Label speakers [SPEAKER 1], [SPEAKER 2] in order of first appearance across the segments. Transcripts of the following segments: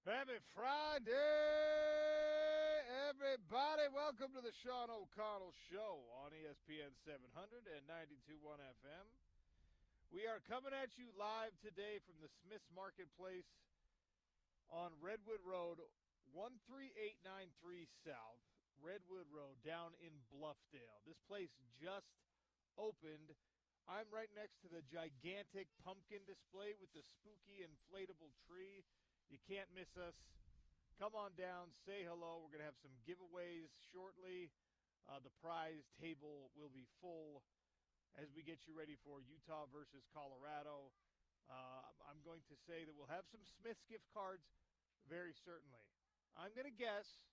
[SPEAKER 1] Happy Friday, everybody. Welcome to the Sean O'Connell Show on ESPN 700 and 92.1 FM. We are coming at you live today from the Smith's Marketplace on Redwood Road, 13893 South, Redwood Road, down in Bluffdale. This place just opened. I'm right next to the gigantic pumpkin display with the spooky inflatable tree. You can't miss us. Come on down, say hello. We're going to have some giveaways shortly. The prize table will be full as we get you ready for Utah versus Colorado. I'm going to say that we'll have some Smith's gift cards, very certainly. I'm going to guess,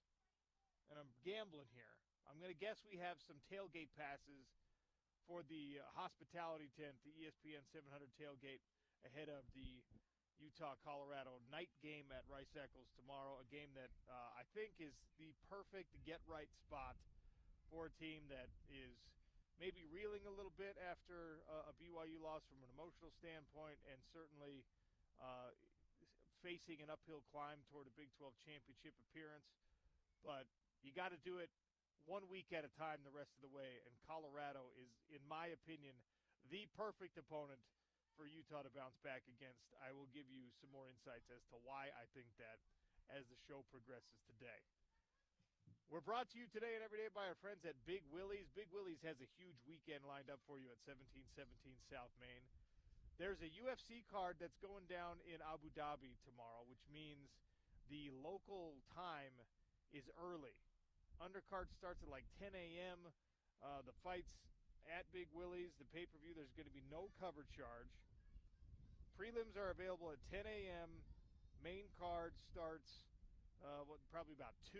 [SPEAKER 1] and I'm gambling here, I'm going to guess we have some tailgate passes for the hospitality tent, the ESPN 700 tailgate, ahead of the Utah-Colorado night game at Rice Eccles tomorrow, a game that I think is the perfect get-right spot for a team that is maybe reeling a little bit after a BYU loss from an emotional standpoint, and certainly facing an uphill climb toward a Big 12 championship appearance. But you got to do it 1 week at a time the rest of the way, and Colorado is, in my opinion, the perfect opponent for Utah to bounce back against. I will give you some more insights as to why I think that as the show progresses today. We're brought to you today and every day by our friends at Big Willie's. Big Willie's has a huge weekend lined up for you at 1717 South Main. There's a UFC card that's going down in Abu Dhabi tomorrow, which means the local time is early. Undercard starts at like 10 a.m. The fights at Big Willie's, the pay-per-view, there's going to be no cover charge. Prelims are available at 10 a.m. Main card starts probably about 2.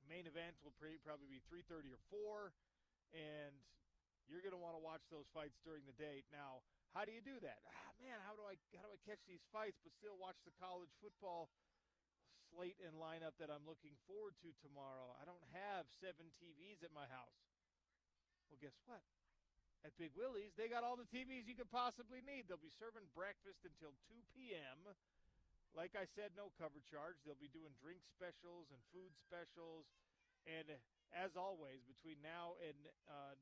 [SPEAKER 1] Main event will probably be 3:30 or 4. And you're going to want to watch those fights during the day. Now, how do you do that? Man, how do I catch these fights but still watch the college football slate and lineup that I'm looking forward to tomorrow? I don't have 7 TVs at my house. Well, guess what? At Big Willie's, they got all the TVs you could possibly need. They'll be serving breakfast until 2 p.m. Like I said, no cover charge. They'll be doing drink specials and food specials. And as always, between now and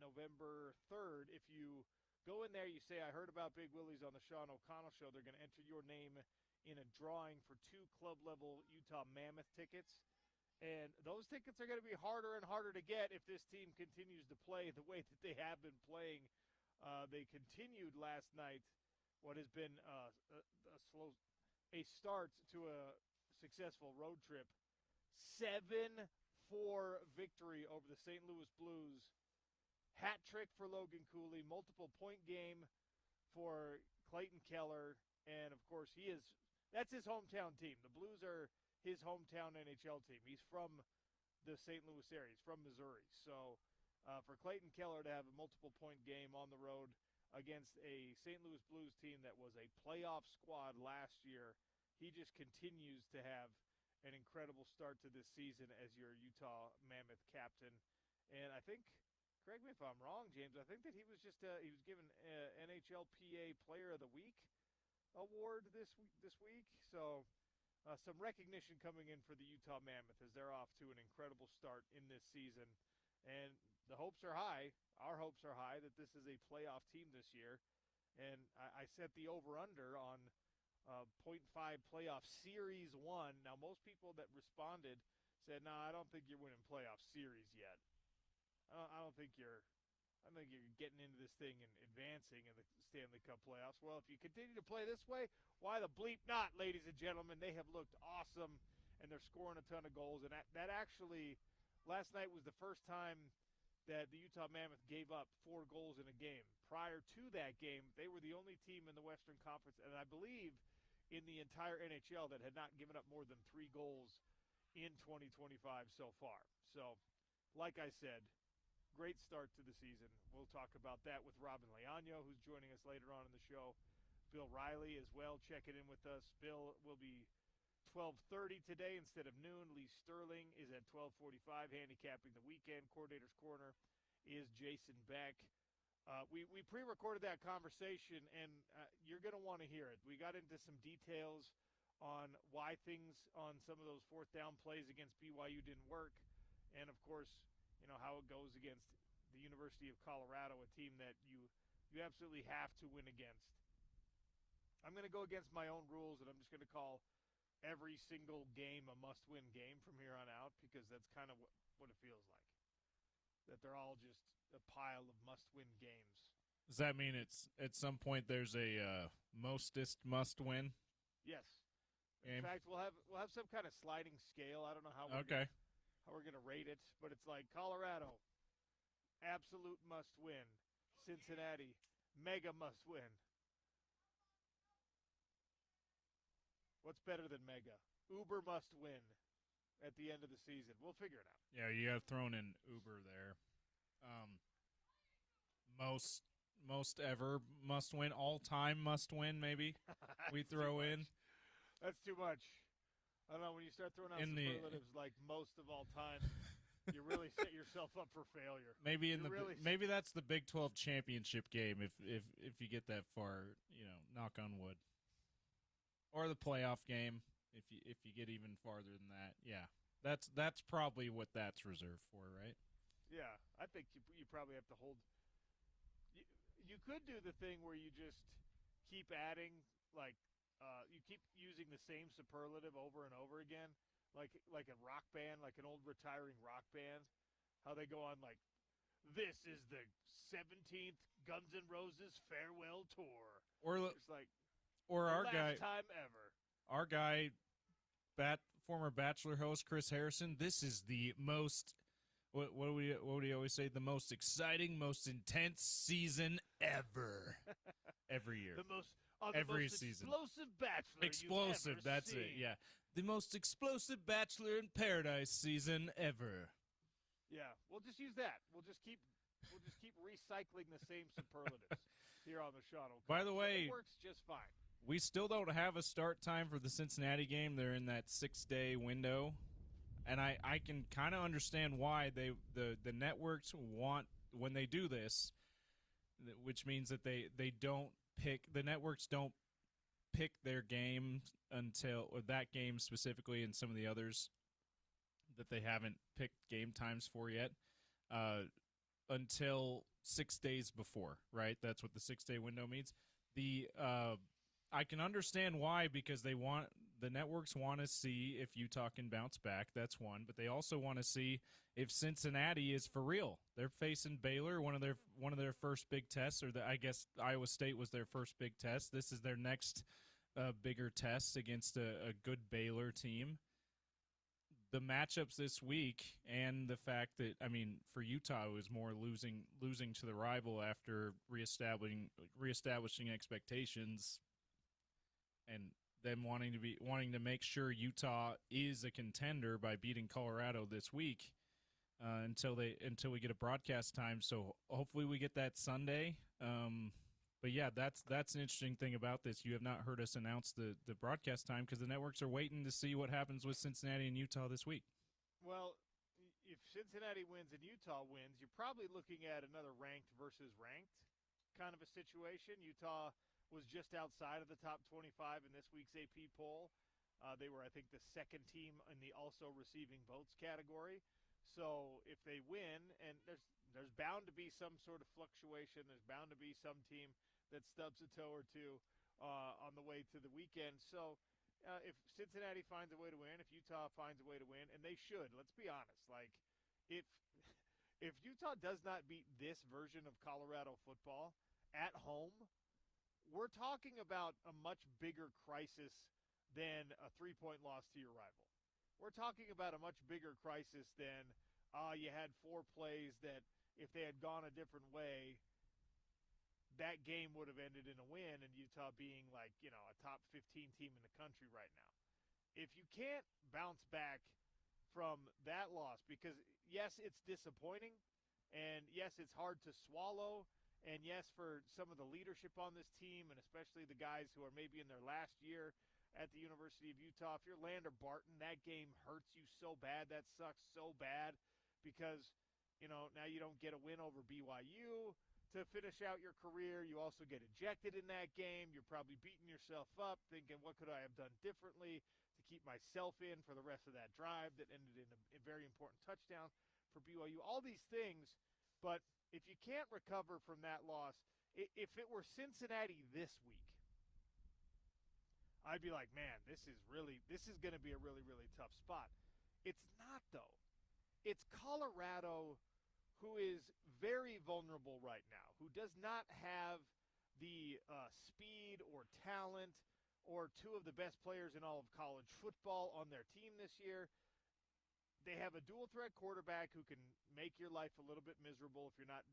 [SPEAKER 1] November 3rd, if you go in there, you say, I heard about Big Willie's on the Sean O'Connell Show, they're going to enter your name in a drawing for 2 club-level Utah Mammoth tickets. And those tickets are going to be harder and harder to get if this team continues to play the way that they have been playing. They continued last night what has been a start to a successful road trip. 7-4 victory over the St. Louis Blues. Hat trick for Logan Cooley. Multiple point game for Clayton Keller. And, of course, that's his hometown team. The Blues are his hometown NHL team. He's from the St. Louis area. He's from Missouri. So for Clayton Keller to have a multiple-point game on the road against a St. Louis Blues team that was a playoff squad last year, he just continues to have an incredible start to this season as your Utah Mammoth captain. And I think, correct me if I'm wrong, James, I think that he was given NHLPA Player of the Week award this week. So some recognition coming in for the Utah Mammoth as they're off to an incredible start in this season. And the hopes are high. Our hopes are high that this is a playoff team this year. And I set the over-under on .5 playoff series 1. Now, most people that responded said, no, I don't think you're winning playoff series yet. I don't think you're getting into this thing and advancing in the Stanley Cup playoffs. Well, if you continue to play this way, why the bleep not, ladies and gentlemen? They have looked awesome, and they're scoring a ton of goals. And that actually, last night was the first time that the Utah Mammoth gave up 4 goals in a game. Prior to that game, they were the only team in the Western Conference, and I believe in the entire NHL, that had not given up more than 3 goals in 2025 so far. So, like I said, great start to the season. We'll talk about that with Robin Leano, who's joining us later on in the show. Bill Riley as well checking in with us. Bill will be 12:30 today instead of noon. Lee Sterling is at 12:45 handicapping the weekend. Coordinator's Corner is Jason Beck. We pre-recorded that conversation, and you're going to want to hear it. We got into some details on why things on some of those fourth down plays against BYU didn't work, and of course, how it goes against the University of Colorado, a team that you absolutely have to win against. I'm going to go against my own rules, and I'm just going to call every single game a must-win game from here on out, because that's kind of what it feels like. That they're all just a pile of must-win games.
[SPEAKER 2] Does that mean it's at some point there's a mostest must-win?
[SPEAKER 1] Yes.
[SPEAKER 2] Game?
[SPEAKER 1] In fact, we'll have some kind of sliding scale. I don't know how we're gonna rate it, but it's like Colorado, absolute must-win. Cincinnati, mega must-win. What's better than mega? Uber must-win at the end of the season. We'll figure it out.
[SPEAKER 2] Yeah, you have thrown in Uber there. Most ever must win, all time must win. Maybe we throw in.
[SPEAKER 1] That's too much. I don't know, when you start throwing out superlatives like most of all time, you really set yourself up for failure.
[SPEAKER 2] Maybe that's the Big 12 championship game if you get that far. Knock on wood. Or the playoff game if you get even farther than that. Yeah, that's probably what that's reserved for, right?
[SPEAKER 1] Yeah, I think you probably have to hold. You could do the thing where you just keep adding, like, you keep using the same superlative over and over again, like a rock band, like an old retiring rock band, how they go on like, this is the 17th Guns N' Roses farewell tour,
[SPEAKER 2] or
[SPEAKER 1] it's like,
[SPEAKER 2] our
[SPEAKER 1] last time ever.
[SPEAKER 2] Our guy, former Bachelor host Chris Harrison. This is the most. What do we always say? The most exciting, most intense season ever. Every year. Every season.
[SPEAKER 1] Explosive Bachelor.
[SPEAKER 2] Explosive. That's
[SPEAKER 1] seen.
[SPEAKER 2] it. Yeah. The most explosive Bachelor in Paradise season ever.
[SPEAKER 1] Yeah, we'll just use that. We'll just keep recycling the same superlatives here on the Sean O'Connor.
[SPEAKER 2] By the way,
[SPEAKER 1] it works just fine.
[SPEAKER 2] We still don't have a start time for the Cincinnati game. They're in that 6-day window. And I can kind of understand why the networks want, when they do this, which means that the networks don't pick their games or that game specifically, and some of the others that they haven't picked game times for yet, until 6 days before, right? That's what the 6-day window means. I can understand why, because the networks want to see if Utah can bounce back. That's one, but they also want to see if Cincinnati is for real. They're facing Baylor, one of their first big tests, or I guess Iowa State was their first big test. This is their next bigger test against a good Baylor team. The matchups this week, and the fact that, for Utah, it was more losing to the rival after reestablishing expectations, and them wanting to make sure Utah is a contender by beating Colorado this week, until we get a broadcast time. So hopefully we get that Sunday. But yeah, that's an interesting thing about this. You have not heard us announce the broadcast time because the networks are waiting to see what happens with Cincinnati and Utah this week.
[SPEAKER 1] Well, if Cincinnati wins and Utah wins, you're probably looking at another ranked versus ranked kind of a situation. Utah was just outside of the top 25 in this week's AP poll. They were, I think, the second team in the also receiving votes category. So if they win, and there's bound to be some sort of fluctuation, there's bound to be some team that stubs a toe or two on the way to the weekend. So if Cincinnati finds a way to win, if Utah finds a way to win, and they should, let's be honest, like if Utah does not beat this version of Colorado football at home, we're talking about a much bigger crisis than a 3-point loss to your rival. We're talking about a much bigger crisis than you had 4 plays that if they had gone a different way, that game would have ended in a win, and Utah being like, a top 15 team in the country right now. If you can't bounce back from that loss, because yes, it's disappointing, and yes, it's hard to swallow, and yes, for some of the leadership on this team, and especially the guys who are maybe in their last year at the University of Utah, if you're Lander Barton, that game hurts you so bad, that sucks so bad, because, now you don't get a win over BYU to finish out your career. You also get ejected in that game. You're probably beating yourself up, thinking, what could I have done differently to keep myself in for the rest of that drive that ended in a very important touchdown for BYU? All these things, but if you can't recover from that loss, if it were Cincinnati this week, I'd be like, man, this is going to be a really, really tough spot. It's not, though. It's Colorado, who is very vulnerable right now, who does not have the speed or talent or two of the best players in all of college football on their team this year. They have a dual-threat quarterback who can make your life a little bit miserable if you're not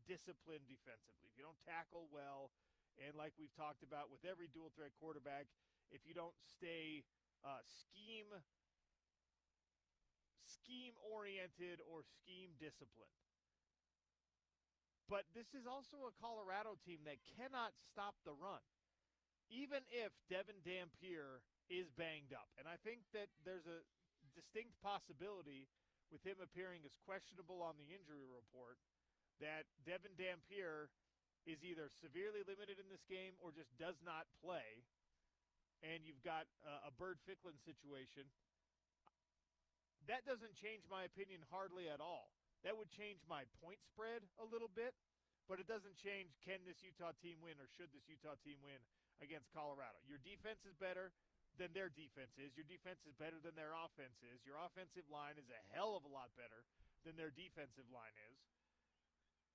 [SPEAKER 1] disciplined defensively, if you don't tackle well, and like we've talked about with every dual-threat quarterback, if you don't stay scheme-oriented or scheme-disciplined. But this is also a Colorado team that cannot stop the run, even if Devin Dampier is banged up. And I think that there's a distinct possibility with him appearing as questionable on the injury report that Devin Dampier is either severely limited in this game or just does not play, and you've got a Bird Ficklin situation. That doesn't change my opinion hardly at all. That would change my point spread a little bit, but it doesn't change can this Utah team win or should this Utah team win against Colorado. Your defense is better than their defense is. Your defense is better than their offense is. Your offensive line is a hell of a lot better than their defensive line is.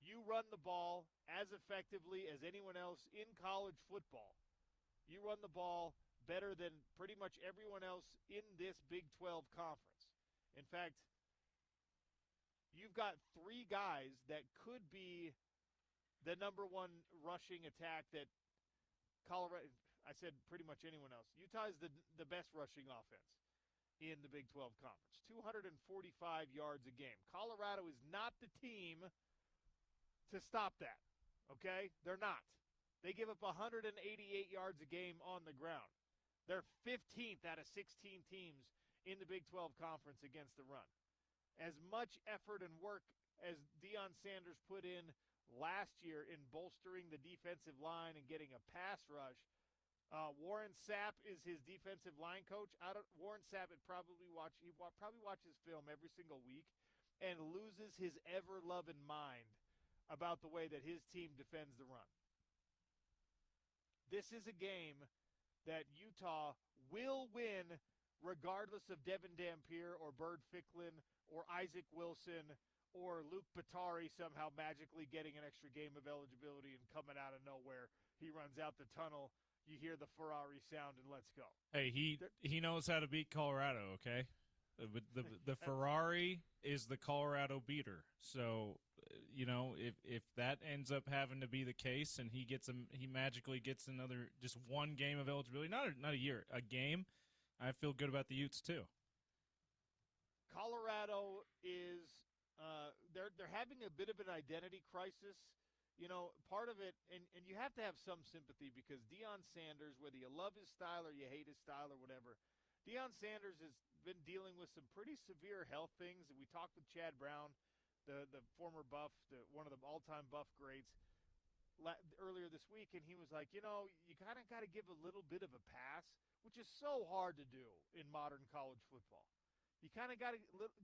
[SPEAKER 1] You run the ball as effectively as anyone else in college football. You run the ball better than pretty much everyone else in this Big 12 conference. In fact, you've got three guys that could be the number one rushing attack that Colorado, I said pretty much anyone else. Utah is the best rushing offense in the Big 12 conference. 245 yards a game. Colorado is not the team to stop that, okay? They're not. They give up 188 yards a game on the ground. They're 15th out of 16 teams in the Big 12 conference against the run. As much effort and work as Deion Sanders put in last year in bolstering the defensive line and getting a pass rush, Warren Sapp is his defensive line coach. Warren Sapp probably watches film every single week and loses his ever-loving mind about the way that his team defends the run. This is a game that Utah will win regardless of Devin Dampier or Bird Ficklin or Isaac Wilson or Luke Batari somehow magically getting an extra game of eligibility and coming out of nowhere. He runs out the tunnel. You hear the Ferrari sound and let's go.
[SPEAKER 2] Hey, he knows how to beat Colorado, okay? The Ferrari is the Colorado beater. So, if that ends up having to be the case and he magically gets another just one game of eligibility, not a year, a game, I feel good about the Utes too.
[SPEAKER 1] Colorado is they're having a bit of an identity crisis. Part of it, and you have to have some sympathy because Deion Sanders, whether you love his style or you hate his style or whatever, Deion Sanders has been dealing with some pretty severe health things. And we talked with Chad Brown, the former Buff, one of the all-time Buff greats, earlier this week, and he was like, you kind of got to give a little bit of a pass, which is so hard to do in modern college football. You kind of got to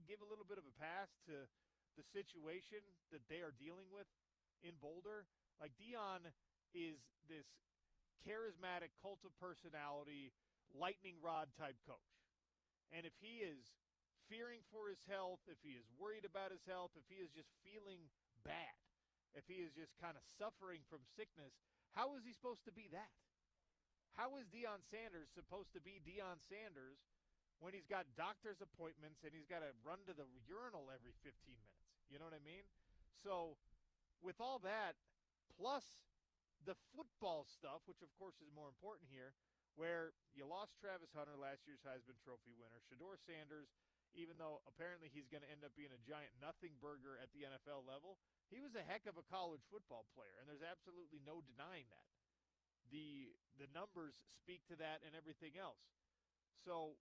[SPEAKER 1] give a little bit of a pass to the situation that they are dealing with in Boulder. Like, Deion is this charismatic cult of personality, lightning rod type coach. And if he is fearing for his health, if he is worried about his health, if he is just feeling bad, if he is just kind of suffering from sickness, how is he supposed to be that? How is Deion Sanders supposed to be Deion Sanders when he's got doctor's appointments and he's got to run to the urinal every 15 minutes? You know what I mean? So with all that, plus the football stuff, which of course is more important here, where you lost Travis Hunter, last year's Heisman Trophy winner, Shedeur Sanders, even though apparently he's going to end up being a giant nothing burger at the NFL level, he was a heck of a college football player, and there's absolutely no denying that. The numbers speak to that and everything else. So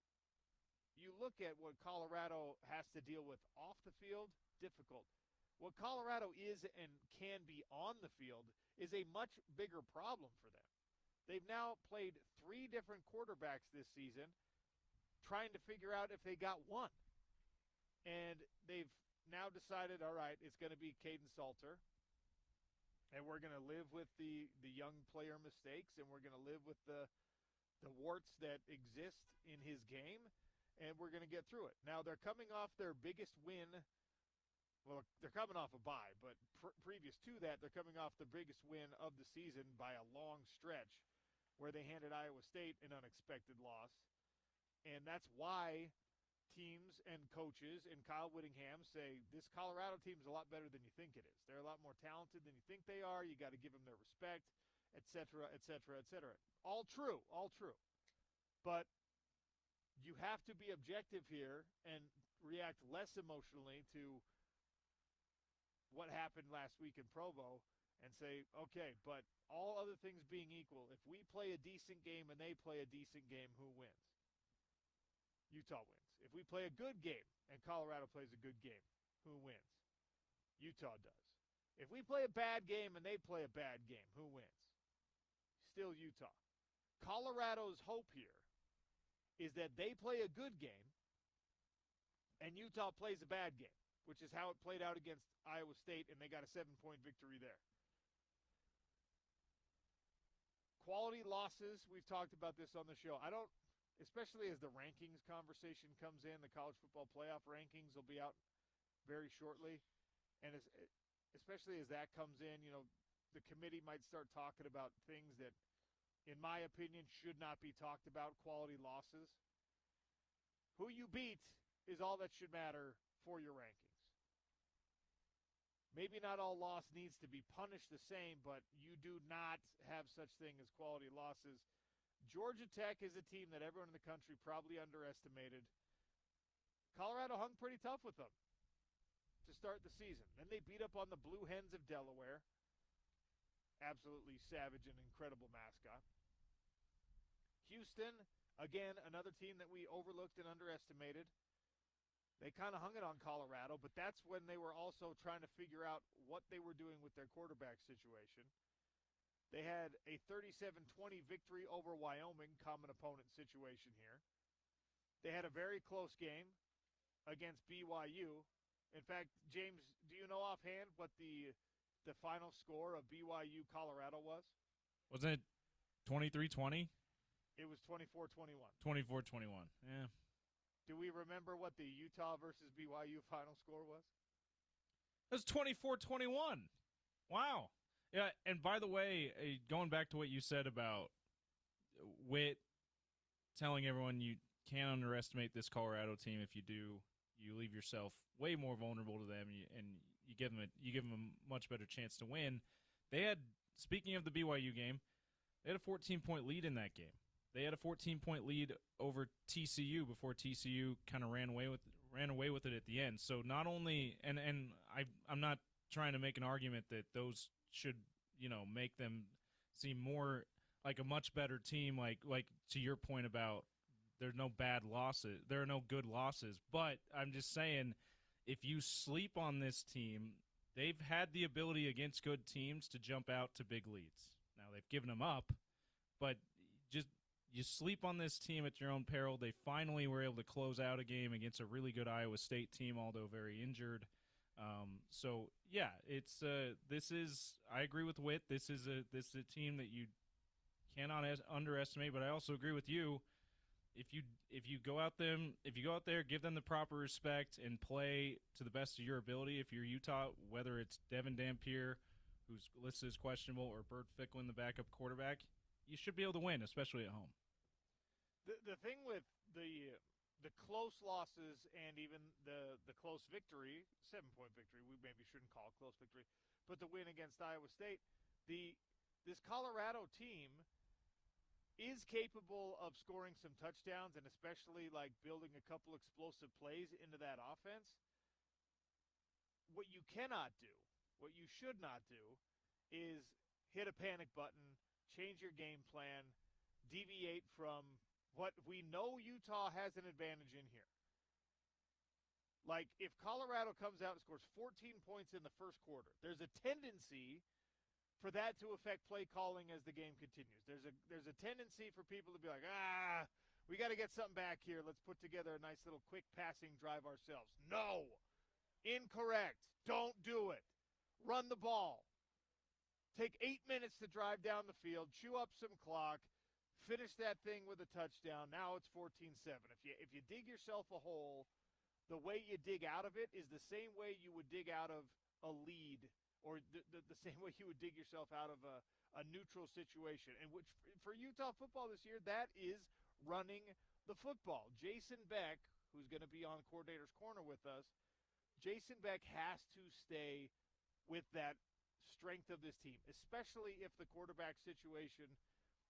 [SPEAKER 1] you look at what Colorado has to deal with off the field, difficult. What Colorado is and can be on the field is a much bigger problem for them. They've now played 3 different quarterbacks this season, trying to figure out if they got one. And they've now decided, all right, it's going to be Caden Salter, and we're going to live with the young player mistakes, and we're going to live with the warts that exist in his game, and we're going to get through it. Now, they're coming off their biggest win. Well, they're coming off a bye, but previous to that, they're coming off the biggest win of the season by a long stretch, where they handed Iowa State an unexpected loss. And that's why teams and coaches and Kyle Whittingham say this Colorado team is a lot better than you think it is. They're a lot more talented than you think they are. You got to give them their respect, et cetera, et cetera, et cetera. All true, all true. But you have to be objective here and react less emotionally to what happened last week in Provo and say, okay, but all other things being equal, if we play a decent game and they play a decent game, who wins? Utah wins. If we play a good game and Colorado plays a good game, who wins? Utah does. If we play a bad game and they play a bad game, who wins? Still Utah. Colorado's hope here is that they play a good game and Utah plays a bad game, which is how it played out against Iowa State, and they got a 7-point victory there. Quality losses, we've talked about this on the show. Especially as the rankings conversation comes in, the college football playoff rankings will be out very shortly. And especially as that comes in, the committee might start talking about things that, in my opinion, should not be talked about, quality losses. Who you beat is all that should matter for your rankings. Maybe not all loss needs to be punished the same, but you do not have such thing as quality losses. Georgia Tech is a team that everyone in the country probably underestimated. Colorado hung pretty tough with them to start the season. Then they beat up on the Blue Hens of Delaware. Absolutely savage and incredible mascot. Houston, again, another team that we overlooked and underestimated. They kind of hung it on Colorado, but that's when they were also trying to figure out what they were doing with their quarterback situation. They had a 37-20 victory over Wyoming, common opponent situation here. They had a very close game against BYU. In fact, James, do you know offhand what the final score of BYU Colorado was?
[SPEAKER 2] Wasn't it 23-20?
[SPEAKER 1] It was 24-21.
[SPEAKER 2] 24-21, yeah.
[SPEAKER 1] Do we remember what the Utah versus BYU final score was?
[SPEAKER 2] It was 24-21. Wow. Yeah, and by the way, going back to what you said about Witt telling everyone you can't underestimate this Colorado team. If you do, you leave yourself way more vulnerable to them, and you give them a much better chance to win. They had, speaking of the BYU game, they had a 14-point lead in that game. They had a 14-point lead over TCU before TCU kind of ran away with it at the end. So not only, and I'm not trying to make an argument that those should, make them seem more like a much better team, like to your point about there's no bad losses, there are no good losses. But I'm just saying, if you sleep on this team, they've had the ability against good teams to jump out to big leads. Now they've given them up, but just you sleep on this team at your own peril. They finally were able to close out a game against a really good Iowa State team, although very injured. So yeah, it's I agree with Witt. This is a team that you cannot underestimate. But I also agree with you. If you go out there, give them the proper respect and play to the best of your ability. If you're Utah, whether it's Devin Dampier, who's listed as questionable, or Bert Ficklin, the backup quarterback, you should be able to win, especially at home.
[SPEAKER 1] The thing with the close losses and even the close victory, 7-point victory, we maybe shouldn't call it close victory, but the win against Iowa State, this Colorado team is capable of scoring some touchdowns and especially like building a couple explosive plays into that offense. What you cannot do, what you should not do, is hit a panic button, change your game plan, deviate from what we know Utah has an advantage in here. Like, if Colorado comes out and scores 14 points in the first quarter, there's a tendency for that to affect play calling as the game continues. There's a tendency for people to be like, we got to get something back here. Let's put together a nice little quick passing drive ourselves. No. Incorrect. Don't do it. Run the ball. Take 8 minutes to drive down the field, chew up some clock, finish that thing with a touchdown. Now it's 14-7. If you dig yourself a hole, the way you dig out of it is the same way you would dig out of a lead, or the same way you would dig yourself out of a neutral situation. And which, for Utah football this year, that is running the football. Jason Beck, who's going to be on Coordinator's Corner with us, Jason Beck has to stay with that strength of this team, especially if the quarterback situation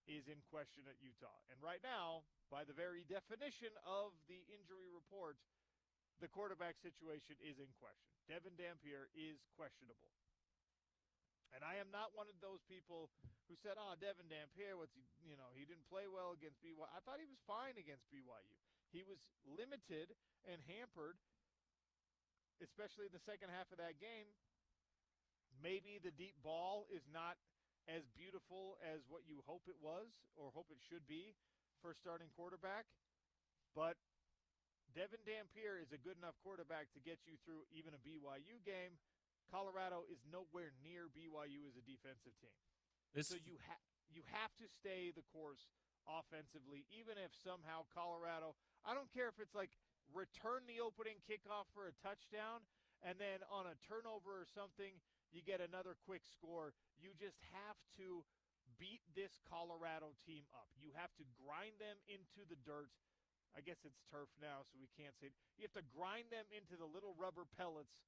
[SPEAKER 1] is in question at Utah. And right now, by the very definition of the injury report, the quarterback situation is in question. Devin Dampier is questionable. And I am not one of those people who said, Devin Dampier, he didn't play well against BYU. I thought he was fine against BYU. He was limited and hampered, especially in the second half of that game. Maybe the deep ball is not as beautiful as what you hope it was or hope it should be for a starting quarterback. But Devin Dampier is a good enough quarterback to get you through even a BYU game. Colorado is nowhere near BYU as a defensive team. So you have to stay the course offensively, even if somehow Colorado, I don't care if it's like return the opening kickoff for a touchdown, and then on a turnover or something, you get another quick score. You just have to beat this Colorado team up. You have to grind them into the dirt. I guess it's turf now, so we can't say it. You have to grind them into the little rubber pellets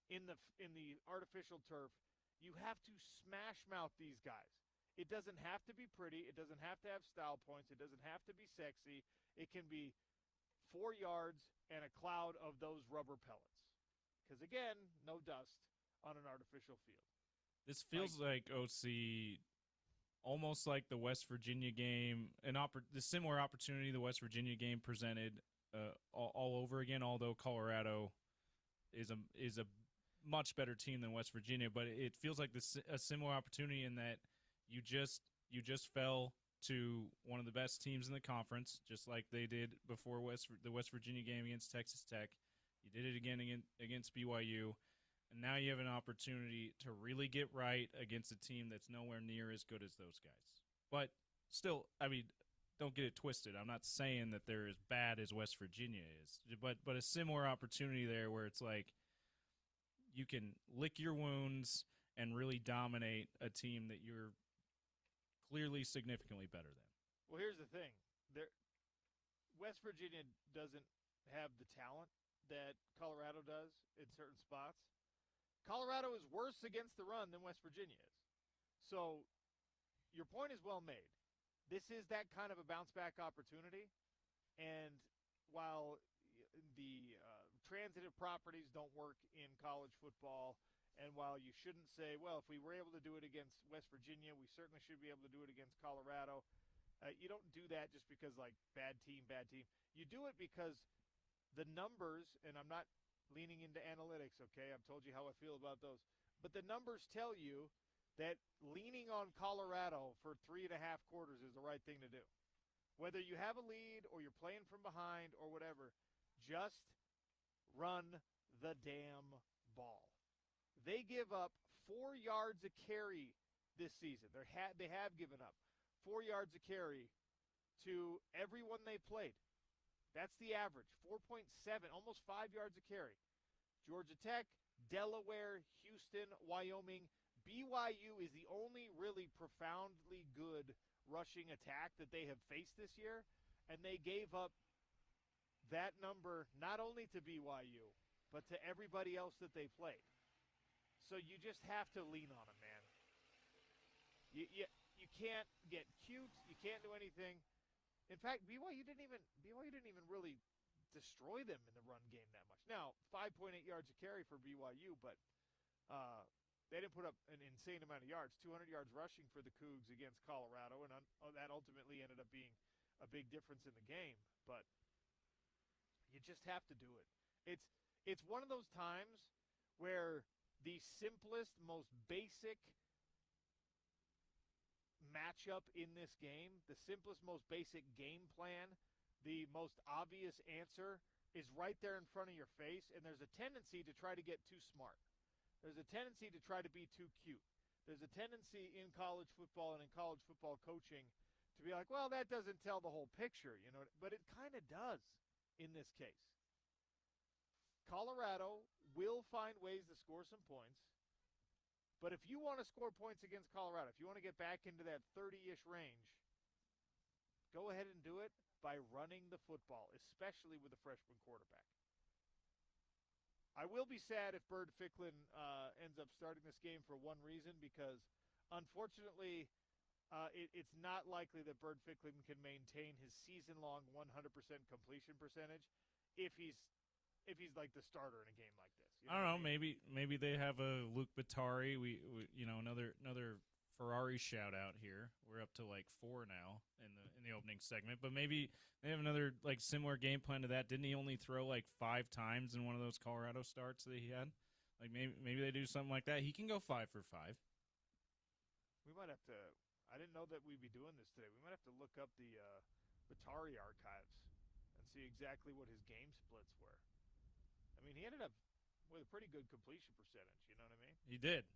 [SPEAKER 1] in the artificial turf. You have to smash mouth these guys. It doesn't have to be pretty. It doesn't have to have style points. It doesn't have to be sexy. It can be 4 yards and a cloud of those rubber pellets. Because, again, no dust on an artificial field.
[SPEAKER 2] This feels like OC, almost like the West Virginia game, the similar opportunity the West Virginia game presented all over again, although Colorado is a much better team than West Virginia, but it feels like a similar opportunity in that you just fell to one of the best teams in the conference, just like they did before the West Virginia game against Texas Tech. You did it again against BYU, and now you have an opportunity to really get right against a team that's nowhere near as good as those guys. But still, I mean, don't get it twisted. I'm not saying that they're as bad as West Virginia is, but a similar opportunity there where it's like you can lick your wounds and really dominate a team that you're clearly significantly better than.
[SPEAKER 1] Well, here's the thing. West Virginia doesn't have the talent that Colorado does in certain spots. Colorado is worse against the run than West Virginia is. So your point is well made. This is that kind of a bounce-back opportunity. And while the transitive properties don't work in college football, and while you shouldn't say, well, if we were able to do it against West Virginia, we certainly should be able to do it against Colorado, you don't do that just because, like, bad team. You do it because the numbers, and I'm not leaning into analytics, okay? I've told you how I feel about those. But the numbers tell you that leaning on Colorado for 3.5 quarters is the right thing to do. Whether you have a lead or you're playing from behind or whatever, just run the damn ball. They give up 4 yards a carry this season. They have given up 4 yards a carry to everyone they played. That's the average, 4.7, almost 5 yards a carry. Georgia Tech, Delaware, Houston, Wyoming. BYU is the only really profoundly good rushing attack that they have faced this year, and they gave up that number not only to BYU, but to everybody else that they played. So you just have to lean on them, man. You can't get cute. You can't do anything. In fact, BYU didn't even really destroy them in the run game that much. Now, 5.8 yards a carry for BYU, but they didn't put up an insane amount of yards. 200 yards rushing for the Cougs against Colorado, and that ultimately ended up being a big difference in the game. But you just have to do it. it's one of those times where the simplest, most basic matchup in this game, the simplest, most basic game plan, the most obvious answer is right there in front of your face, and there's a tendency to try to get too smart. There's a tendency to try to be too cute. There's a tendency in college football and in college football coaching to be like, well, that doesn't tell the whole picture, but it kind of does in this case. Colorado will find ways to score some points, but if you want to score points against Colorado, if you want to get back into that 30-ish range, go ahead and do it by running the football, especially with a freshman quarterback. I will be sad if Bird Ficklin ends up starting this game for one reason, because unfortunately it's not likely that Bird Ficklin can maintain his season-long 100% completion percentage if he's like the starter in a game like this.
[SPEAKER 2] I don't know. Maybe they have a Luke Batari. We another Ferrari shout out here. We're up to like 4 now in the opening segment, but maybe they have another like similar game plan to that. Didn't he only throw like 5 times in one of those Colorado starts that he had? Like maybe they do something like that. He can go 5 for 5.
[SPEAKER 1] We might have to. I didn't know that we'd be doing this today. We might have to look up the Batari archives and see exactly what his game splits were. I mean, he ended up with a pretty good completion percentage. You know what I mean?
[SPEAKER 2] He did.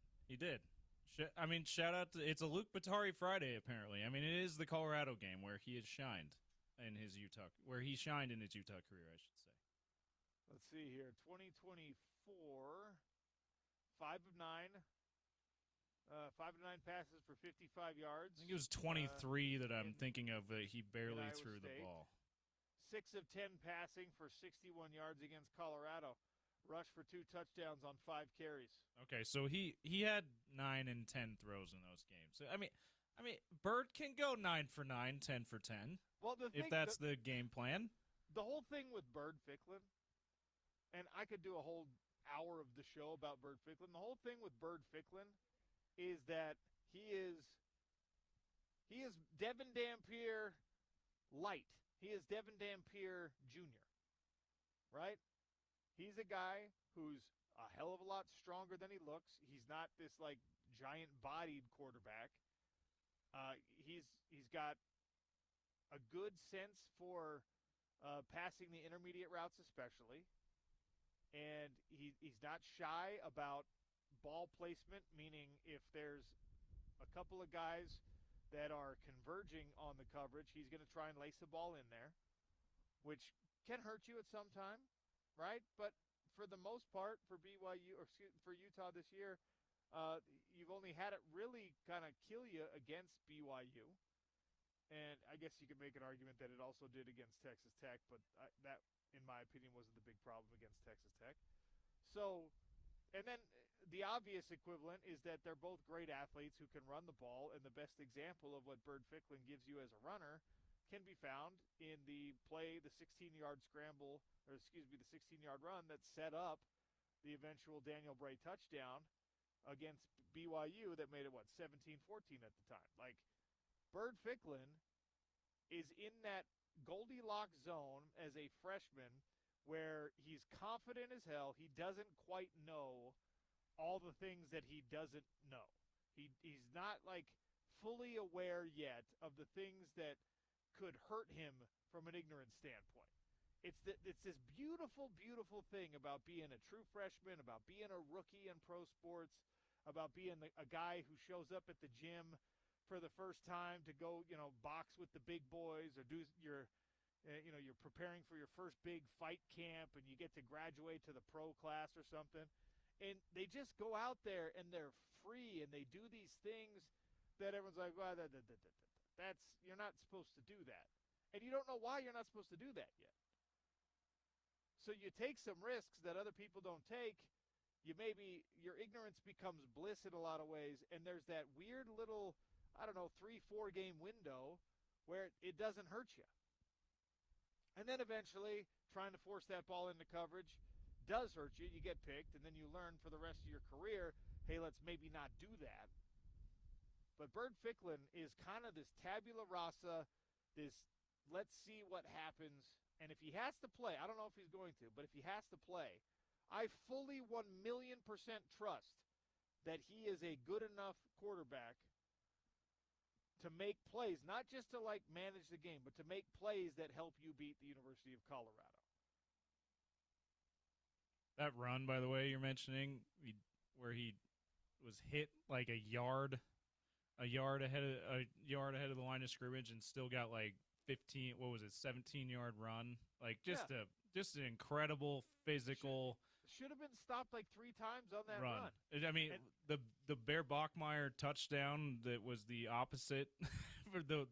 [SPEAKER 2] Shout out to, it's a Luke Batari Friday, apparently. I mean, it is the Colorado game where he has shined in his Utah career, I should say.
[SPEAKER 1] Let's see here. 2024, 5 of 9. 5 of 9 passes for 55 yards.
[SPEAKER 2] I think it was 23 that I'm thinking of that he barely threw the ball.
[SPEAKER 1] 6 of 10 passing for 61 yards against Colorado. Rush for 2 touchdowns on 5 carries.
[SPEAKER 2] Okay, so he had 9 and 10 throws in those games. I mean, Bird can go 9 for 9, 10 for 10.
[SPEAKER 1] Well,
[SPEAKER 2] if that's the game plan.
[SPEAKER 1] The whole thing with Bird Ficklin, and I could do a whole hour of the show about Bird Ficklin. The whole thing with Bird Ficklin is that he is Devin Dampier light. He is Devin Dampier Jr., right? He's a guy who's a hell of a lot stronger than he looks. He's not this, like, giant-bodied quarterback. He's got a good sense for passing the intermediate routes especially. And he's not shy about ball placement, meaning if there's a couple of guys that are converging on the coverage, he's going to try and lace the ball in there, which can hurt you at some time, right? But for the most part, for BYU or for Utah this year, you've only had it really kind of kill you against BYU. And I guess you could make an argument that it also did against Texas Tech, but that, in my opinion, wasn't the big problem against Texas Tech. So, and then the obvious equivalent is that they're both great athletes who can run the ball, and the best example of what Bird Ficklin gives you as a runner can be found in the 16-yard scramble, or excuse me, the 16-yard run that set up the eventual Daniel Bray touchdown against BYU that made it, 17-14 at the time. Like, Bird Ficklin is in that Goldilocks zone as a freshman where he's confident as hell. He doesn't quite know all the things that he doesn't know. He's not, like, fully aware yet of the things that could hurt him from an ignorant standpoint. It's this beautiful, beautiful thing about being a true freshman, about being a rookie in pro sports, about being a guy who shows up at the gym for the first time to go, box with the big boys, or you're preparing for your first big fight camp and you get to graduate to the pro class or something. And they just go out there and they're free and they do these things that everyone's like, well, you're not supposed to do that. And you don't know why you're not supposed to do that yet. So you take some risks that other people don't take. Your ignorance becomes bliss in a lot of ways, and there's that weird little, 3-4 game window where it doesn't hurt you. And then eventually, trying to force that ball into coverage does hurt you. You get picked, and then you learn for the rest of your career, hey, let's maybe not do that. But Bird Ficklin is kind of this tabula rasa, this let's see what happens. And if he has to play, I don't know if he's going to, but if he has to play, I fully 1,000,000% trust that he is a good enough quarterback to make plays, not just to like manage the game, but to make plays that help you beat the University of Colorado.
[SPEAKER 2] That run, by the way, you're mentioning, where he was hit like a yard ahead of the line of scrimmage, and still got like 17-yard run. Like just an incredible physical.
[SPEAKER 1] Should have been stopped like 3 times on that run.
[SPEAKER 2] I mean, the Bear Bachmeier touchdown that was the opposite for the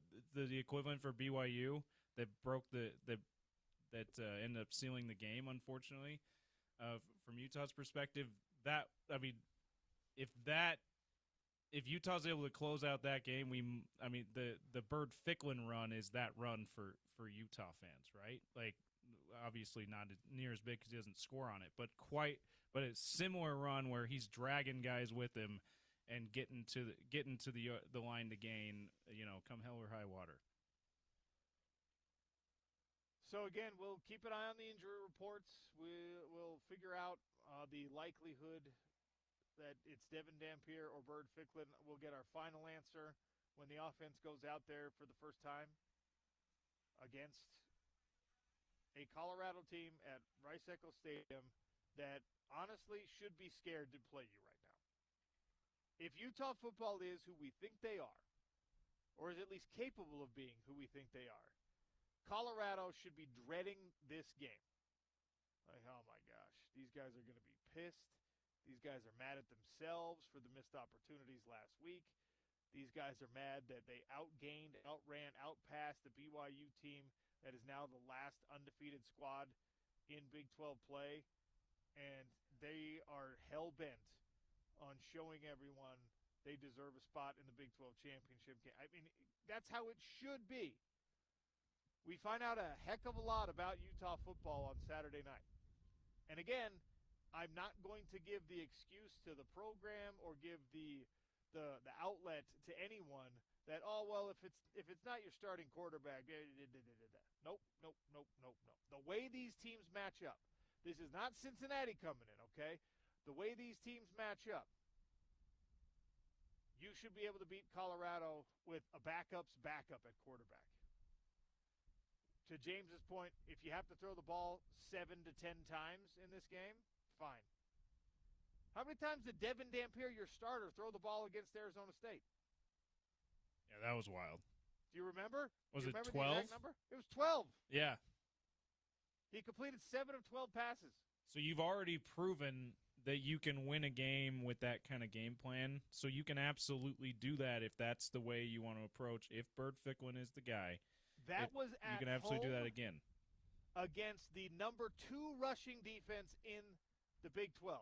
[SPEAKER 2] equivalent for BYU that broke that ended up sealing the game, unfortunately. From Utah's perspective, if Utah's able to close out that game, the Bird Ficklin run is that run for Utah fans, right? Like, obviously not near as big because he doesn't score on it, but a similar run where he's dragging guys with him and getting to the line to gain, come hell or high water.
[SPEAKER 1] So again, we'll keep an eye on the injury reports. We'll figure out the likelihood that it's Devin Dampier or Bird Ficklin. We'll get our final answer when the offense goes out there for the first time against a Colorado team at Rice-Eccles Stadium that honestly should be scared to play you right now. If Utah football is who we think they are, or is at least capable of being who we think they are, Colorado should be dreading this game. Like, oh my gosh, these guys are going to be pissed. These guys are mad at themselves for the missed opportunities last week. These guys are mad that they outgained, outran, outpassed the BYU team that is now the last undefeated squad in Big 12 play. And they are hell-bent on showing everyone they deserve a spot in the Big 12 championship game. I mean, that's how it should be. We find out a heck of a lot about Utah football on Saturday night. And again, I'm not going to give the excuse to the program or give the outlet to anyone that, oh, well, if it's not your starting quarterback, nope. The way these teams match up, this is not Cincinnati coming in, okay? The way these teams match up, you should be able to beat Colorado with a backup's backup at quarterback. To James's point, if you have to throw the ball 7 to 10 times in this game, fine. How many times did Devin Dampier, your starter, throw the ball against Arizona State?
[SPEAKER 2] Yeah, that was wild.
[SPEAKER 1] Do you remember?
[SPEAKER 2] Was it 12?
[SPEAKER 1] The exact number? It was 12.
[SPEAKER 2] Yeah.
[SPEAKER 1] He completed 7 of 12 passes.
[SPEAKER 2] So you've already proven that you can win a game with that kind of game plan. So you can absolutely do that if that's the way you want to approach. If Bird Ficklin is the guy, you can absolutely do that again
[SPEAKER 1] against the number 2 rushing defense in the Big 12.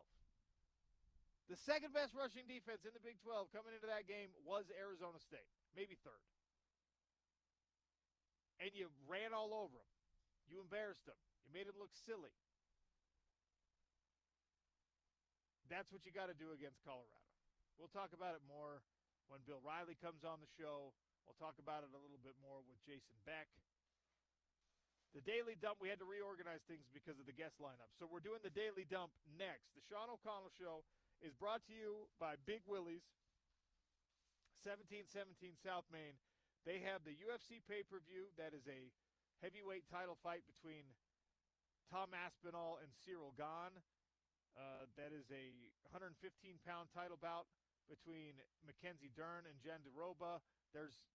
[SPEAKER 1] The second best rushing defense in the Big 12 coming into that game was Arizona State, maybe third. And you ran all over them. You embarrassed them. You made them look silly. That's what you got to do against Colorado. We'll talk about it more when Bill Riley comes on the show. We'll talk about it a little bit more with Jason Beck. The Daily Dump, we had to reorganize things because of the guest lineup. So we're doing the Daily Dump next. The Sean O'Connell Show is brought to you by Big Willie's, 1717 South Main. They have the UFC pay-per-view. That is a heavyweight title fight between Tom Aspinall and Cyril Gane. That is a 115-pound title bout between Mackenzie Dern and Jan DeRoba. There's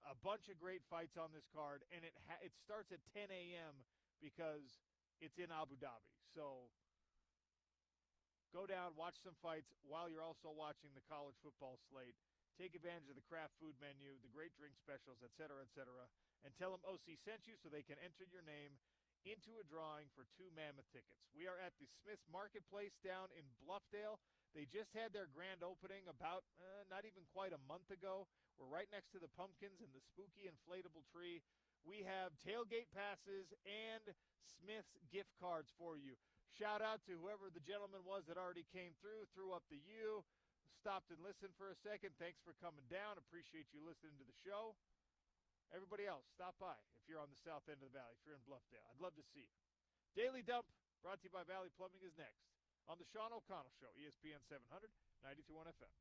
[SPEAKER 1] a bunch of great fights on this card, and it starts at 10 a.m. because it's in Abu Dhabi. So go down, watch some fights while you're also watching the college football slate. Take advantage of the craft food menu, the great drink specials, et cetera, and tell them OC sent you so they can enter your name into a drawing for 2 Mammoth tickets. We are at the Smith's Marketplace down in Bluffdale. They just had their grand opening about not even quite a month ago. We're right next to the pumpkins and the spooky inflatable tree. We have tailgate passes and Smith's gift cards for you. Shout out to whoever the gentleman was that already came through, threw up the U, stopped and listened for a second. Thanks for coming down. Appreciate you listening to the show. Everybody else, stop by if you're on the south end of the valley, if you're in Bluffdale. I'd love to see you. Daily Dump, brought to you by Valley Plumbing, is next on the Sean O'Connell Show, ESPN 700, 92.1 FM.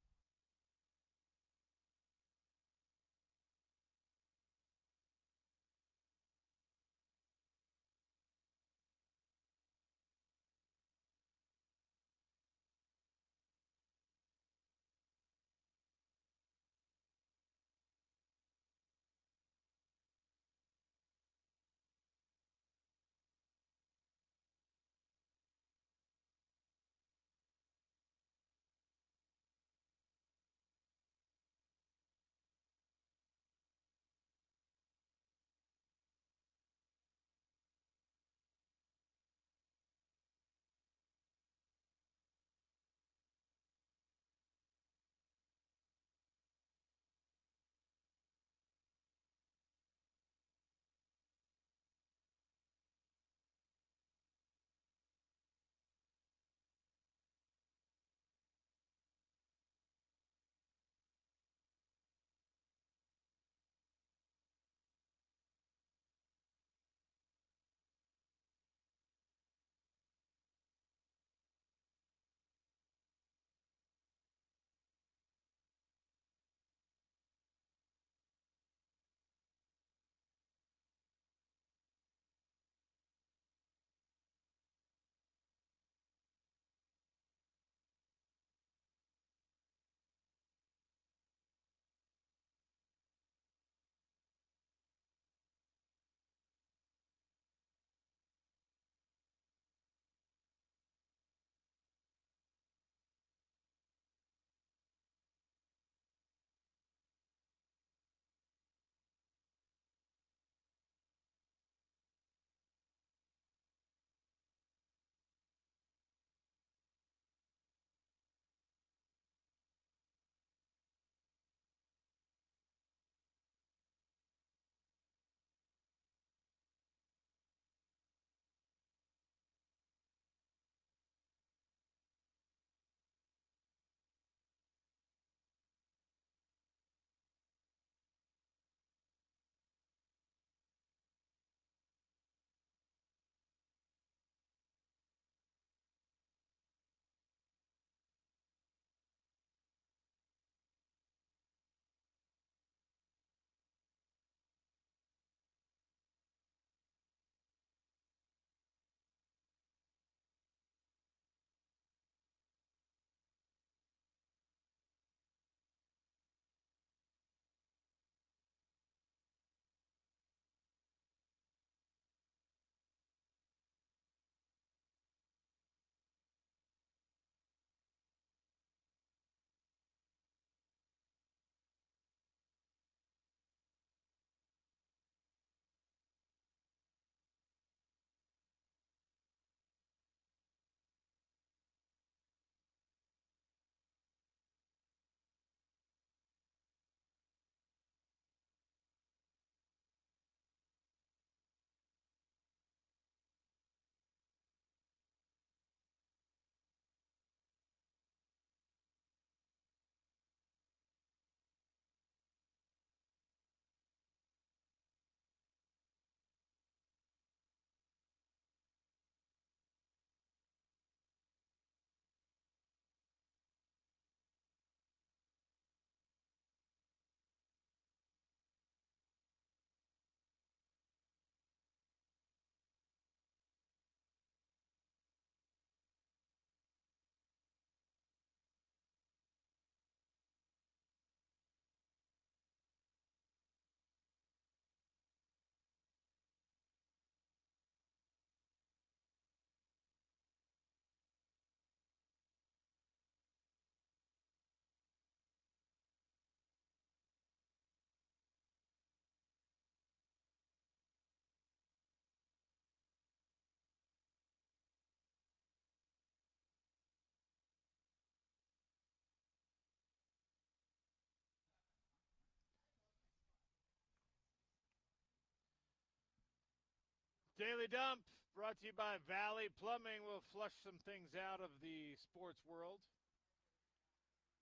[SPEAKER 1] Daily Dump, brought to you by Valley Plumbing. We'll flush some things out of the sports world.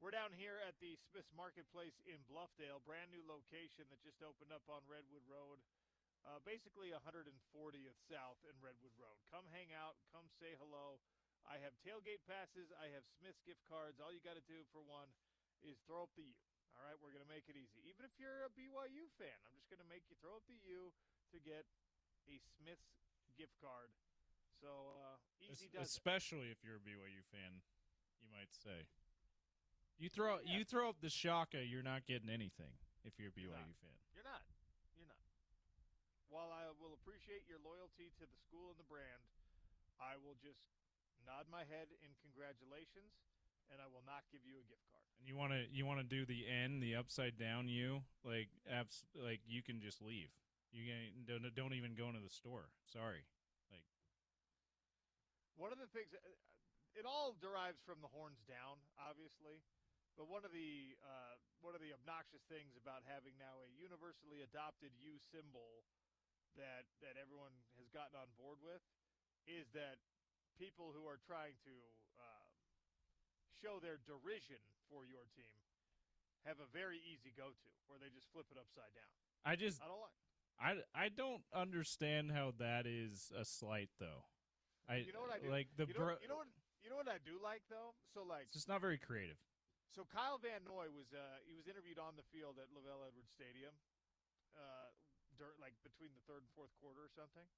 [SPEAKER 1] We're down here at the Smith's Marketplace in Bluffdale, brand new location that just opened up on Redwood Road, basically 140th South and Redwood Road. Come hang out, come say hello. I have tailgate passes. I have Smith's gift cards. All you got to do for one is throw up the U. All right, we're going to make it easy. Even if you're a BYU fan, I'm just going to make you throw up the U to get a Smith's gift card. So easy does
[SPEAKER 2] especially if you're a BYU fan, you might say. You throw up the Shaka, you're not getting anything if you're a BYU fan.
[SPEAKER 1] You're not. While I will appreciate your loyalty to the school and the brand, I will just nod my head in congratulations, and I will not give you a gift card.
[SPEAKER 2] And you want to do the N, the upside down U, like you can just leave. You don't even go into the store. Sorry. Like,
[SPEAKER 1] one of the things, it all derives from the horns down, obviously. But one of the obnoxious things about having now a universally adopted U symbol that everyone has gotten on board with is that people who are trying to show their derision for your team have a very easy go-to where they just flip it upside down. I don't like.
[SPEAKER 2] I don't understand how that is a slight though.
[SPEAKER 1] You know what I do?
[SPEAKER 2] Like
[SPEAKER 1] you know what I do like though? So like,
[SPEAKER 2] it's just not very creative.
[SPEAKER 1] So Kyle Van Noy was interviewed on the field at LaVell Edwards Stadium, like between the third and fourth quarter or something,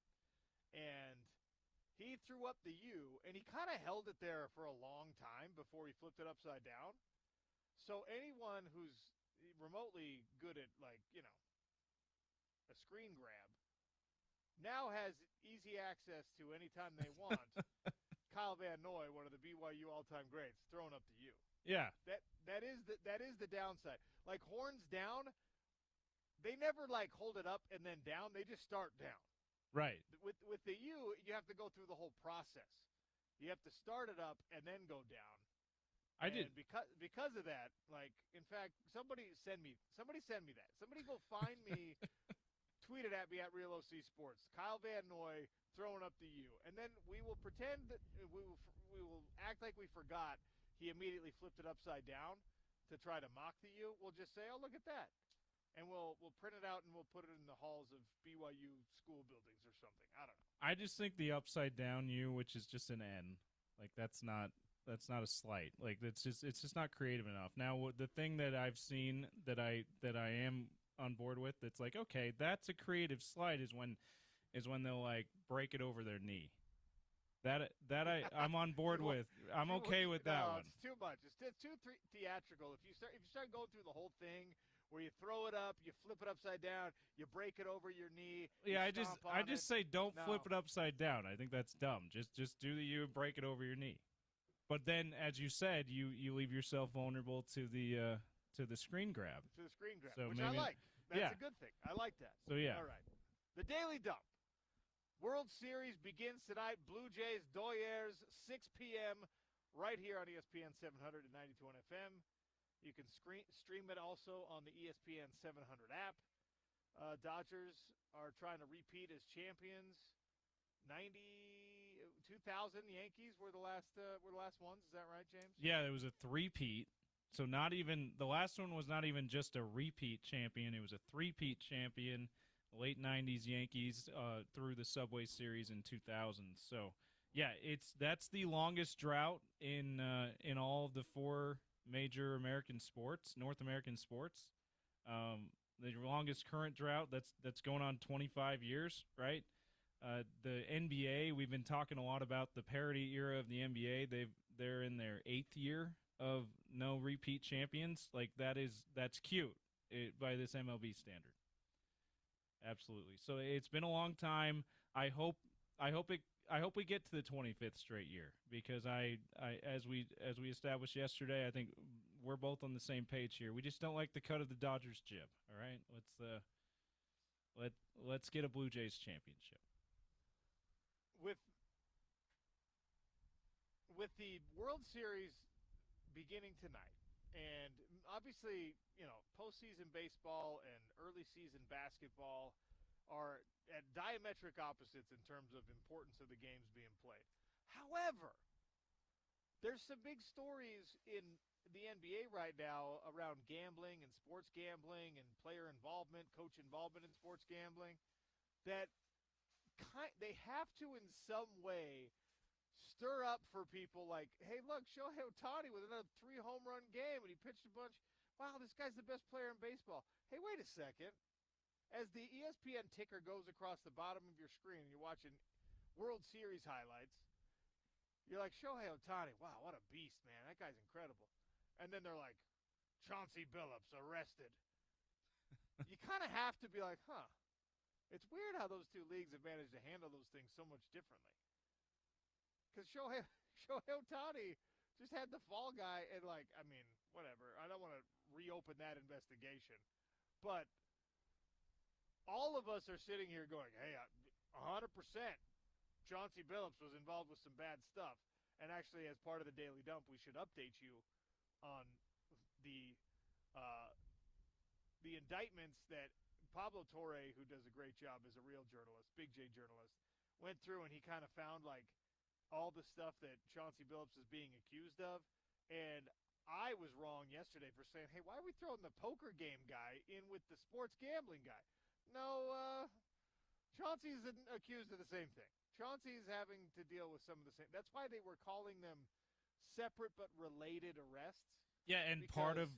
[SPEAKER 1] and he threw up the U, and he kind of held it there for a long time before he flipped it upside down. So anyone who's remotely good at a screen grab now has easy access to anytime they want. Kyle Van Noy, one of the BYU all-time greats, throwing up the U.
[SPEAKER 2] Yeah,
[SPEAKER 1] that is the downside. Like horns down, they never hold it up and then down. They just start down.
[SPEAKER 2] Right.
[SPEAKER 1] With the U, you have to go through the whole process. You have to start it up and then go down. Because of that, in fact, somebody send me that. Somebody go find me, tweet it at me at Real OC Sports. Kyle Van Noy throwing up the U, and then we will pretend that we will act like we forgot. He immediately flipped it upside down to try to mock the U. We'll just say, "Oh, look at that," and we'll print it out and we'll put it in the halls of BYU school buildings or something. I don't know.
[SPEAKER 2] I just think the upside down U, which is just an N, that's not a slight. It's just not creative enough. Now, the thing that I've seen that I am on board with, that's okay, that's a creative slight is when they'll break it over their knee. I'm on board with. I'm okay with that one.
[SPEAKER 1] It's too much. It's too theatrical. If you start going through the whole thing where you throw it up, you flip it upside down, you break it over your knee.
[SPEAKER 2] Yeah, I just say don't flip it upside down. I think that's dumb. Just do the U and break it over your knee. But then, as you said, you leave yourself vulnerable to the screen grab.
[SPEAKER 1] To the screen grab,
[SPEAKER 2] so
[SPEAKER 1] which
[SPEAKER 2] maybe,
[SPEAKER 1] I like. That's a good thing. I like that.
[SPEAKER 2] So yeah.
[SPEAKER 1] All right. The Daily Dump. World Series begins tonight. Blue Jays, Doyers, 6 p.m. right here on ESPN 700 and 92.1 FM. You can stream it also on the ESPN 700 app. Dodgers are trying to repeat as champions. 2000 Yankees were the last ones. Is that right, James?
[SPEAKER 2] Yeah, it was a three-peat. So not even the last one was not even just a repeat champion. It was a three-peat champion. Late 90s Yankees through the Subway Series in 2000. So, yeah, that's the longest drought in all of the four major American sports, North American sports. The longest current drought that's going on 25 years, right? The NBA, we've been talking a lot about the parity era of the NBA. They're in their 8th year of no repeat champions. That's cute by this MLB standard. Absolutely. So it's been a long time. I hope we get to the 25th straight year because as we established yesterday, I think we're both on the same page here. We just don't like the cut of the Dodgers jib. All right, let's get a Blue Jays championship.
[SPEAKER 1] With the World Series beginning tonight, and obviously, postseason baseball and early season basketball are at diametric opposites in terms of importance of the games being played. However, there's some big stories in the NBA right now around gambling and sports gambling and player involvement, coach involvement in sports gambling that they have to in some way stir up for people like, hey, look, Shohei Ohtani with another 3-home-run game, and he pitched a bunch. Wow, this guy's the best player in baseball. Hey, wait a second. As the ESPN ticker goes across the bottom of your screen, you're watching World Series highlights, you're like, Shohei Ohtani, wow, what a beast, man. That guy's incredible. And then they're like, Chauncey Billups arrested. You kind of have to be like, huh. It's weird how those two leagues have managed to handle those things so much differently. Because Shohei Ohtani just had the fall guy, and whatever. I don't want to reopen that investigation. But all of us are sitting here going, hey, 100%. Chauncey Billups was involved with some bad stuff. And actually, as part of the Daily Dump, we should update you on the indictments that Pablo Torre, who does a great job as a real journalist, Big J journalist, went through, and he kind of found all the stuff that Chauncey Billups is being accused of. And I was wrong yesterday for saying, hey, why are we throwing the poker game guy in with the sports gambling guy? No, Chauncey's accused of the same thing. Chauncey's having to deal with some of the same. That's why they were calling them separate but related arrests.
[SPEAKER 2] Yeah, and part of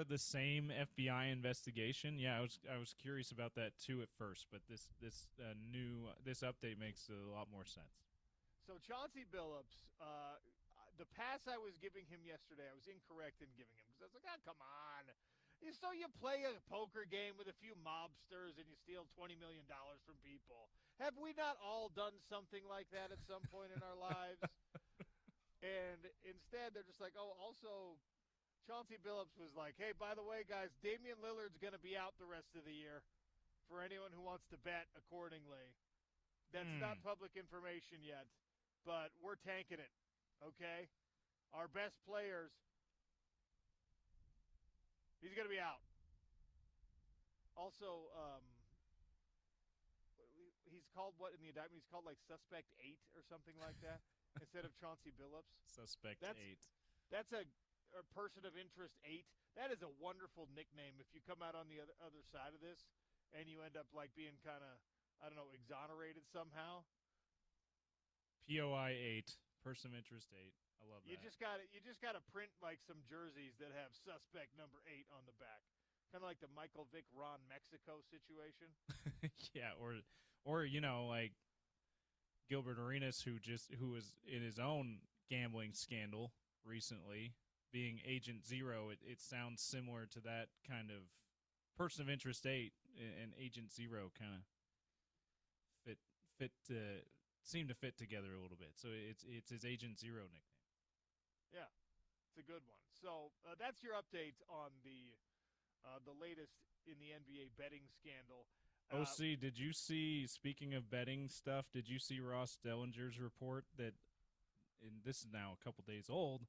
[SPEAKER 2] the same FBI investigation. Yeah, I was curious about that too at first, but this update makes a lot more sense.
[SPEAKER 1] So Chauncey Billups, the pass I was giving him yesterday, I was incorrect in giving him because I was like, come on. So you play a poker game with a few mobsters and you steal $20 million from people. Have we not all done something like that at some point in our lives? And instead, they're just like, oh, also, Chauncey Billups was like, hey, by the way, guys, Damian Lillard's going to be out the rest of the year for anyone who wants to bet accordingly. That's not public information yet, but we're tanking it, okay? Our best players, he's going to be out. Also, he's called what in the indictment? He's called like Suspect 8 or something like that instead of Chauncey Billups.
[SPEAKER 2] Suspect 8.
[SPEAKER 1] That's a person of interest 8. That is a wonderful nickname if you come out on the other side of this and you end up like being kind of, I don't know, exonerated somehow.
[SPEAKER 2] POI 8, person of interest 8. I love that.
[SPEAKER 1] You just got to print like some jerseys that have suspect number 8 on the back. Kind of like the Michael Vick Ron Mexico situation.
[SPEAKER 2] Yeah, or like Gilbert Arenas who was in his own gambling scandal recently, being Agent Zero. It sounds similar to that kind of person of interest 8 and Agent Zero kind of seem to fit together a little bit. So it's his Agent Zero nickname.
[SPEAKER 1] Yeah, it's a good one. So that's your update on the latest in the NBA betting scandal.
[SPEAKER 2] OC, did you see, speaking of betting stuff, did you see Ross Dellinger's report that, and this is now a couple days old,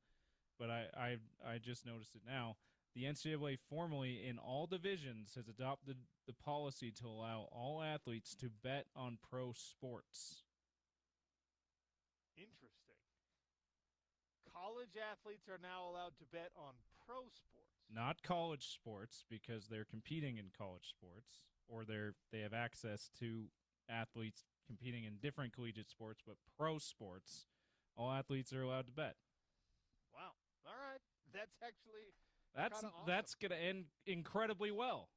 [SPEAKER 2] but I just noticed it now, the NCAA formally in all divisions has adopted the policy to allow all athletes to bet on pro sports.
[SPEAKER 1] Interesting. College athletes are now allowed to bet on pro sports.
[SPEAKER 2] Not college sports, because they're competing in college sports, or they have access to athletes competing in different collegiate sports, but pro sports, all athletes are allowed to bet.
[SPEAKER 1] Wow. All right. That's actually
[SPEAKER 2] awesome. That's going to end incredibly well.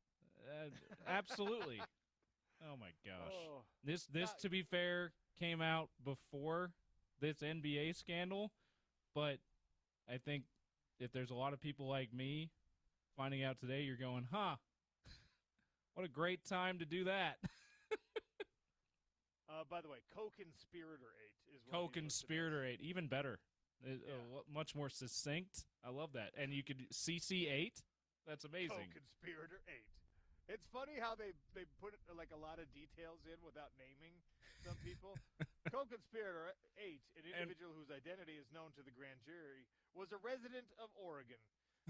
[SPEAKER 2] Absolutely. Oh my gosh.
[SPEAKER 1] Oh.
[SPEAKER 2] This to be fair came out before this NBA scandal, but I think if there's a lot of people like me finding out today, you're going, what a great time to do that.
[SPEAKER 1] By the way, Co-Conspirator 8 is what
[SPEAKER 2] Co-Conspirator 8, even better. Much more succinct. I love that. And you could CC8. That's amazing.
[SPEAKER 1] Co-Conspirator 8. It's funny how they put like a lot of details in without naming some people. Co-Conspirator 8, an individual whose identity is known to the grand jury, was a resident of Oregon.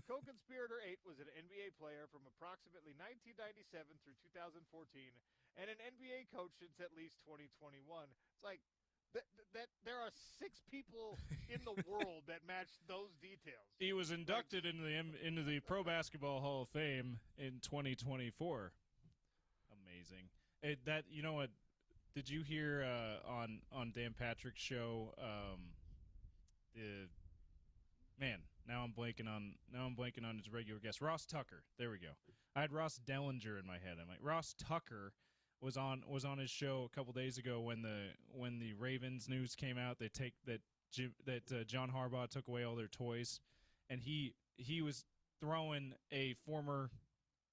[SPEAKER 1] Co-Conspirator 8 was an NBA player from approximately 1997 through 2014 and an NBA coach since at least 2021. It's like that there are 6 people in the world that match those details.
[SPEAKER 2] He was inducted into the Pro Basketball Hall of Fame in 2024. Amazing. You know what? Did you hear on Dan Patrick's show the man. Now I'm blanking on his regular guest, Ross Tucker. There we go. I had Ross Dellinger in my head. I'm like, Ross Tucker was on his show a couple days ago when the Ravens news came out. They take that John Harbaugh took away all their toys, and he was throwing a former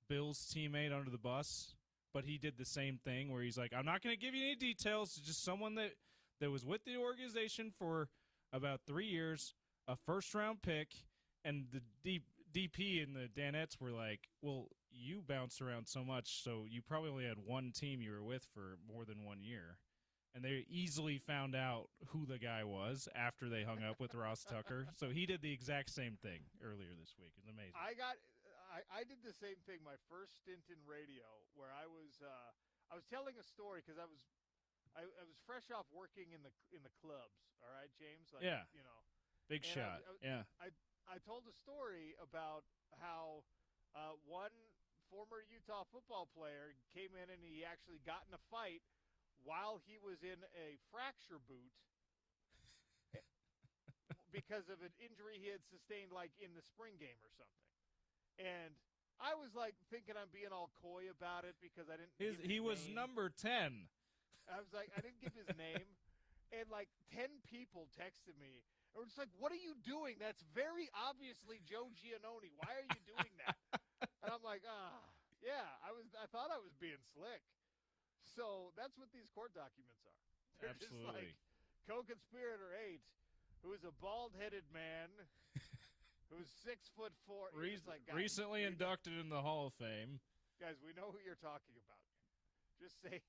[SPEAKER 2] Bills teammate under the bus, but he did the same thing where he's like, I'm not going to give you any details. It's just someone that was with the organization for about 3 years, a first-round pick, and the DP and the Danettes were like, well, you bounced around so much, so you probably only had one team you were with for more than 1 year. And they easily found out who the guy was after they hung up with Ross Tucker. So he did the exact same thing earlier this week. It's amazing.
[SPEAKER 1] I did the same thing my first stint in radio, where I was telling a story because I was fresh off working in the clubs. All right, James. Like,
[SPEAKER 2] yeah.
[SPEAKER 1] You know,
[SPEAKER 2] big shot. Yeah.
[SPEAKER 1] I told a story about how one former Utah football player came in and he actually got in a fight while he was in a fracture boot because of an injury he had sustained like in the spring game or something. And I was like thinking I'm being all coy about it because I didn't give his
[SPEAKER 2] he was
[SPEAKER 1] name.
[SPEAKER 2] number 10.
[SPEAKER 1] I was like, I didn't give his name. And like 10 people texted me. And were just like, what are you doing? That's very obviously Joe Giannone. Why are you doing that? And I'm like, yeah, I thought I was being slick. So that's what these court documents are. They're
[SPEAKER 2] Absolutely.
[SPEAKER 1] just like co-conspirator 8, who is a bald-headed man who's 6'4". Like, guys,
[SPEAKER 2] recently inducted in the Hall of Fame.
[SPEAKER 1] Guys, we know who you're talking about. Just say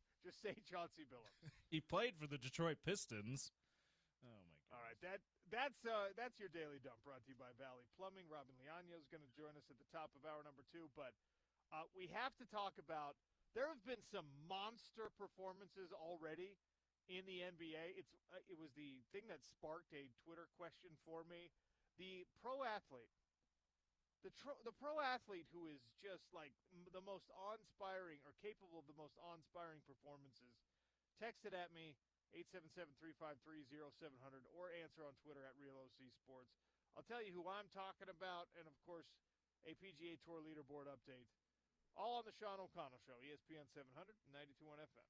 [SPEAKER 1] Chauncey Billups.
[SPEAKER 2] He played for the Detroit Pistons. Oh my God!
[SPEAKER 1] All right, that's your Daily Dump brought to you by Valley Plumbing. Robin Leano is going to join us at the top of hour number 2, but we have to talk about. There have been some monster performances already in the NBA. It was the thing that sparked a Twitter question for me. The pro athlete, the pro athlete who is just like the most awe-inspiring or capable of the most awe-inspiring performances, texted at me 877-353-0700 or answer on Twitter at RealOCSports. I'll tell you who I'm talking about, and of course, a PGA Tour leaderboard update. All on the Sean O'Connell Show, ESPN 700, 92.1 FM.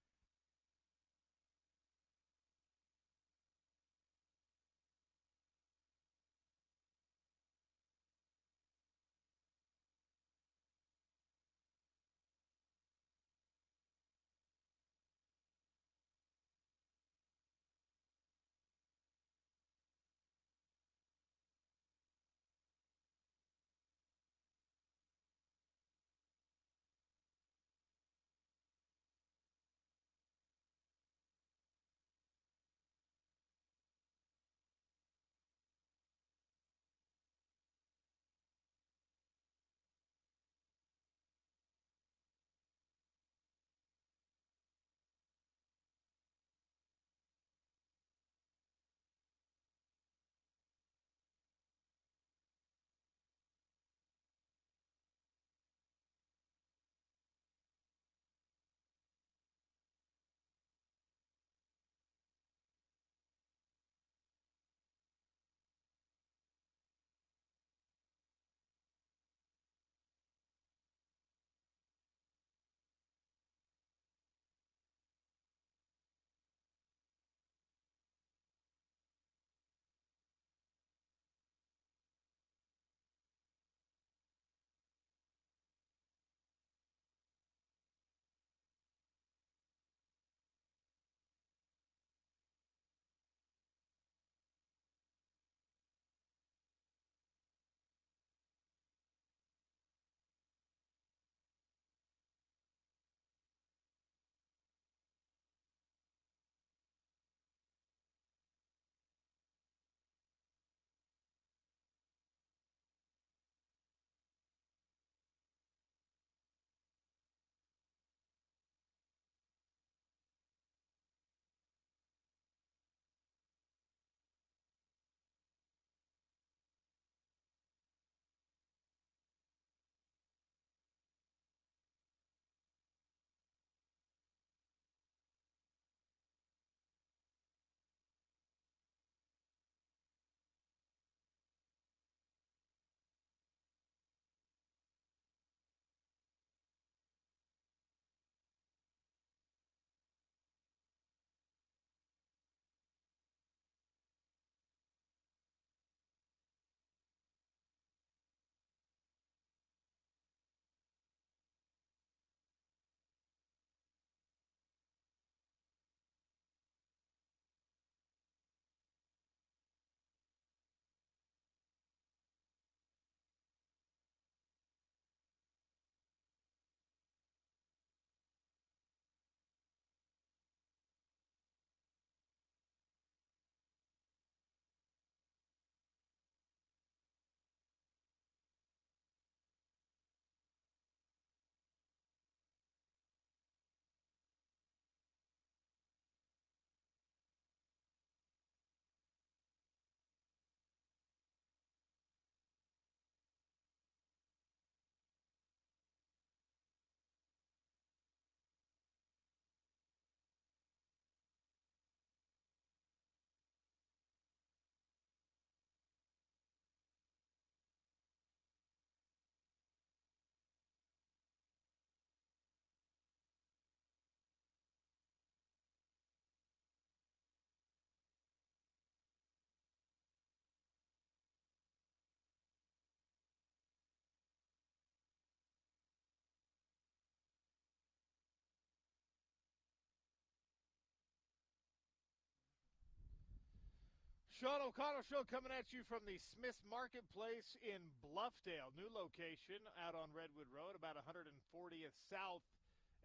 [SPEAKER 1] Sean O'Connell Show coming at you from the Smith's Marketplace in Bluffdale. New location out on Redwood Road, about 140th South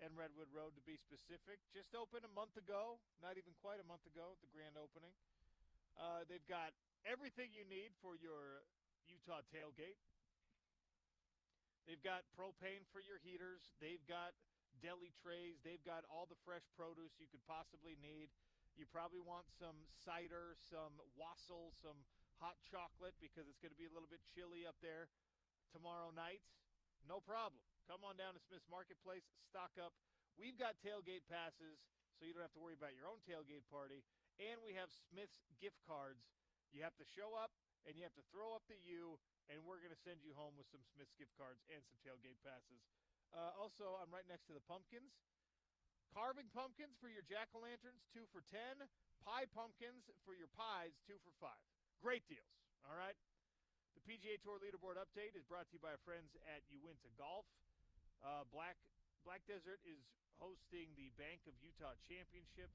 [SPEAKER 1] and Redwood Road to be specific. Just opened a month ago, not even quite a month ago, the grand opening. They've got everything you need for your Utah tailgate. They've got propane for your heaters. They've got deli trays. They've got all the fresh produce you could possibly need. You probably want some cider, some wassail, some hot chocolate because it's going to be a little bit chilly up there tomorrow night. No problem. Come on down to Smith's Marketplace, stock up. We've got tailgate passes, so you don't have to worry about your own tailgate party. And we have Smith's gift cards. You have to show up, and you have to throw up the U, and we're going to send you home with some Smith's gift cards and some tailgate passes. Also, I'm right next to the pumpkins. Carving pumpkins for your jack-o'-lanterns, 2 for $10. Pie pumpkins for your pies, 2 for $5. Great deals, all right? The PGA Tour leaderboard update is brought to you by our friends at Uinta Golf. Black Desert is hosting the Bank of Utah Championship.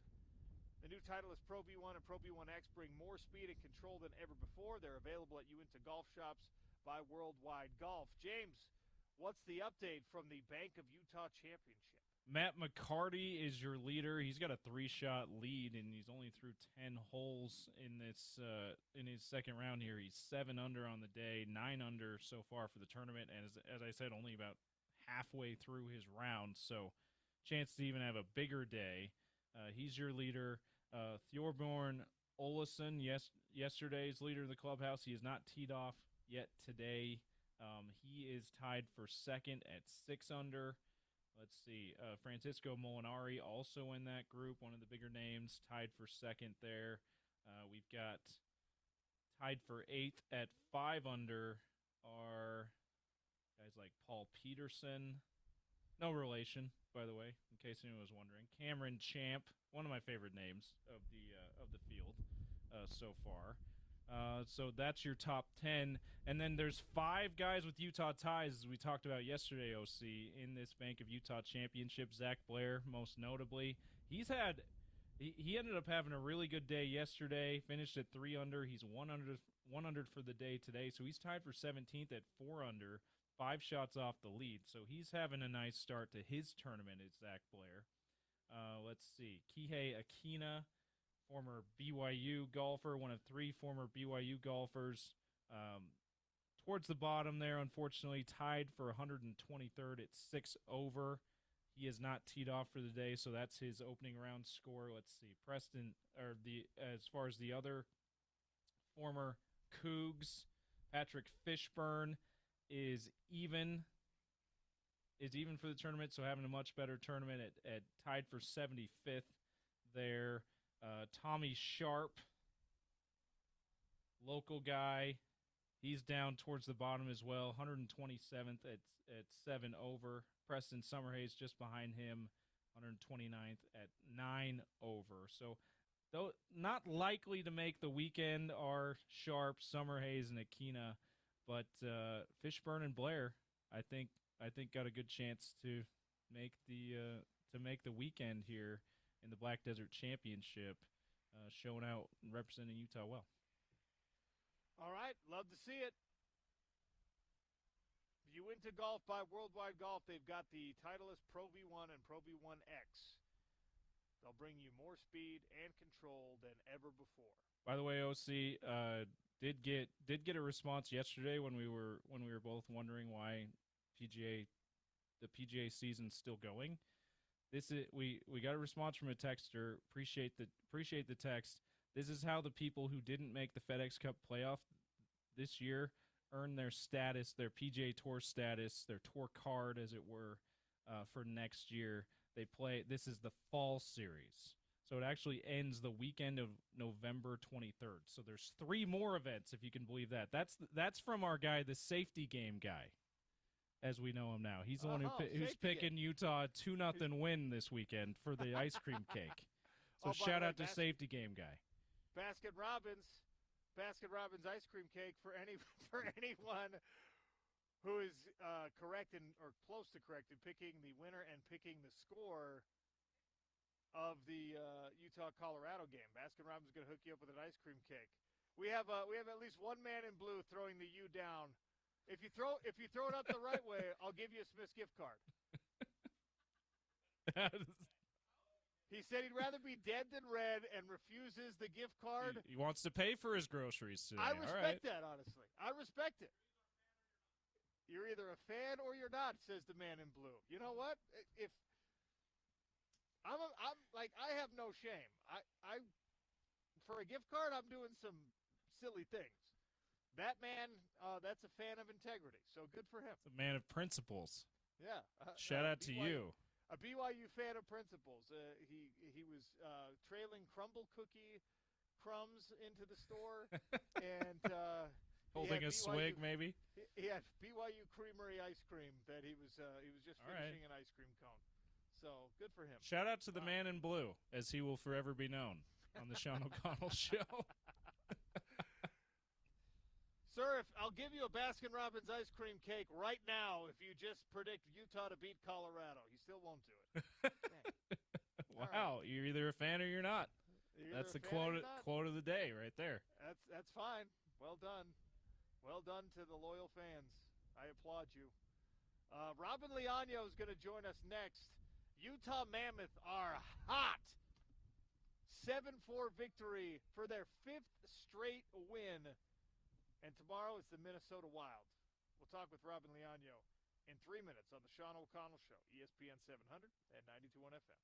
[SPEAKER 1] The new Titleist Pro V1 and Pro V1X bring more speed and control than ever before. They're available at Uinta Golf Shops by Worldwide Golf. James, what's the update from the Bank of Utah Championship?
[SPEAKER 2] Matt McCarty is your leader. He's got a 3-shot lead, and he's only through 10 holes in this in his second round here. He's 7 under on the day, 9 under so far for the tournament, and as I said, only about halfway through his round, so chance to even have a bigger day. He's your leader. Thorbjorn Olesen, yesterday's leader of the clubhouse. He has not teed off yet today. He is tied for second at 6 under. Let's see, Francisco Molinari also in that group, one of the bigger names, tied for second there. We've got tied for 8th at 5 under are guys like Paul Peterson, no relation, by the way, in case anyone was wondering. Cameron Champ, one of my favorite names of the field so far. So that's your top 10. And then there's 5 guys with Utah ties, as we talked about yesterday, OC, in this Bank of Utah Championship. Zach Blair, most notably. He ended up having a really good day yesterday, finished at 3 under. He's 100 for the day today, so he's tied for 17th at 4 under, 5 shots off the lead. So he's having a nice start to his tournament, is Zach Blair. Let's see, Kihei Akina, former BYU golfer, one of 3 former BYU golfers. Towards the bottom there, unfortunately, tied for 123rd at 6 over. He is not teed off for the day, so that's his opening round score. Let's see, Preston, as far as the other former Cougs, Patrick Fishburne is even for the tournament, so having a much better tournament at tied for 75th there. Tommy Sharp, local guy, he's down towards the bottom as well, 127th at 7 over. Preston Summerhays just behind him, 129th at 9 over. So, though not likely to make the weekend are Sharp, Summerhays, and Akina, but Fishburne and Blair, I think got a good chance to make the weekend here in the Black Desert Championship, showing out and representing Utah well.
[SPEAKER 1] All right, love to see it. Uinta Golf by Worldwide Golf. They've got the Titleist Pro V1 and Pro V1X. They'll bring you more speed and control than ever before.
[SPEAKER 2] By the way, OC did get a response yesterday when we were both wondering why the PGA season's still going. We got a response from a texter. Appreciate the text. This is how the people who didn't make the FedEx Cup playoff this year earn their status, their PGA Tour status, their tour card, as it were, for next year. They play. This is the fall series, so it actually ends the weekend of November 23rd. So there's 3 more events, if you can believe that. That's from our guy, the safety game guy, as we know him now. He's the one who's picking Utah 2-0 win this weekend for the ice cream cake. So shout out to safety game guy.
[SPEAKER 1] Baskin Robbins ice cream cake for anyone who is correct or close to correct in picking the winner and picking the score of the Utah-Colorado game. Baskin Robbins is going to hook you up with an ice cream cake. we have at least one man in blue throwing the U down. If you throw it up the right way, I'll give you a Smith's gift card. He said he'd rather be dead than red and refuses the gift card.
[SPEAKER 2] He wants to pay for his groceries today.
[SPEAKER 1] I respect that, honestly. I respect it. You're either a fan or you're not, says the man in blue. You know what? If I'm like, I have no shame. I for a gift card, I'm doing some silly things. That man, that's a fan of integrity. So good for him.
[SPEAKER 2] The man of principles.
[SPEAKER 1] Yeah.
[SPEAKER 2] Shout out to you.
[SPEAKER 1] A BYU fan of principles. He was trailing crumble cookie crumbs into the store and
[SPEAKER 2] holding a swig, maybe.
[SPEAKER 1] He had BYU Creamery ice cream that he was just finishing an ice cream cone. So good for him.
[SPEAKER 2] Shout out to the man in blue, as he will forever be known on the Sean O'Connell Show.
[SPEAKER 1] Sir, I'll give you a Baskin-Robbins ice cream cake right now if you just predict Utah to beat Colorado. He still won't do it.
[SPEAKER 2] Wow, right. You're either a fan or you're not. That's the quote of the day right there.
[SPEAKER 1] That's fine. Well done. Well done to the loyal fans. I applaud you. Robin Leano is going to join us next. Utah Mammoth are hot. 7-4 victory for their 5th straight win. And tomorrow it's the Minnesota Wild. We'll talk with Robin Leano in 3 minutes on the Sean O'Connell Show, ESPN 700 and 92.1 FM.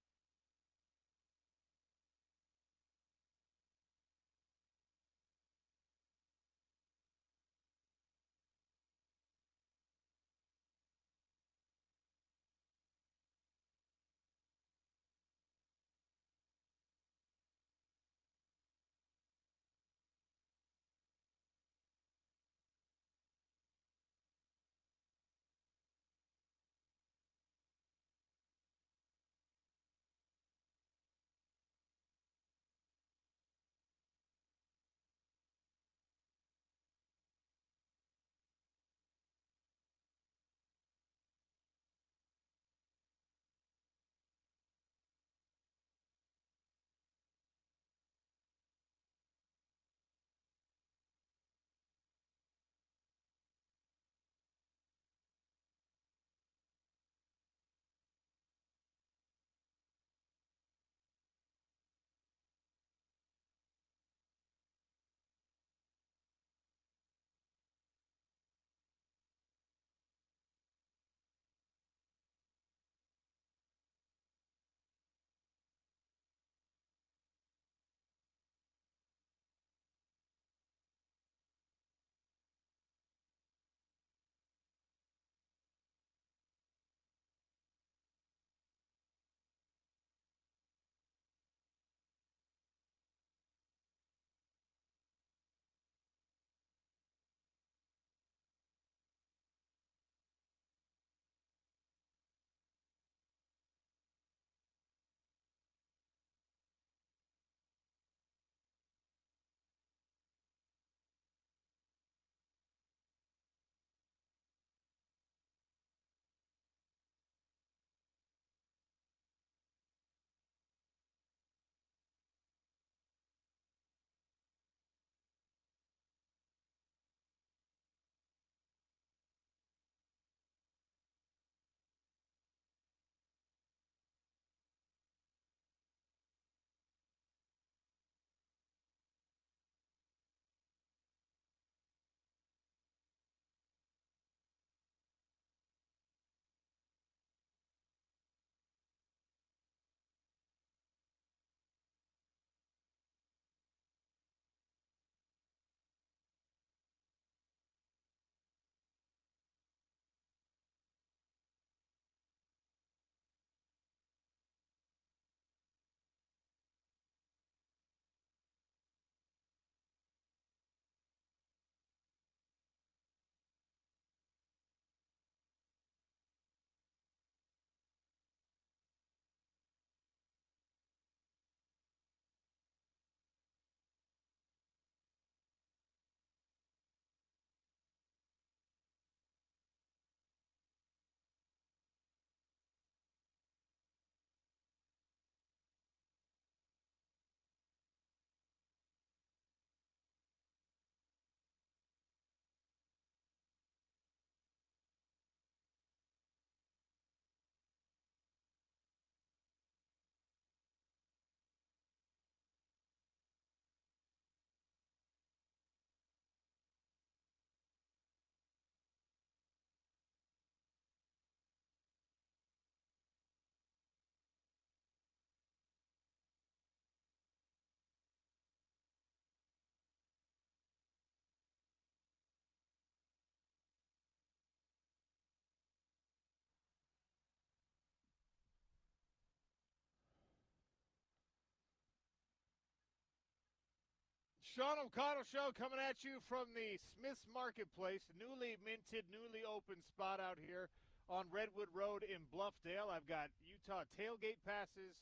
[SPEAKER 1] Sean O'Connell Show coming at you from the Smith's Marketplace, newly minted, newly open spot out here on Redwood Road in Bluffdale. I've got Utah tailgate passes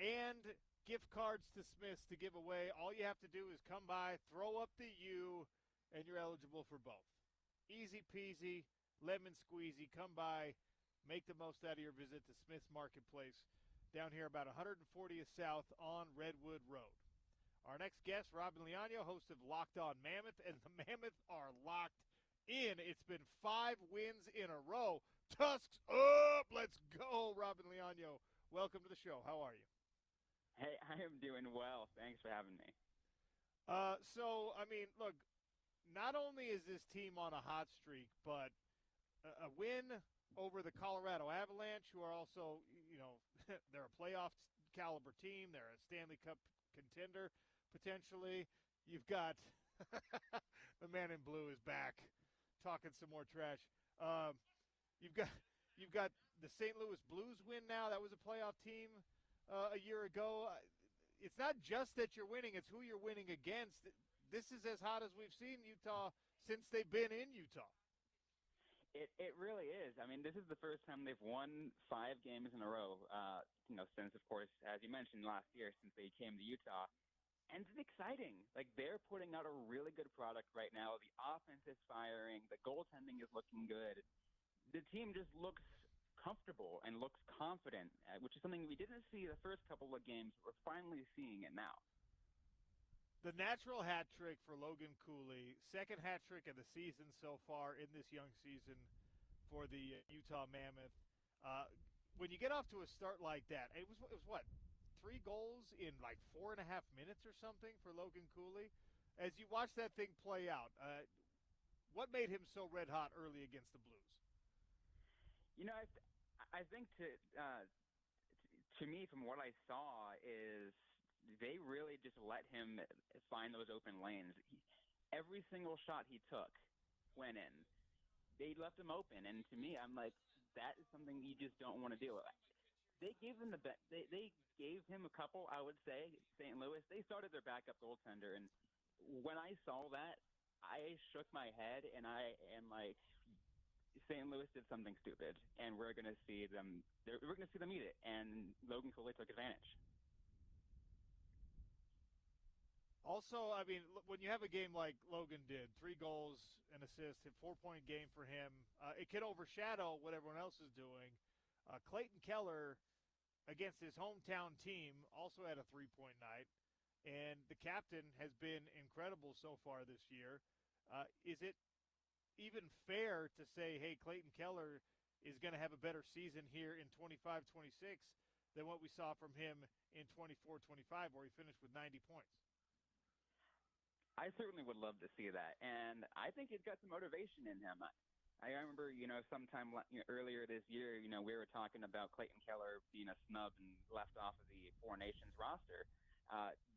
[SPEAKER 1] and gift cards to Smith's to give away. All you have to do is come by, throw up the U, and you're eligible for both. Easy peasy, lemon squeezy. Come by, make the most out of your visit to Smith's Marketplace down here about 140th South on Redwood Road. Our next guest, Robin Leano, host of Locked On Mammoth, and the Mammoth are locked in. It's been 5 wins in a row. Tusks up! Let's go, Robin Leano. Welcome to the show. How are you?
[SPEAKER 3] Hey, I am doing well. Thanks for having me.
[SPEAKER 1] Look, not only is this team on a hot streak, but a win over the Colorado Avalanche, who are also, they're a playoff caliber team. They're a Stanley Cup contender, potentially. You've got the man in blue is back, talking some more trash. You've got the St. Louis Blues win now. That was a playoff team a year ago. It's not just that you're winning; it's who you're winning against. This is as hot as we've seen Utah since they've been in Utah.
[SPEAKER 3] It really is. I mean, this is the first time they've won 5 games in a row. Since, of course, as you mentioned, last year, since they came to Utah. And it's exciting. Like, they're putting out a really good product right now. The offense is firing. The goaltending is looking good. The team just looks comfortable and looks confident, which is something we didn't see the first couple of games. We're finally seeing it now.
[SPEAKER 1] The natural hat trick for Logan Cooley, second hat trick of the season so far in this young season for the Utah Mammoth. When you get off to a start like that, it was what, 3 goals in like 4.5 minutes or something for Logan Cooley? As you watch that thing play out, what made him so red hot early against the Blues?
[SPEAKER 3] I think to me, from what I saw, is they really just let him find those open lanes. Every single shot he took went in. They left him open, and to me, I'm like, that is something you just don't want to do. They gave him they gave him a couple, I would say, St. Louis. They started their backup goaltender, and when I saw that, I shook my head, and I am like, St. Louis did something stupid, and we're going to see them. We're going to see them eat it, and Logan Cooley took advantage.
[SPEAKER 1] Also, I mean, when you have a game like Logan did, 3 goals, an assist, a 4-point game for him, it can overshadow what everyone else is doing. Clayton Keller, against his hometown team, also had a 3-point night, and the captain has been incredible so far this year. Is it even fair to say, hey, Clayton Keller is going to have a better season here in 25-26 than what we saw from him in 24-25, where he finished with 90 points?
[SPEAKER 3] I certainly would love to see that, and I think he's got some motivation in him. I remember, sometime earlier this year, we were talking about Clayton Keller being a snub and left off of the Four Nations roster.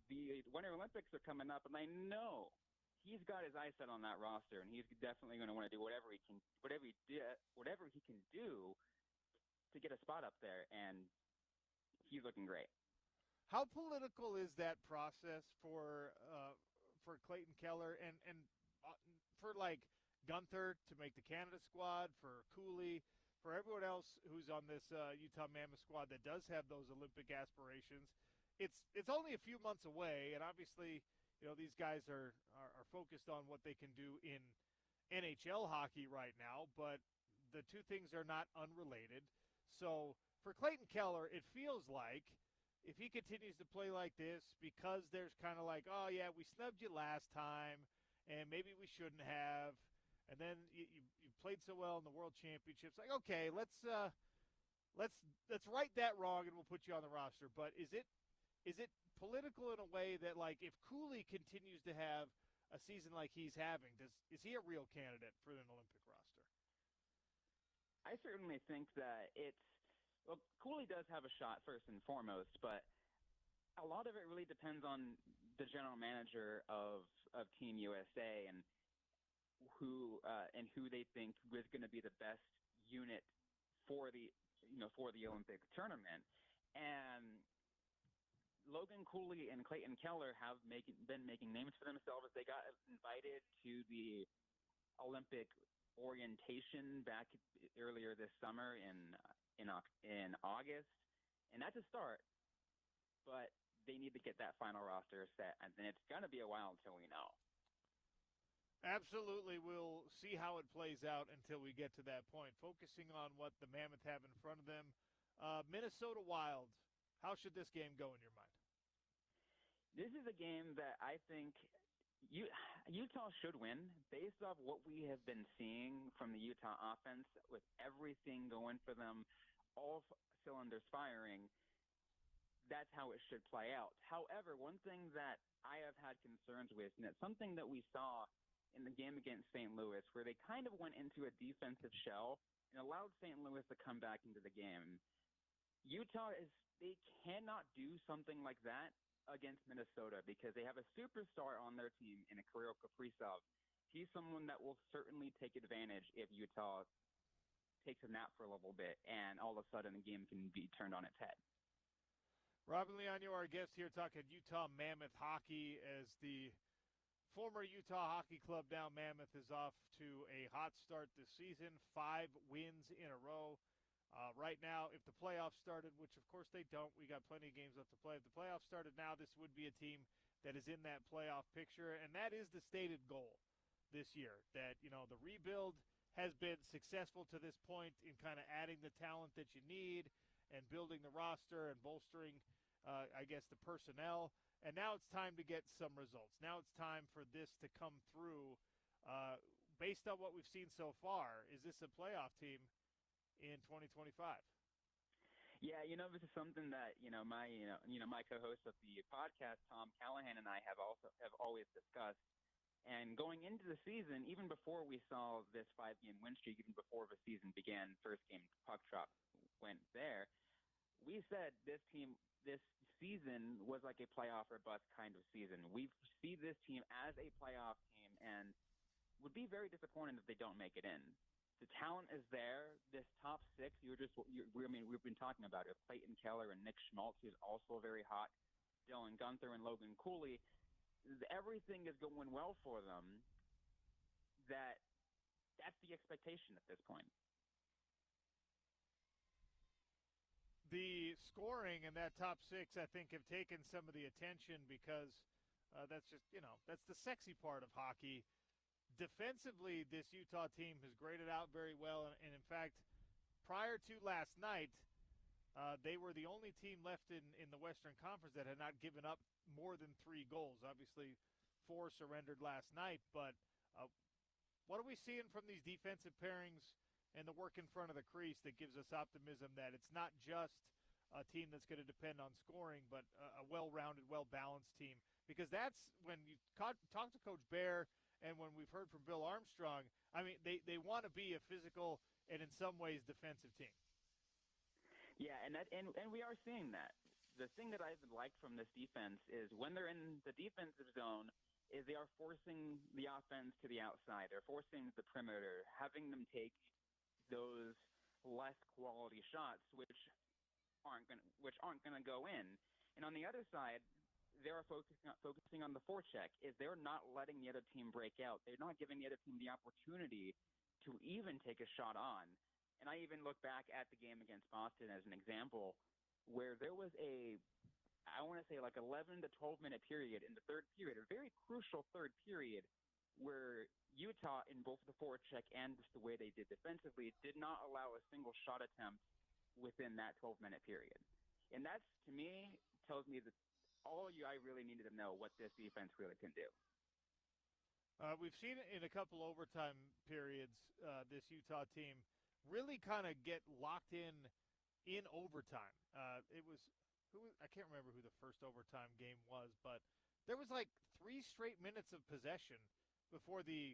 [SPEAKER 3] The Winter Olympics are coming up, and I know he's got his eyes set on that roster, and he's definitely going to want to do whatever he can do to get a spot up there, and he's looking great.
[SPEAKER 1] How political is that process for Clayton Keller and for like Gunther to make the Canada squad, for Cooley, for everyone else who's on this Utah Mammoth squad that does have those Olympic aspirations? It's only a few months away, and obviously, these guys are focused on what they can do in NHL hockey right now, but the two things are not unrelated. So for Clayton Keller, it feels like if he continues to play like this, because there's kind of like, oh, yeah, we snubbed you last time, and maybe we shouldn't have, and then you played so well in the World Championships. Like, okay, let's right that wrong, and we'll put you on the roster. But is it political in a way that, like, if Cooley continues to have a season like he's having, is he a real candidate for an Olympic roster?
[SPEAKER 3] I certainly think that well, Cooley does have a shot first and foremost, but a lot of it really depends on the general manager of Team USA and who they think is going to be the best unit for the Olympic tournament. And Logan Cooley and Clayton Keller have been making names for themselves. They got invited to the Olympic orientation back earlier this summer in August, and that's a start. But they need to get that final roster set, and it's going to be a while until we know.
[SPEAKER 1] Absolutely. We'll see how it plays out until we get to that point. Focusing on what the Mammoth have in front of them. Minnesota Wild, how should this game go in your mind?
[SPEAKER 3] This is a game that I think Utah should win based off what we have been seeing from the Utah offense with everything going for them, all cylinders firing. That's how it should play out. However, one thing that I have had concerns with, and it's something that we saw in the game against St. Louis, where they kind of went into a defensive shell and allowed St. Louis to come back into the game. They cannot do something like that against Minnesota because they have a superstar on their team in Kirill Kaprizov. He's someone that will certainly take advantage if Utah takes a nap for a little bit and all of a sudden the game can be turned on its head.
[SPEAKER 1] Robin Leonio, our guest here, talking Utah Mammoth hockey as the former Utah Hockey Club, now Mammoth, is off to a hot start this season, 5 wins in a row. Right now, if the playoffs started, which of course they don't, we got plenty of games left to play. If the playoffs started now, this would be a team that is in that playoff picture, and that is the stated goal this year. That, the rebuild has been successful to this point in kind of adding the talent that you need and building the roster and bolstering, the personnel. And now it's time to get some results. Now it's time for this to come through. Based on what we've seen so far, is this a playoff team in 2025?
[SPEAKER 3] Yeah, this is something that my co-host of the podcast, Tom Callahan, and I have always discussed. And going into the season, even before we saw this 5-game win streak, even before the season began, first game puck drop went there, we said this season was like a playoff or bust kind of season. We see this team as a playoff team and would be very disappointed if they don't make it in. The talent is there. This top 6, we've been talking about it. Clayton Keller and Nick Schmaltz, who's also very hot. Dylan Gunther and Logan Cooley. Everything is going well for them. That's the expectation at this point.
[SPEAKER 1] The scoring in that top 6, I think, have taken some of the attention because that's just, that's the sexy part of hockey. Defensively, this Utah team has graded out very well, and in fact, prior to last night, they were the only team left in the Western Conference that had not given up more than 3 goals. Obviously, 4 surrendered last night, but what are we seeing from these defensive pairings and the work in front of the crease that gives us optimism that it's not just a team that's going to depend on scoring, but a well-rounded, well-balanced team? Because that's when you talk to Coach Bear and when we've heard from Bill Armstrong, they want to be a physical and in some ways defensive team.
[SPEAKER 3] Yeah, and we are seeing that. The thing that I've liked from this defense is when they're in the defensive zone is they are forcing the offense to the outside. They're forcing the perimeter, having them take those less quality shots, which aren't going to go in. And on the other side, they're focusing on the forecheck. Is they're not letting the other team break out. They're not giving the other team the opportunity to even take a shot on. And I even look back at the game against Boston as an example where there was I want to say like 11 to 12 minute period in the third period, a very crucial third period where Utah, in both the forecheck and just the way they did defensively, did not allow a single shot attempt within that 12-minute period. And that's, to me, tells me that I really needed to know what this defense really can do.
[SPEAKER 1] We've seen it in a couple overtime periods, this Utah team really kind of get locked in overtime. It was I can't remember who the first overtime game was, but there was like 3 straight minutes of possession before the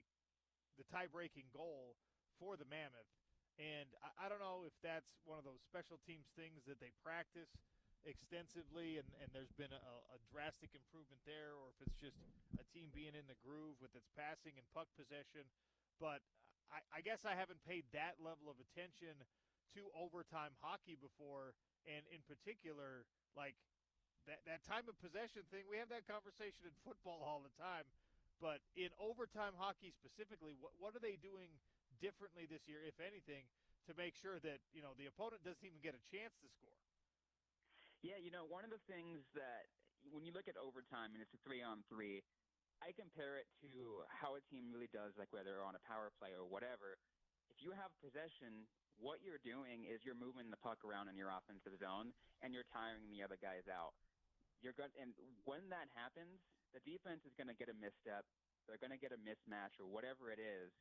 [SPEAKER 1] tie-breaking goal for the Mammoth. And I don't know if that's one of those special teams things that they practice extensively and there's been a drastic improvement there, or if it's just a team being in the groove with its passing and puck possession. But I guess I haven't paid that level of attention to overtime hockey before, and in particular, like that time of possession thing, we have that conversation in football all the time. But in overtime hockey specifically, what are they doing differently this year, if anything, to make sure that, the opponent doesn't even get a chance to score?
[SPEAKER 3] Yeah, one of the things that when you look at overtime and it's a 3-on-3, I compare it to how a team really does, like whether on a power play or whatever. If you have possession, what you're doing is you're moving the puck around in your offensive zone and you're tiring the other guys out. And when that happens, the defense is going to get a misstep. They're going to get a mismatch or whatever it is.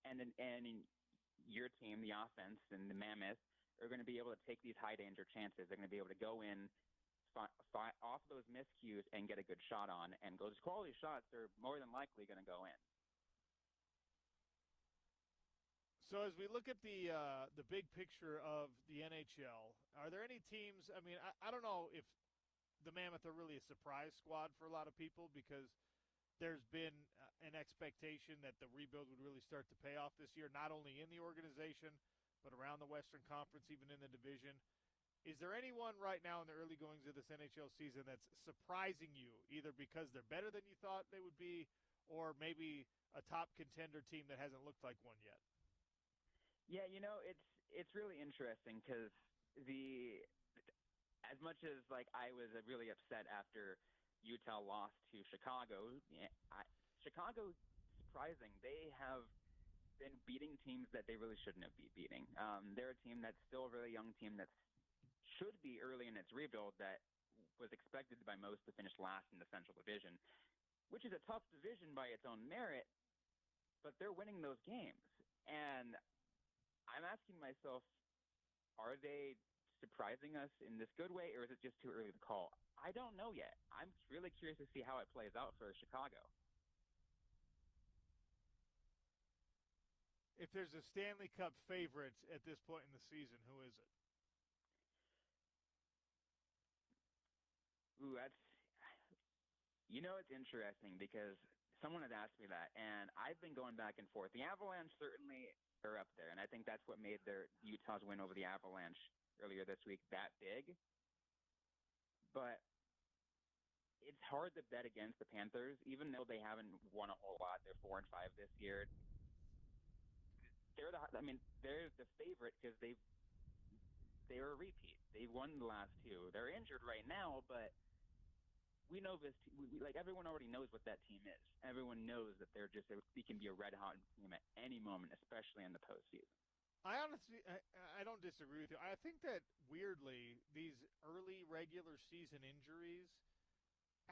[SPEAKER 3] And your team, the offense and the Mammoth, are going to be able to take these high danger chances. They're going to be able to go in, off those miscues and get a good shot on. And those quality shots are more than likely going to go in.
[SPEAKER 1] So as we look at the big picture of the NHL, are there any teams? I mean, I don't know if the Mammoth are really a surprise squad for a lot of people, because there's been an expectation that the rebuild would really start to pay off this year, not only in the organization, but around the Western Conference, even in the division. Is there anyone right now in the early goings of this NHL season that's surprising you, either because they're better than you thought they would be, or maybe a top contender team that hasn't looked like one yet?
[SPEAKER 3] Yeah, it's really interesting because as much as like I was really upset after Utah lost to Chicago, Chicago, surprising, they have been beating teams that they really shouldn't have been beating. They're a team that's still a really young team that should be early in its rebuild, that was expected by most to finish last in the Central Division, which is a tough division by its own merit, but they're winning those games. And I'm asking myself, are they surprising us in this good way, or is it just too early to call? I don't know yet. I'm really curious to see how it plays out for Chicago.
[SPEAKER 1] If there's a Stanley Cup favorite at this point in the season, who is it?
[SPEAKER 3] Ooh, it's interesting because someone had asked me that, and I've been going back and forth. The Avalanche certainly are up there, and I think that's what made Utah's win over the Avalanche earlier this week that big. But it's hard to bet against the Panthers, even though they haven't won a whole lot. They're 4-5 this year. They're the favorite because they're a repeat. They won the last two. They're injured right now, but we know this. Everyone already knows what that team is. Everyone knows that they can be a red hot team at any moment, especially in the postseason.
[SPEAKER 1] I honestly, I don't disagree with you. I think that weirdly, these early regular season injuries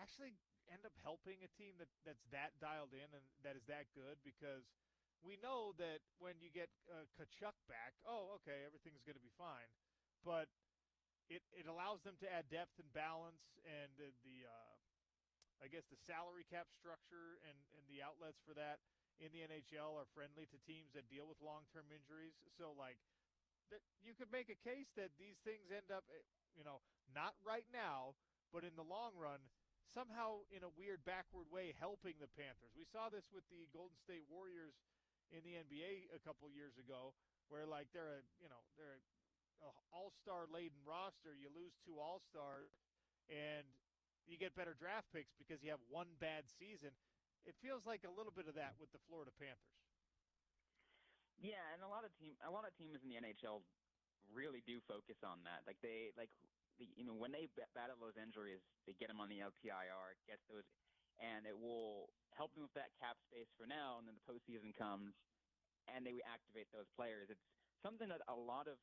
[SPEAKER 1] actually end up helping a team that's that dialed in and that is that good, because we know that when you get Tkachuk back, okay, everything's going to be fine. But it allows them to add depth and balance, and I guess the salary cap structure and the outlets for that in the NHL are friendly to teams that deal with long-term injuries. So, you could make a case that these things end up, not right now, but in the long run, somehow in a weird backward way helping the Panthers. We saw this with the Golden State Warriors in the NBA a couple years ago, where they're a all-star laden roster. You lose two all-stars, and you get better draft picks because you have one bad season. It feels like a little bit of that with the Florida Panthers.
[SPEAKER 3] Yeah, and a lot of teams in the NHL really do focus on that. When they battle those injuries, they get them on the LTIR, gets those, and it will help them with that cap space for now. And then the postseason comes, and they reactivate those players. It's something that a lot of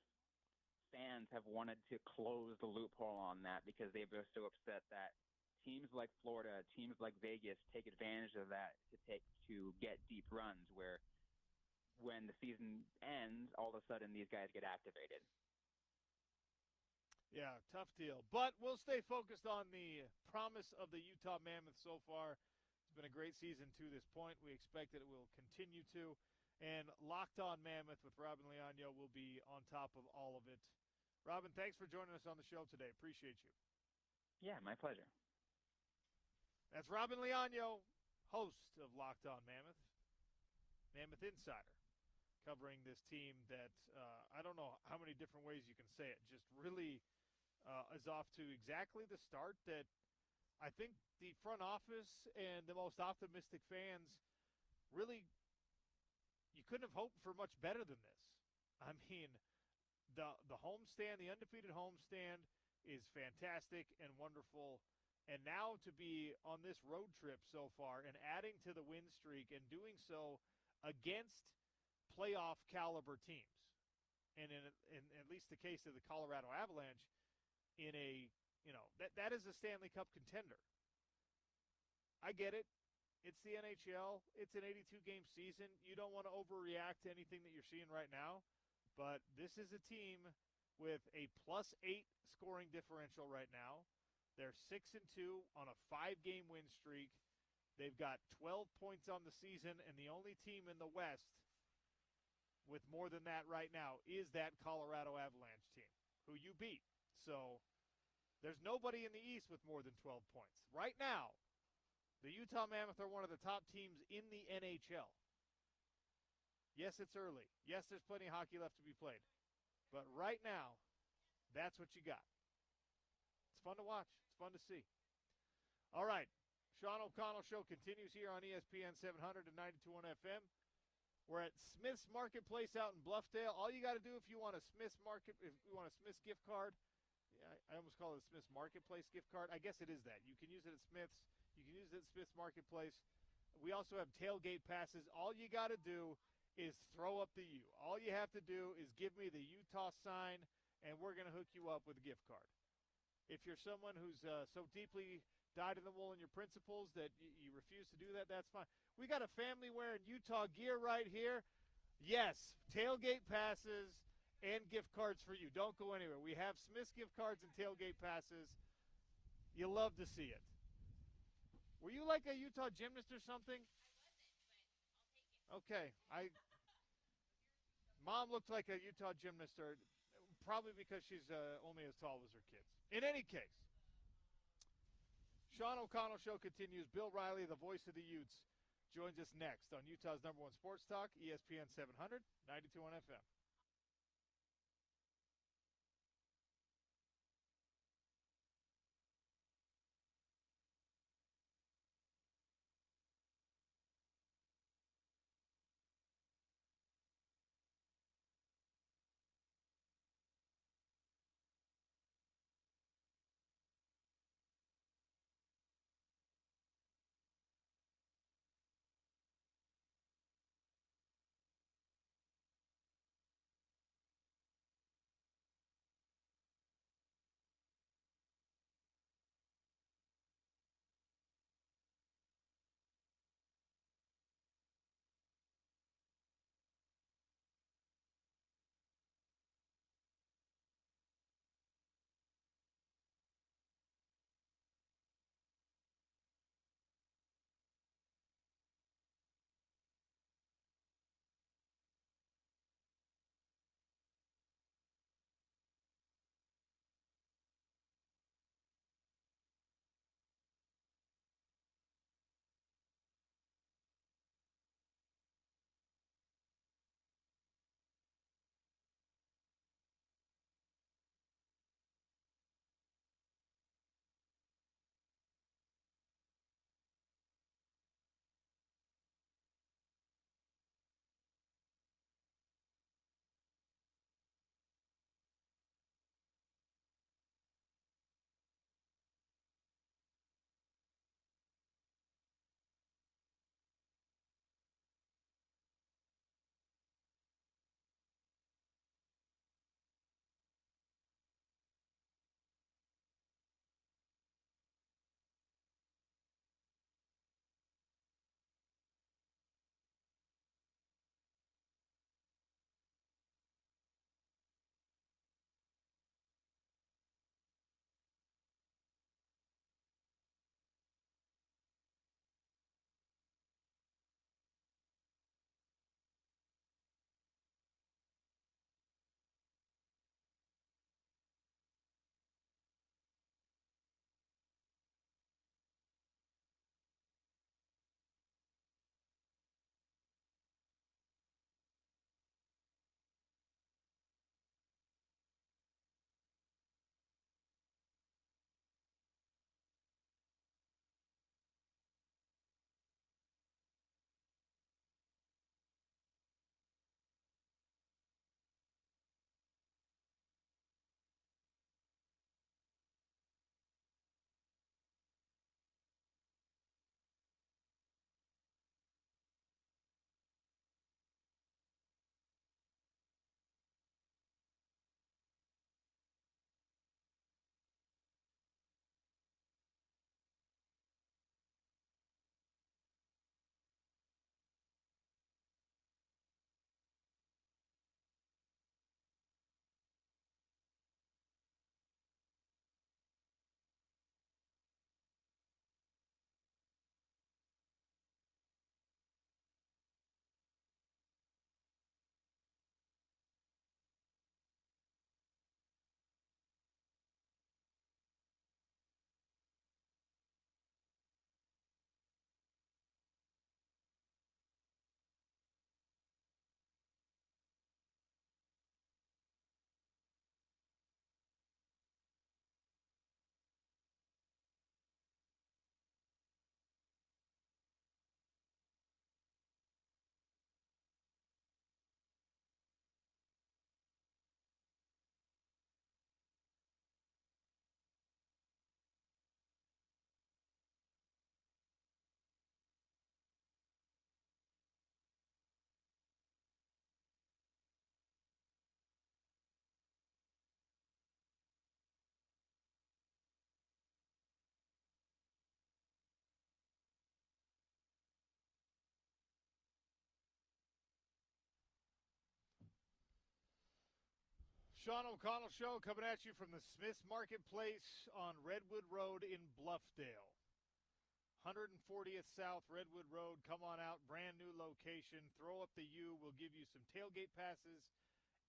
[SPEAKER 3] fans have wanted to close the loophole on that, because they've been so upset that teams like Florida, teams like Vegas take advantage of that to get deep runs, where when the season ends, all of a sudden these guys get activated.
[SPEAKER 1] Yeah, tough deal. But we'll stay focused on the promise of the Utah Mammoth so far. It's been a great season to this point. We expect that it will continue to. And Locked On Mammoth with Robin Leonio will be on top of all of it. Robin, thanks for joining us on the show today. Appreciate you.
[SPEAKER 3] Yeah, my pleasure.
[SPEAKER 1] That's Robin Leonio, host of Locked On Mammoth, Mammoth Insider, covering this team that I don't know how many different ways you can say it, just really is off to exactly the start that I think the front office and the most optimistic fans really, you couldn't have hoped for much better than this. I mean, the homestand, the undefeated homestand, is fantastic and wonderful. And now to be on this road trip so far and adding to the win streak and doing so against playoff caliber teams, and in at least the case of the Colorado Avalanche, in a that is a Stanley Cup contender. I get it. It's the NHL. It's an 82 game season. You don't want to overreact to anything that you're seeing right now, but this is a team with a +8 scoring differential right now. They're 6-2 on a 5-game win streak. They've got 12 points on the season, and the only team in the West with more than that right now is that Colorado Avalanche team, who you beat. So there's nobody in the East with more than 12 points. Right now, the Utah Mammoth are one of the top teams in the NHL. Yes, it's early. Yes, there's plenty of hockey left to be played. But right now, that's what you got. It's fun to watch. It's fun to see. All right. Sean O'Connell Show continues here on ESPN 700 and 92.1 FM. We're at Smith's Marketplace out in Bluffdale. All you got to do if you want a Smith's gift card, I almost call it a Smith's Marketplace gift card. I guess it is that. You can use it at Smith's. You can use it at Smith's Marketplace. We also have tailgate passes. All you got to do is throw up the U. All you have to do is give me the Utah sign, and we're going to hook you up with a gift card. If you're someone who's so deeply dyed-in-the-wool in your principles that you refuse to do that, that's fine. We got a family wearing Utah gear right here. Yes, tailgate passes and gift cards for you. Don't go anywhere. We have Smith's gift cards and tailgate passes. You love to see it. Were you like a Utah gymnast or something? Okay. Mom looked like a Utah gymnast, or probably because she's only as tall as her kids. In any case, Sean O'Connell Show continues. Bill Riley, the voice of the Utes, joins us next on Utah's #1 sports talk, ESPN 700, 92.1 FM. Sean O'Connell Show coming at you from the Smith's Marketplace on Redwood Road in Bluffdale. 140th South Redwood Road. Come on out. Brand new location. Throw up the U. We'll give you some tailgate passes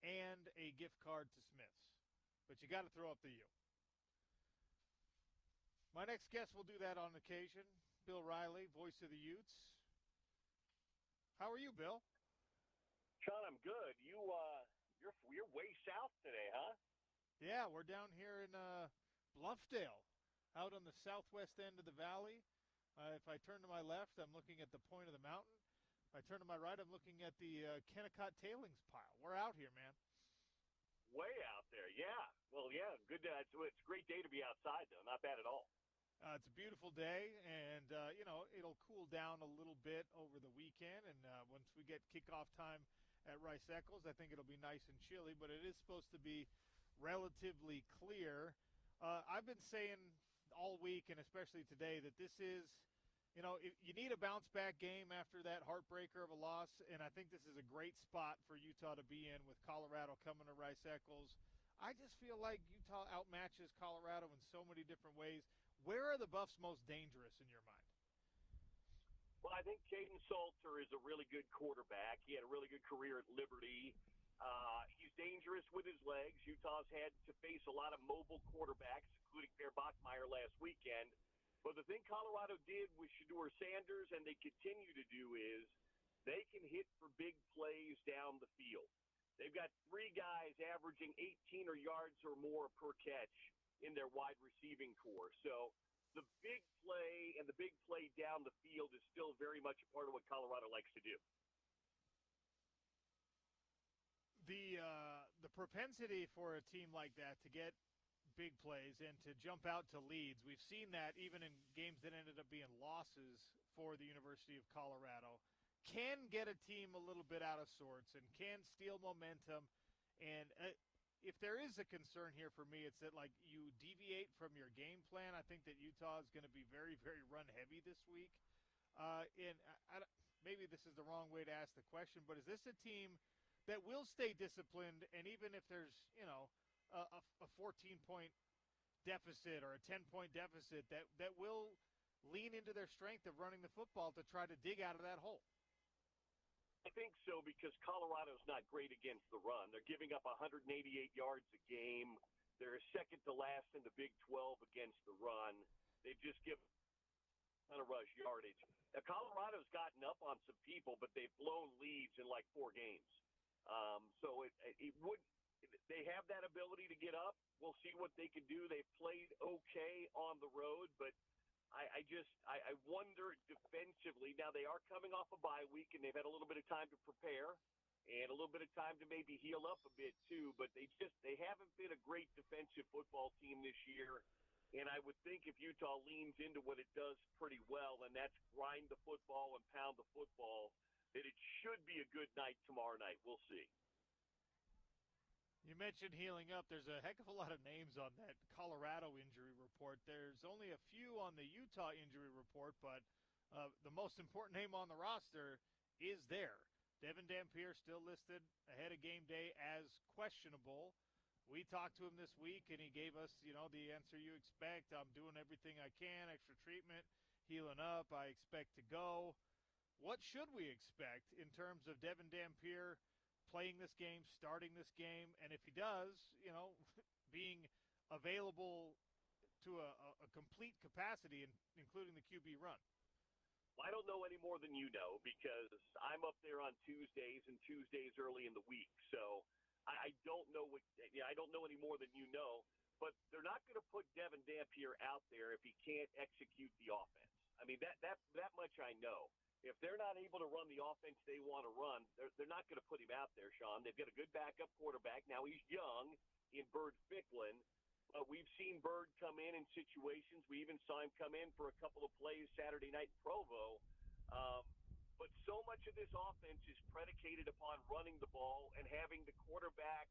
[SPEAKER 1] and a gift card to Smith's. But you got to throw up the U. My next guest will do that on occasion. Bill Riley, voice of the Utes. How are you, Bill?
[SPEAKER 4] Sean, I'm good. You're way south today, huh?
[SPEAKER 1] Yeah, we're down here in Bluffdale, out on the southwest end of the valley. If I turn to my left, I'm looking at the point of the mountain. If I turn to my right, I'm looking at the Kennecott tailings pile. We're out here, man.
[SPEAKER 4] Way out there, yeah. Well, yeah, good. It's a great day to be outside, though. Not bad at all.
[SPEAKER 1] It's a beautiful day, and, it'll cool down a little bit over the weekend. And once we get kickoff time at Rice Eccles, I think it'll be nice and chilly, but it is supposed to be relatively clear. I've been saying all week, and especially today, that this is, you need a bounce-back game after that heartbreaker of a loss, and I think this is a great spot for Utah to be in with Colorado coming to Rice Eccles. I just feel like Utah outmatches Colorado in so many different ways. Where are the Buffs most dangerous in your mind?
[SPEAKER 4] Well, I think Caden Salter is a really good quarterback. He had a really good career at Liberty. He's dangerous with his legs. Utah's had to face a lot of mobile quarterbacks, including Per Bachmeier last weekend. But the thing Colorado did with Shedeur Sanders, and they continue to do, is they can hit for big plays down the field. They've got three guys averaging 18 yards or more per catch in their wide receiving core. So the big play and the big play down the field is still very much a part of what Colorado likes to do.
[SPEAKER 1] The propensity for a team like that to get big plays and to jump out to leads, we've seen that even in games that ended up being losses for the University of Colorado, can get a team a little bit out of sorts and can steal momentum. And if there is a concern here for me, it's that, like, you deviate from your game plan. I think that Utah is going to be very, very run-heavy this week. Maybe this is the wrong way to ask the question, but is this a team that will stay disciplined, and even if there's, a 14-point deficit or a 10-point deficit, that will lean into their strength of running the football to try to dig out of that hole?
[SPEAKER 4] I think so, because Colorado's not great against the run. They're giving up 188 yards a game. They're second to last in the Big 12 against the run. They've just given a ton of rush yardage. Now, Colorado's gotten up on some people, but they've blown leads in like 4 games. So they have that ability to get up. We'll see what they can do. They've played okay on the road, but I wonder defensively. Now, they are coming off a bye week, and they've had a little bit of time to prepare and a little bit of time to maybe heal up a bit too, but they haven't been a great defensive football team this year. And I would think if Utah leans into what it does pretty well, and that's grind the football and pound the football, that it should be a good night tomorrow night. We'll see.
[SPEAKER 1] You mentioned healing up. There's a heck of a lot of names on that Colorado injury report. There's only a few on the Utah injury report, but the most important name on the roster is there. Devin Dampier still listed ahead of game day as questionable. We talked to him this week, and he gave us, the answer you expect. I'm doing everything I can, extra treatment, healing up. I expect to go. What should we expect in terms of Devin Dampier playing this game, starting this game, and if he does, being available to a complete capacity, including the QB run?
[SPEAKER 4] Well, I don't know any more than you know, because I'm up there on Tuesdays and Tuesdays early in the week. So I don't know I don't know any more than you know, but they're not going to put Devin Dampier out there if he can't execute the offense. I mean, that much I know. If they're not able to run the offense they want to run, they're not going to put him out there, Sean. They've got a good backup quarterback. Now, he's young in Bird Ficklin. We've seen Bird come in situations. We even saw him come in for a couple of plays Saturday night in Provo. But so much of this offense is predicated upon running the ball and having the quarterback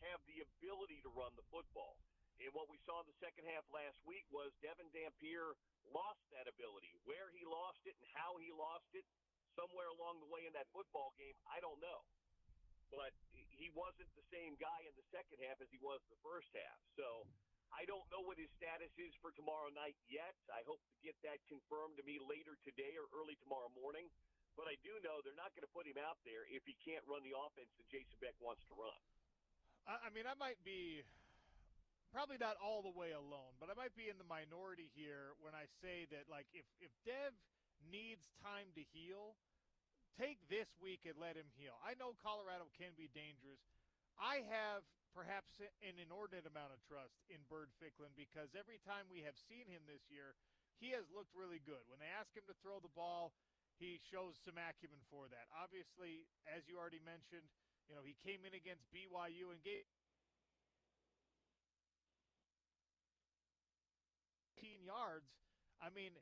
[SPEAKER 4] have the ability to run the football. And what we saw in the second half last week was Devin Dampier lost that ability. Where he lost it and how he lost it, somewhere along the way in that football game, I don't know. But he wasn't the same guy in the second half as he was the first half. So I don't know what his status is for tomorrow night yet. I hope to get that confirmed to me later today or early tomorrow morning. But I do know they're not going to put him out there if he can't run the offense that Jason Beck wants to run.
[SPEAKER 1] I mean, I might be probably not all the way alone, but I might be in the minority here when I say that, like, if Dev needs time to heal, take this week and let him heal. I know Colorado can be dangerous. I have perhaps an inordinate amount of trust in Bird Ficklin because every time we have seen him this year, he has looked really good. When they ask him to throw the ball, he shows some acumen for that. Obviously, as you already mentioned, you know, he came in against BYU and gave 15 yards. I mean,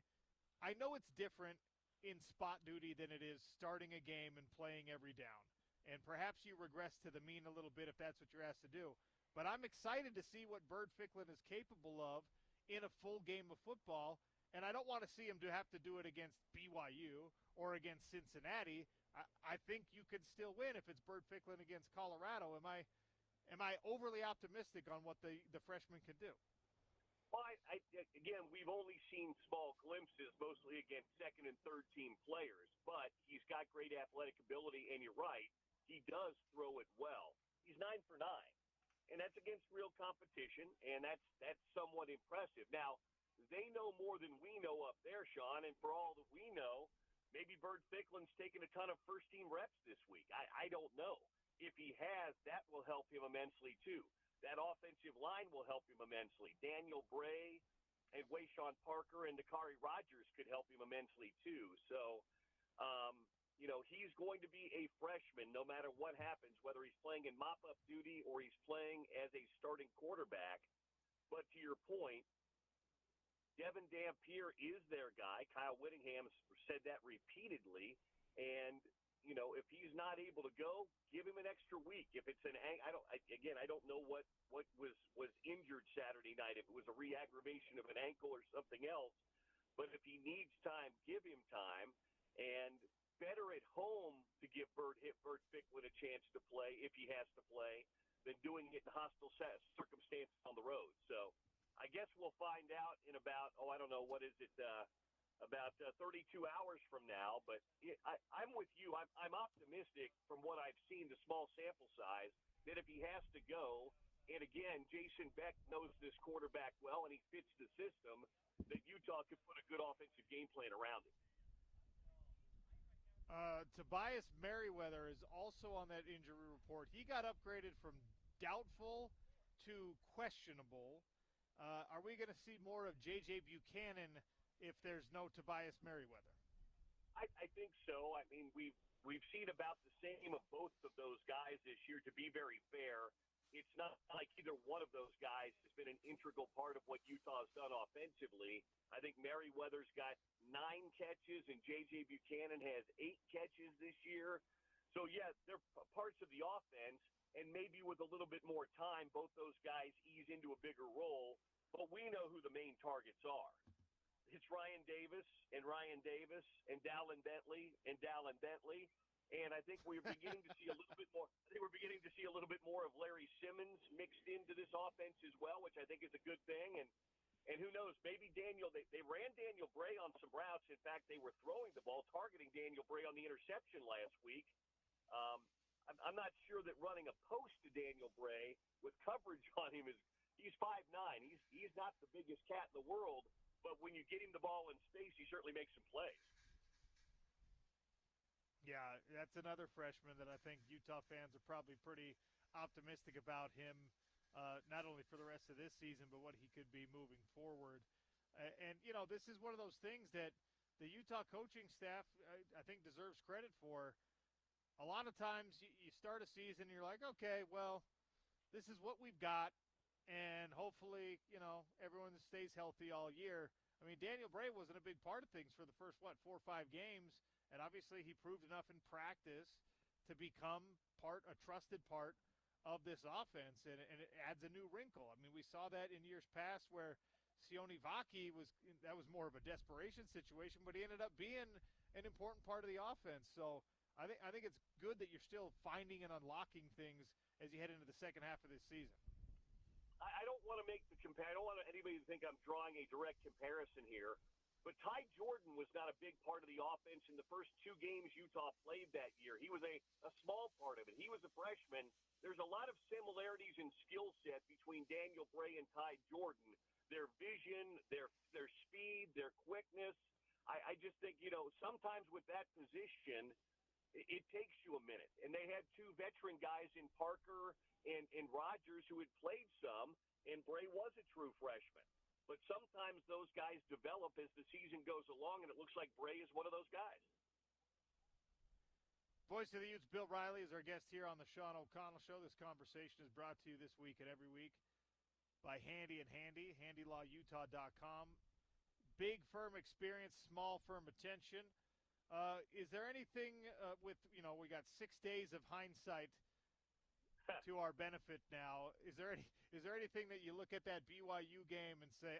[SPEAKER 1] I know it's different in spot duty than it is starting a game and playing every down. And perhaps you regress to the mean a little bit if that's what you're asked to do. But I'm excited to see what Bird Ficklin is capable of in a full game of football. And I don't want to see him to have to do it against BYU or against Cincinnati. I think you could still win if it's Bird Ficklin against Colorado. Am I overly optimistic on what the freshman can do?
[SPEAKER 4] Well, again, we've only seen small glimpses, mostly against second and third team players. But he's got great athletic ability, and you're right, he does throw it well. He's 9 for 9, and that's against real competition, and that's somewhat impressive. Now, they know more than we know up there, Sean, and for all that we know, maybe Bird Ficklin's taken a ton of first-team reps this week. I don't know. If he has, that will help him immensely, too. That offensive line will help him immensely. Daniel Bray and Wayshawn Parker and Dakari Rogers could help him immensely, too. So, you know, he's going to be a freshman no matter what happens, whether he's playing in mop-up duty or he's playing as a starting quarterback. But to your point, Devin Dampier is their guy. Kyle Whittingham said that repeatedly. And, you know, if he's not able to go, give him an extra week. If it's I don't know what was injured Saturday night, if it was a re-aggravation of an ankle or something else. But if he needs time, give him time. And better at home to give Bird Ficklin a chance to play if he has to play than doing it in hostile circumstances on the road. So I guess we'll find out in about, about 32 hours from now. But I'm with you. I'm optimistic from what I've seen, the small sample size, that if he has to go, and again, Jason Beck knows this quarterback well and he fits the system, that Utah could put a good offensive game plan around it.
[SPEAKER 1] Tobias Merriweather is also on that injury report. He got upgraded from doubtful to questionable. Are we going to see more of J.J. Buchanan if there's no Tobias Merriweather?
[SPEAKER 4] I think so. I mean, we've seen about the same of both of those guys this year, to be very fair. It's not like either one of those guys has been an integral part of what Utah's done offensively. I think Merriweather's got 9 catches, and J.J. Buchanan has 8 catches this year. So, yeah, they're parts of the offense, and maybe with a little bit more time, both those guys ease into a bigger role. But we know who the main targets are. It's Ryan Davis and Dallin Bentley and Dallin Bentley. And I think we're beginning to see a little bit more. I think we're beginning to see a little bit more of Larry Simmons mixed into this offense as well, which I think is a good thing. And who knows? Maybe they ran Daniel Bray on some routes. In fact, they were throwing the ball, targeting Daniel Bray on the interception last week. I'm not sure that running a post to Daniel Bray with coverage on him he's 5'9". He's not the biggest cat in the world, but when you get him the ball in space, he certainly makes some plays.
[SPEAKER 1] Yeah, that's another freshman that I think Utah fans are probably pretty optimistic about him, not only for the rest of this season, but what he could be moving forward. And, you know, this is one of those things that the Utah coaching staff, I think, deserves credit for. A lot of times you start a season and you're like, okay, well, this is what we've got, and hopefully, you know, everyone stays healthy all year. I mean, Daniel Bray wasn't a big part of things for the first, 4 or 5 games. And obviously he proved enough in practice to become a trusted part of this offense, and it adds a new wrinkle. I mean, we saw that in years past where Sione Vaki that was more of a desperation situation, but he ended up being an important part of the offense. So I think it's good that you're still finding and unlocking things as you head into the second half of this season.
[SPEAKER 4] I don't want to make the compare. I don't want anybody to think I'm drawing a direct comparison here. But Ty Jordan was not a big part of the offense in the first 2 games Utah played that year. He was a small part of it. He was a freshman. There's a lot of similarities in skill set between Daniel Bray and Ty Jordan. Their vision, their speed, their quickness. I just think, sometimes with that position, it takes you a minute. And they had 2 veteran guys in Parker and Rogers who had played some, and Bray was a true freshman. But sometimes those guys develop as the season goes along, and it looks like Bray is one of those guys.
[SPEAKER 1] Voice of the Utes, Bill Riley, is our guest here on the Sean O'Connell Show. This conversation is brought to you this week and every week by Handy and Handy, HandyLawUtah.com. Big firm experience, small firm attention. Is there anything we got 6 days of hindsight to our benefit now? Is there anything that you look at that BYU game and say,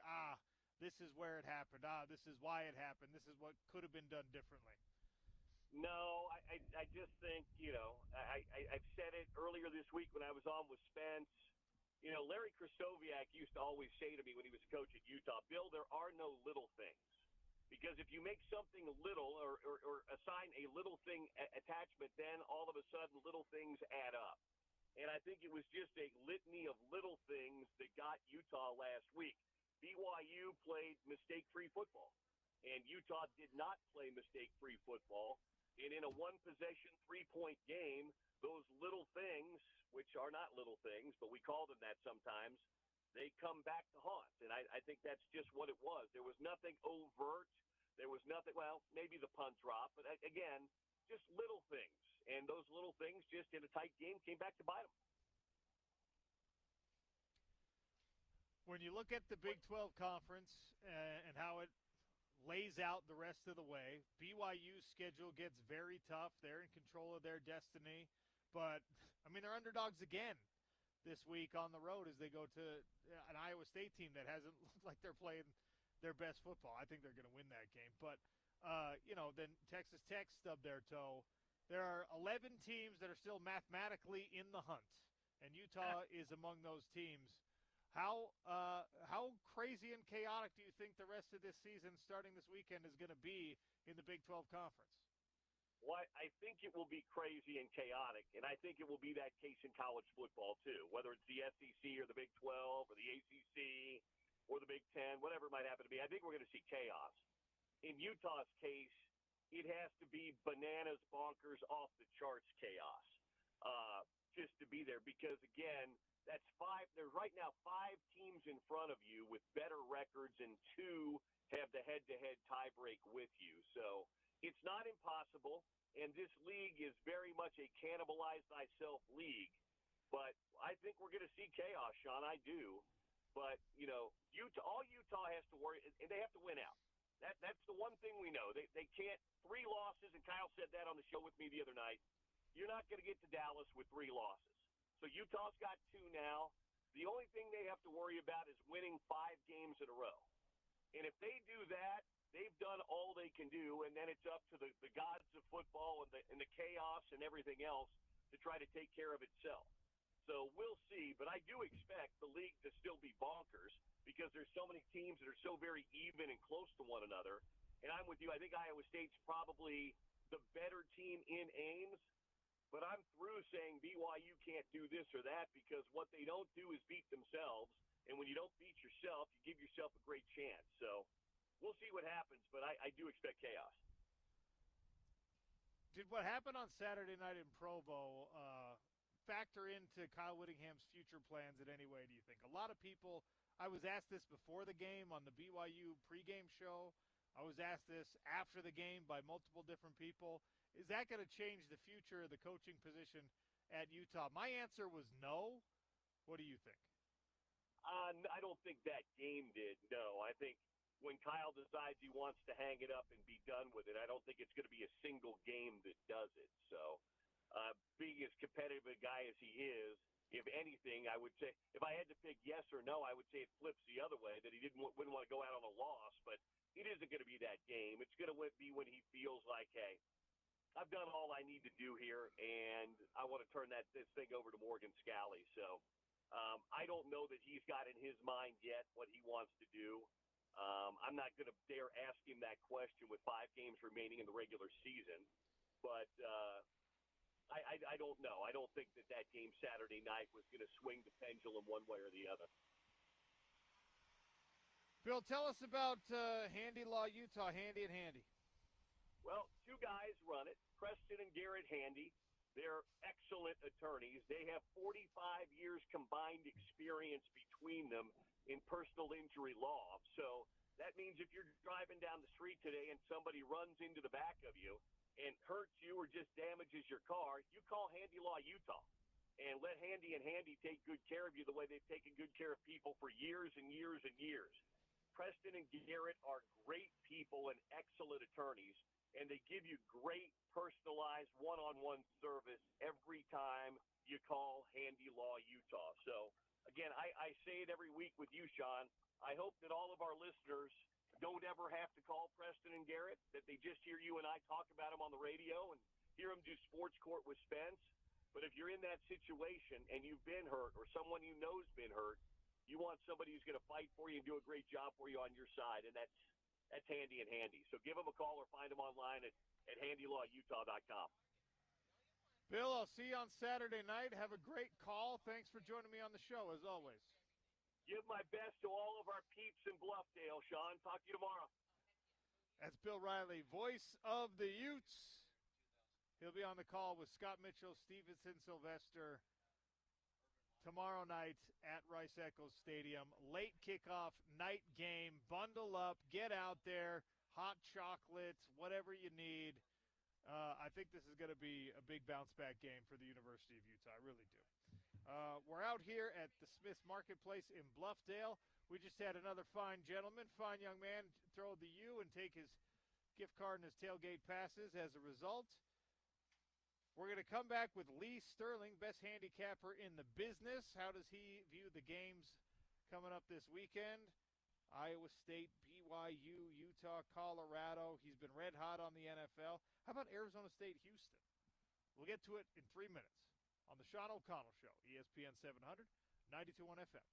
[SPEAKER 1] this is where it happened. This is why it happened. This is what could have been done differently?
[SPEAKER 4] No, I just think, I've said it earlier this week when I was on with Spence. Larry Krasowiak used to always say to me when he was coach at Utah, Bill, there are no little things. Because if you make something little or assign a little thing attachment, then all of a sudden little things add up. And I think it was just a litany of little things that got Utah last week. BYU played mistake-free football, and Utah did not play mistake-free football. And in a one-possession, 3-point game, those little things, which are not little things, but we call them that sometimes, they come back to haunt. And I think that's just what it was. There was nothing overt. There was nothing, maybe the punt drop, but again, just little things. And those little things just in a tight game came back to bite them.
[SPEAKER 1] When you look at the Big 12 Conference and how it lays out the rest of the way, BYU's schedule gets very tough. They're in control of their destiny. But, they're underdogs again this week on the road as they go to an Iowa State team that hasn't looked like they're playing their best football. I think they're going to win that game. But, then Texas Tech stubbed their toe. There are 11 teams that are still mathematically in the hunt, and Utah is among those teams. How crazy and chaotic do you think the rest of this season, starting this weekend, is going to be in the Big 12 Conference?
[SPEAKER 4] Well, I think it will be crazy and chaotic, and I think it will be that case in college football, too, whether it's the SEC or the Big 12 or the ACC or the Big 10, whatever it might happen to be. I think we're going to see chaos. In Utah's case, it has to be bananas, bonkers, off-the-charts chaos just to be there because, again, that's 5. There's right now 5 teams in front of you with better records, and 2 have the head-to-head tiebreak with you. So it's not impossible, and this league is very much a cannibalize-thyself league. But I think we're going to see chaos, Sean. I do. But, all Utah has to worry, and they have to win out. That's the one thing we know. They can't. 3 losses, and Kyle said that on the show with me the other night. You're not going to get to Dallas with 3 losses. So Utah's got 2 now. The only thing they have to worry about is winning 5 games in a row. And if they do that, they've done all they can do, and then it's up to the gods of football and the chaos and everything else to try to take care of itself. So we'll see, but I do expect the league to still be bonkers because there's so many teams that are so very even and close to one another. And I'm with you. I think Iowa State's probably the better team in Ames, but I'm through saying BYU can't do this or that because what they don't do is beat themselves. And when you don't beat yourself, you give yourself a great chance. So we'll see what happens, but I do expect chaos.
[SPEAKER 1] Did what happened on Saturday night in Provo factor into Kyle Whittingham's future plans in any way, do you think? A lot of people, I was asked this before the game on the BYU pregame show. I was asked this after the game by multiple different people. Is that going to change the future of the coaching position at Utah? My answer was no. What do you think?
[SPEAKER 4] I don't think that game did, no. I think when Kyle decides he wants to hang it up and be done with it, I don't think it's going to be a single game that does it. So being as competitive a guy as he is, if anything, I would say, if I had to pick yes or no, I would say it flips the other way, that he wouldn't want to go out on a loss. But it isn't going to be that game. It's going to be when he feels like, hey, I've done all I need to do here, and I want to turn this thing over to Morgan Scalley. So I don't know that he's got in his mind yet what he wants to do. I'm not going to dare ask him that question with 5 games remaining in the regular season. But I don't know. I don't think that game Saturday night was going to swing the pendulum one way or the other.
[SPEAKER 1] Bill, tell us about Handy Law Utah, Handy and Handy.
[SPEAKER 4] Well, 2 guys run it, Preston and Garrett Handy. They're excellent attorneys. They have 45 years combined experience between them in personal injury law. So that means if you're driving down the street today and somebody runs into the back of you and hurts you or just damages your car, you call Handy Law Utah and let Handy and Handy take good care of you the way they've taken good care of people for years and years and years. Preston and Garrett are great people and excellent attorneys, and they give you great personalized one-on-one service every time you call Handy Law Utah. So, again, I say it every week with you, Sean. I hope that all of our listeners don't ever have to call Preston and Garrett, that they just hear you and I talk about them on the radio and hear them do sports court with Spence. But if you're in that situation and you've been hurt or someone you know's been hurt, you want somebody who's going to fight for you and do a great job for you on your side, and that's Handy and Handy. So give them a call or find them online at handylawutah.com.
[SPEAKER 1] Bill, I'll see you on Saturday night. Have a great call. Thanks for joining me on the show, as always.
[SPEAKER 4] Give my best to all of our peeps in Bluffdale, Sean. Talk to you tomorrow.
[SPEAKER 1] That's Bill Riley, voice of the Utes. He'll be on the call with Scott Mitchell, Stevenson Sylvester tomorrow night at Rice Eccles Stadium. Late kickoff, night game. Bundle up, get out there, hot chocolate, whatever you need. I think this is going to be a big bounce-back game for the University of Utah. I really do. We're out here at the Smith's Marketplace in Bluffdale. We just had another fine gentleman, fine young man, throw the U and take his gift card and his tailgate passes. As a result, we're going to come back with Lee Sterling, best handicapper in the business. How does he view the games coming up this weekend? Iowa State, BYU, Utah, Colorado. He's been red hot on the NFL. How about Arizona State, Houston? We'll get to it in 3 minutes on the Sean O'Connell Show, ESPN 700, 92.1 FM.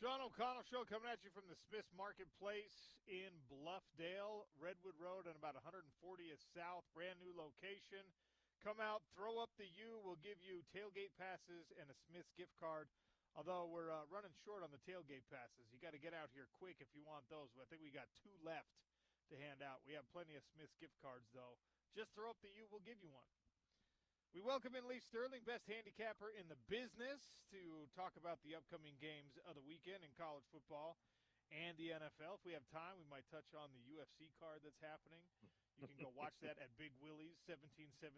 [SPEAKER 1] Sean O'Connell Show coming at you from the Smith's Marketplace in Bluffdale, Redwood Road, and about 140th South. Brand new location. Come out, throw up the U. We'll give you tailgate passes and a Smith's gift card. Although we're running short on the tailgate passes. You got to get out here quick if you want those. I think we got 2 left to hand out. We have plenty of Smith's gift cards, though. Just throw up the U. We'll give you one. We welcome in Lee Sterling, best handicapper in the business, to talk about the upcoming games of the weekend in college football and the NFL. If we have time, we might touch on the UFC card that's happening. You can go watch that at Big Willie's, 1717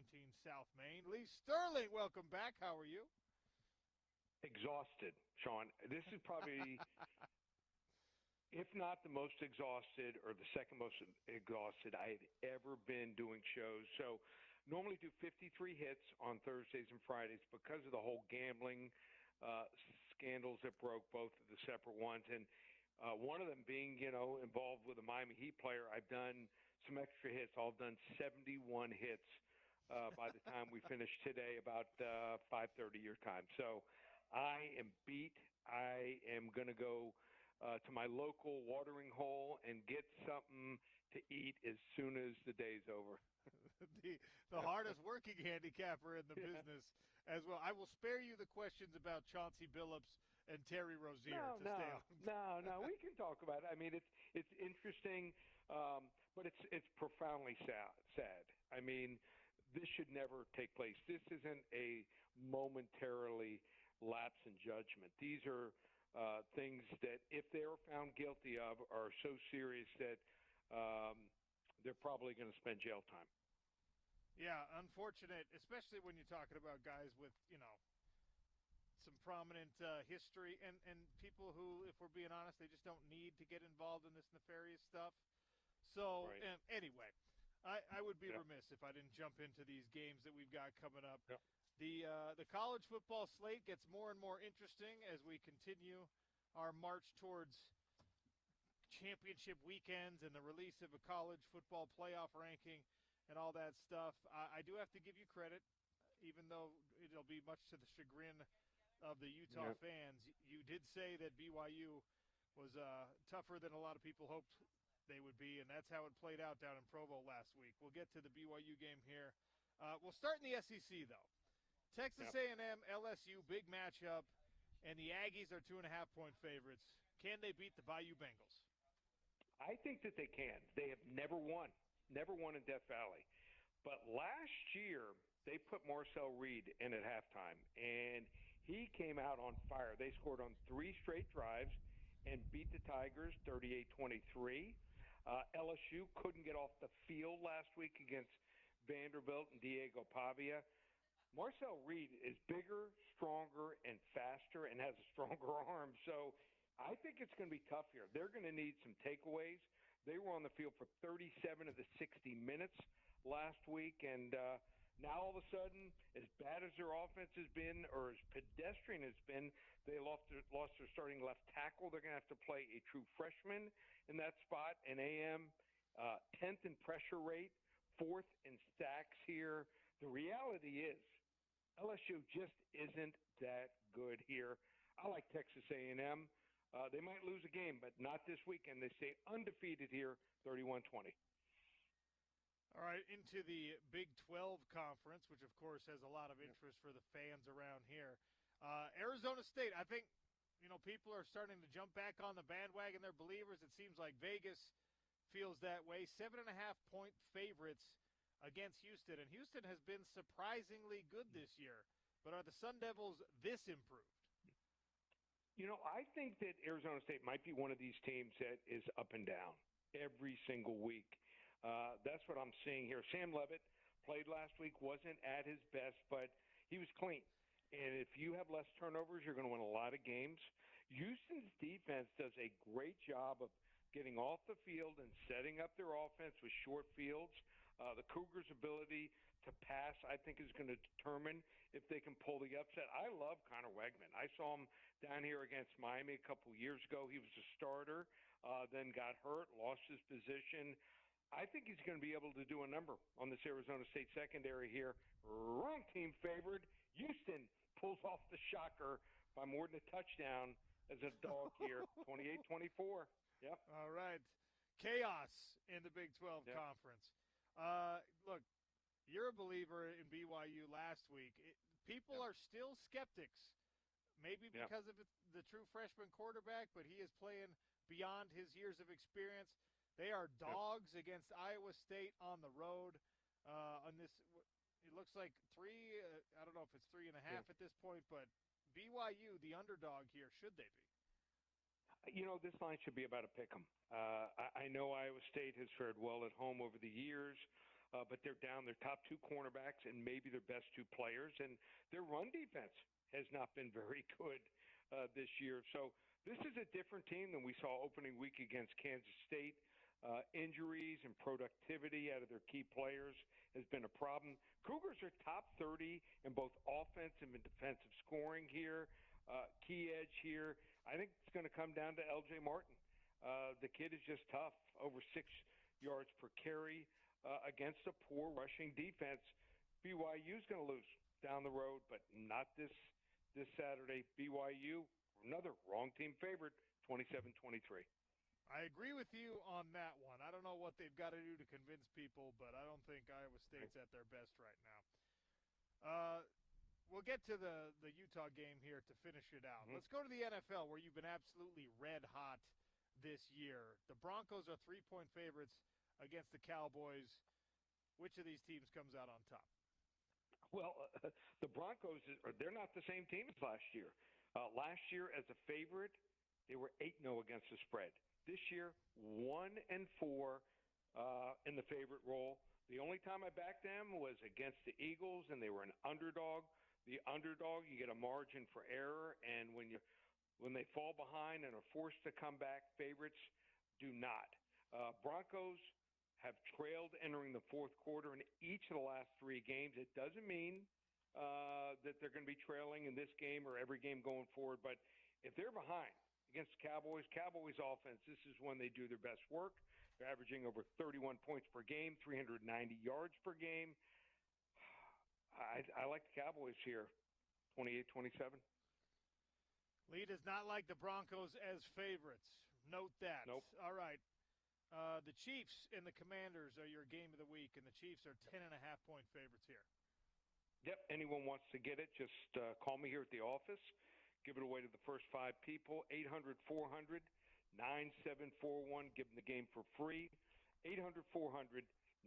[SPEAKER 1] South Main. Lee Sterling, welcome back. How are you?
[SPEAKER 5] Exhausted, Sean. This is probably, if not the most exhausted or the second most exhausted I had ever been doing shows. So normally do 53 hits on Thursdays and Fridays because of the whole gambling scandals that broke both of the separate ones. And one of them being, involved with a Miami Heat player. I've done some extra hits. I've done 71 hits by the time we finish today, about 5:30 your time. So I am beat. I am going to go to my local watering hole and get something to eat as soon as the day's over.
[SPEAKER 1] the hardest working handicapper in the business as well. I will spare you the questions about Chauncey Billups and Terry Rozier.
[SPEAKER 5] No. We can talk about it. I mean, it's interesting, but it's profoundly sad. I mean, this should never take place. This isn't a momentarily lapse in judgment. These are things that, if they are found guilty of, are so serious that they're probably going to spend jail time.
[SPEAKER 1] Yeah, unfortunate, especially when you're talking about guys with, some prominent history and people who, if we're being honest, they just don't need to get involved in this nefarious stuff. So,
[SPEAKER 5] right.
[SPEAKER 1] Anyway, I would be remiss if I didn't jump into these games that we've got coming up.
[SPEAKER 5] Yep.
[SPEAKER 1] The college football slate gets more and more interesting as we continue our march towards championship weekends and the release of a college football playoff ranking and all that stuff. I do have to give you credit, even though it'll be much to the chagrin of the Utah fans. You did say that BYU was tougher than a lot of people hoped they would be, and that's how it played out down in Provo last week. We'll get to the BYU game here. We'll start in the SEC, though. Texas A&M, LSU, big matchup, and the Aggies are 2.5-point favorites. Can they beat the Bayou Bengals?
[SPEAKER 5] I think that they can. They have never won in Death Valley. But last year, they put Marcel Reed in at halftime, and he came out on fire. They scored on 3 straight drives and beat the Tigers 38-23. LSU couldn't get off the field last week against Vanderbilt and Diego Pavia. Marcel Reed is bigger, stronger, and faster and has a stronger arm. So I think it's going to be tough here. They're going to need some takeaways. They were on the field for 37 of the 60 minutes last week, and now all of a sudden, as bad as their offense has been, or as pedestrian has been, they lost their starting left tackle. They're going to have to play a true freshman in that spot. And AM, 10th in pressure rate, 4th in sacks here. The reality is LSU just isn't that good here. I like Texas A&M. They might lose a game, but not this weekend. They stay undefeated here, 31-20.
[SPEAKER 1] All right, into the Big 12 Conference, which, of course, has a lot of interest for the fans around here. Arizona State, I think, people are starting to jump back on the bandwagon. They're believers. It seems like Vegas feels that way. 7.5-point favorites against Houston, and Houston has been surprisingly good this year. But are the Sun Devils this improved?
[SPEAKER 5] I think that Arizona State might be one of these teams that is up and down every single week. That's what I'm seeing here. Sam Levitt played last week, wasn't at his best, but he was clean. And if you have less turnovers, you're going to win a lot of games. Houston's defense does a great job of getting off the field and setting up their offense with short fields. The Cougars' ability to pass, I think, is going to determine if they can pull the upset. I love Connor Wegman. I saw him down here against Miami a couple years ago. He was a starter, then got hurt, lost his position. I think he's going to be able to do a number on this Arizona State secondary here. Wrong team favored. Houston pulls off the shocker by more than a touchdown as a dog here, 28-24. Yep.
[SPEAKER 1] All right. Chaos in the Big 12
[SPEAKER 5] Yep.
[SPEAKER 1] Conference. Look, you're a believer in BYU last week. People
[SPEAKER 5] Yep.
[SPEAKER 1] are still skeptics, maybe
[SPEAKER 5] Yep.
[SPEAKER 1] because of the true freshman quarterback, but he is playing beyond his years of experience. They are dogs against Iowa State on the road. On this, it looks like three. I don't know if it's 3.5 at this point, but BYU, the underdog here, should they be?
[SPEAKER 5] This line should be about a pick 'em. I know Iowa State has fared well at home over the years, but they're down their top two cornerbacks and maybe their best two players, and their run defense has not been very good this year. So this is a different team than we saw opening week against Kansas State. Injuries and productivity out of their key players has been a problem. Cougars are top 30 in both offensive and defensive scoring here. Key edge here, I think it's going to come down to L.J. Martin. The kid is just tough, over 6 yards per carry against a poor rushing defense. BYU's going to lose down the road, but not this Saturday. BYU, another wrong team favorite, 27-23.
[SPEAKER 1] I agree with you on that one. I don't know what they've got to do to convince people, but I don't think Iowa State's at their best right now. We'll get to the Utah game here to finish it out. Let's go to the NFL, where you've been absolutely red hot this year. The Broncos are 3-point favorites against the Cowboys. Which of these teams comes out on top?
[SPEAKER 5] Well, the Broncos, they're not the same team as last year. Last year, as a favorite, they were 8-0 against the spread. This year, 1-4 in the favorite role. The only time I backed them was against the Eagles, and they were an underdog. The underdog, you get a margin for error, and when they fall behind and are forced to come back, favorites do not. Broncos have trailed entering the fourth quarter in each of the last three games. It doesn't mean that they're going to be trailing in this game or every game going forward, but if they're behind against the Cowboys offense, this is when they do their best work. They're averaging over 31 points per game, 390 yards per game. I like the Cowboys here, 28-27.
[SPEAKER 1] Lee does not like the Broncos as favorites. Note that.
[SPEAKER 5] Nope.
[SPEAKER 1] All right. The Chiefs and the Commanders are your game of the week, and the Chiefs are 10.5-point favorites here.
[SPEAKER 5] Yep, anyone wants to get it, just call me here at the office. Give it away to the first five people, 800-400-9741. Give them the game for free.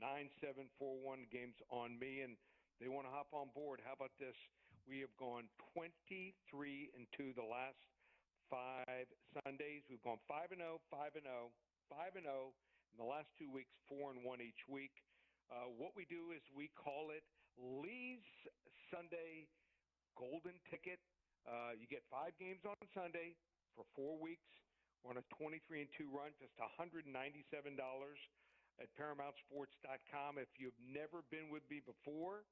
[SPEAKER 5] 800-400-9741. Game's on me, and they want to hop on board. How about this? We have gone 23-2 the last 5 Sundays. We've gone 5-0, 5-0, 5-0. In the last 2 weeks, 4-1 each week. What we do is we call it Lee's Sunday Golden Ticket. You get 5 games on Sunday for 4 weeks. We're on a 23-2 run, just $197 at ParamountSports.com. If you've never been with me before,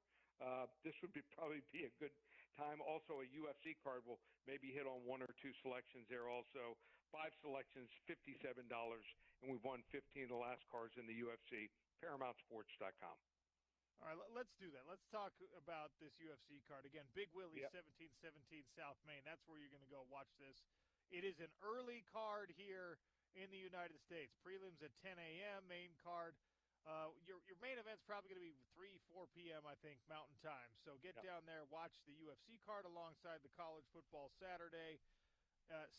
[SPEAKER 5] this would probably be a good time. Also, a UFC card will maybe hit on 1 or 2 selections there also. 5 selections, $57, and we've won 15 of the last cards in the UFC, ParamountSports.com.
[SPEAKER 1] All right, let's do that. Let's talk about this UFC card. Again, Big Willie's 1717 South Main. That's where you're going to go watch this. It is an early card here in the United States. Prelims at 10 a.m., main card. Your main event's probably going to be 3, 4 p.m., I think, Mountain Time. So get down there, watch the UFC card alongside the college football Saturday.